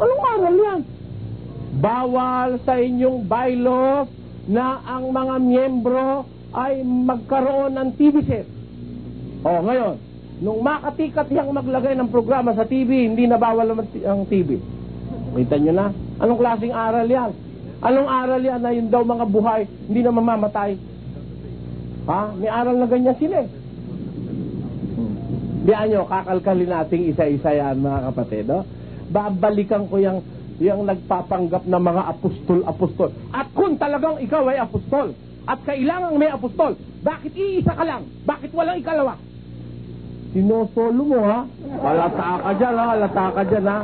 Anong aral yan? Bawal sa inyong bylaws na ang mga miyembro ay magkaroon ng TV set. O ngayon, nung makatikat yang maglagay ng programa sa TV, hindi na bawal ang TV. Kita nyo na? Anong klaseng aral yan? Anong aral yan na yun daw mga buhay, hindi na mamamatay? Ha? May aral na ganyan sila eh. Diyan nyo, kakalkalin nating isa-isa yan mga kapatid. No? Babalikan ko yung nagpapanggap na mga apostol. At kung talagang ikaw ay apostol, at kailangang may apostol, bakit iisa ka lang? Bakit walang ikalawa? Sinosolo mo ha? Halata ka dyan ha?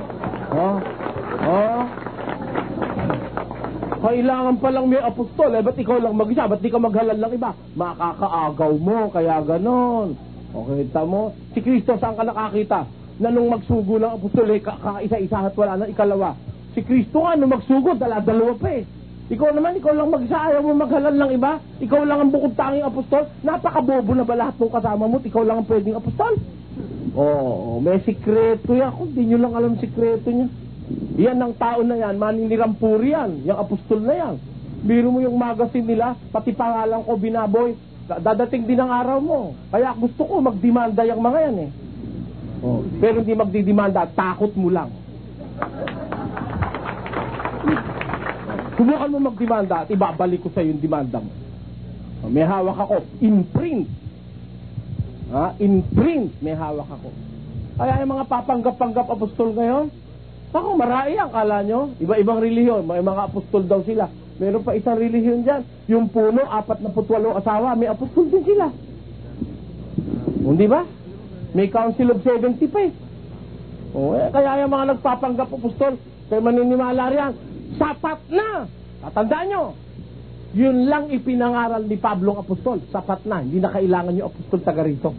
Kailangan palang may apostol, ba't ikaw lang mag-isa? Ba't di ka maghalal lang iba? Makakaagaw mo, kaya ganon. Okay, kita mo? Si Kristo, saan ka nakakita? Na nung magsugo ng apostol, kakaisa-isa at wala nang ikalawa. Si Kristo nga, nung magsugo, dalawa pa eh. Ikaw naman, ikaw lang mag-isa, ayaw mo maghalal lang iba? Ikaw lang ang bukod tanging apostol? Napakabobo na ba lahat ng kasama mo? Ikaw lang ang pwedeng apostol? Oo, may sikreto yan. Kung di nyo lang alam sikreto niya. Yan ang tao na yan, maninilampuri yan, yung apostol na yan. Biro mo yung magazine nila, pati pangalan ko binaboy, dadating din ang araw mo. Kaya gusto ko magdemanda yung mga yan eh. Oh. Pero hindi magdidemanda, takot mo lang. Subukan mo magdemanda at ibabalik ko sa yung demanda mo. May hawak ako, in print. In print, may hawak ako. Kaya yung mga papanggap-panggap apostol ngayon, ako, marami ang kala nyo. Iba-ibang relihiyon. May mga apostol daw sila. Meron pa isang relihiyon dyan. Yung puno, 48 asawa. May apostol din sila. Hindi ba? May Council of 70 pa eh. Kaya yung mga nagpapanggap apostol, kaya maninimala riyan, sapat na! Tatandaan nyo. Yun lang ipinangaral ni Pablo ang apostol. Sapat na. Hindi na kailangan yung apostol taga rito.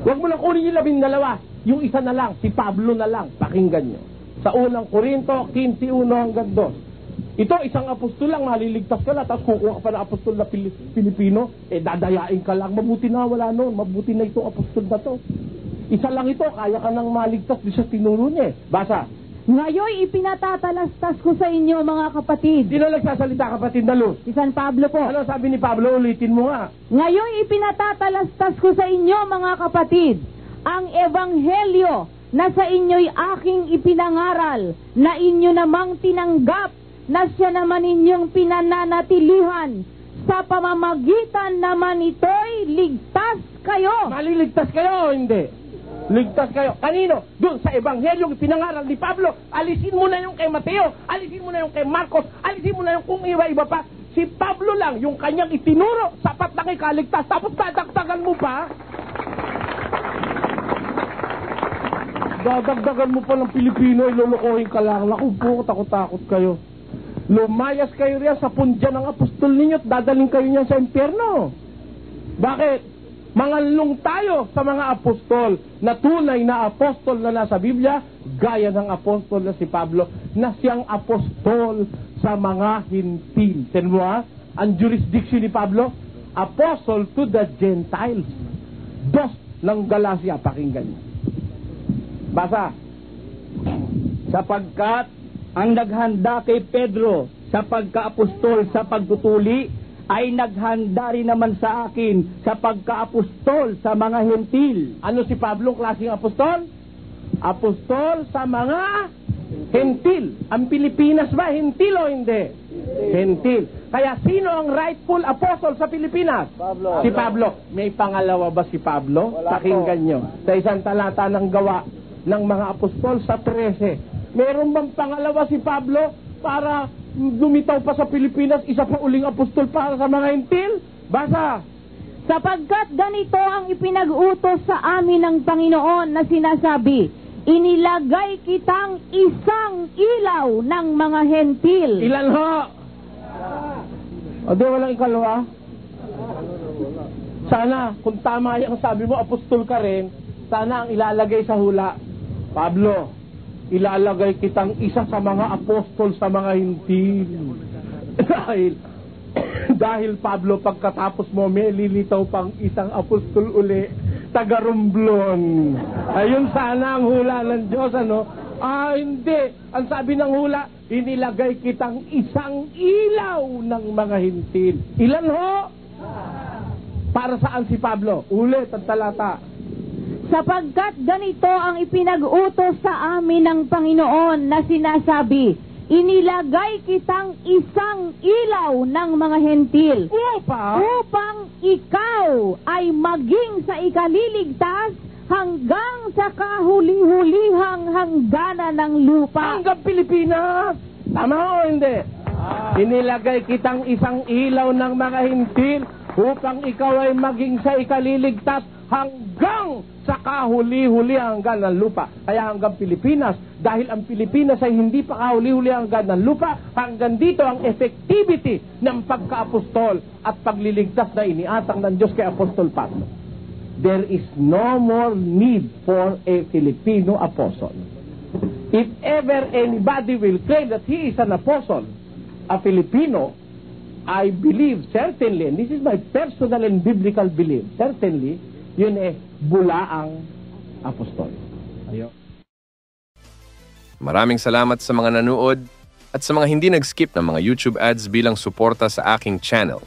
Huwag mo lang kunin yung 12. Yung isa na lang, si Pablo na lang, pakinggan nyo. Sa unang Korinto, 15:1 hanggang 2. Ito, isang apostol lang, maliligtas ka na, tapos kukuha ka pa ng apostol na Pilipino, dadayain ka lang. Mabuti na, wala noon. Mabuti na itong apostol na to. Isa lang ito, kaya ka nang maligtas, di siya tinuro niya. Basa. Ngayon ipinatatalastas ko sa inyo mga kapatid. Sino nagsasalita kapatid na Luz? Si San Pablo po. Ano sabi ni Pablo? Ulitin mo nga. Ngayon ipinatatalastas ko sa inyo mga kapatid, ang ebanghelyo na sa inyo'y aking ipinangaral, na inyo namang tinanggap, na siya naman inyong pinananatilihan, sa pamamagitan naman ito'y ligtas kayo. Maliligtas kayo o hindi? Ligtas kayo. Kanino? Doon sa Ebanghelyong pinangaral ni Pablo. Alisin mo na yung kay Mateo. Alisin mo na yung kay Marcos. Alisin mo na yung kung iba-iba pa. Si Pablo lang, yung kanyang itinuro, sapat na kay kaligtas. Tapos dadagdagan mo pa. Dadagdagan mo pa ng Pilipino, ilolokohin ka lang. Naku po, takot-takot kayo. Lumayas kayo riyan sa pundyan ng apostol ninyo at dadaling kayo niyan sa impyerno. Bakit? Mangalong tayo sa mga apostol na tunay na apostol na nasa Biblia, gaya ng apostol na si Pablo, na siyang apostol sa mga hintil. Tignan mo ha, ang jurisdiction ni Pablo, apostle to the Gentiles. Dos ng Galacia, pakinggan niyo. Basa. Sapagkat ang naghanda kay Pedro sa pagkaapostol sa pagtutuli ay naghanda rin naman sa akin sa pagkaapostol sa mga hentil. Ano si Pablo klaseng apostol? Apostol sa mga hentil. Ang Pilipinas ba hentil o hindi? Hentil. Kaya sino ang rightful apostle sa Pilipinas? Pablo. Si Pablo. May pangalawa ba si Pablo? Pakinggan nyo. Sa isang talata ng gawa ng mga apostol sa 13. Meron bang pangalawa si Pablo para lumitaw pa sa Pilipinas, isa pa uling apostol para sa mga hentil? Basa. Sapagkat ganito ang ipinag-utos sa amin ng Panginoon na sinasabi, inilagay kitang isang ilaw ng mga hentil. Ilan ho? O di walang ikalawa? Sana, kung tama yung sabi mo, apostol ka rin, sana ang ilalagay sa hula, Pablo, ilalagay kitang isa sa mga apostol sa mga hintil. Dahil Pablo, pagkatapos mo, may lilitaw pang isang apostol uli, taga Romblon. Ayun sana ang hula ng Diyos, ano? Hindi. Ang sabi ng hula, inilagay kitang isang ilaw ng mga hintil. Ilan ho? Para saan si Pablo? Ulit ang talata. Sapagkat ganito ang ipinag-utos sa amin ng Panginoon na sinasabi, inilagay kitang isang ilaw ng mga hentil upang ikaw ay maging sa ikaliligtas hanggang sa kahuli-hulihang hangganan ng lupa. Hanggang Pilipinas! Tama o hindi? Inilagay kitang isang ilaw ng mga hintil upang ikaw ay maging sa ikaliligtas hanggang sa kahuli-huli hanggan ng lupa. Kaya hanggang Pilipinas, dahil ang Pilipinas ay hindi pa kahuli-huli hanggan ng lupa, hanggang dito ang effectivity ng pagka-apostol at pagliligtas na iniatang ng Diyos kay Apostol Pablo. There is no more need for a Filipino apostle. If ever anybody will claim that he is an apostle, a Filipino, I believe, certainly, and this is my personal and biblical belief, certainly, yun bulaang apostol. Ayo. Maraming salamat sa mga nanood at sa mga hindi nag-skip ng mga YouTube ads bilang suporta sa aking channel.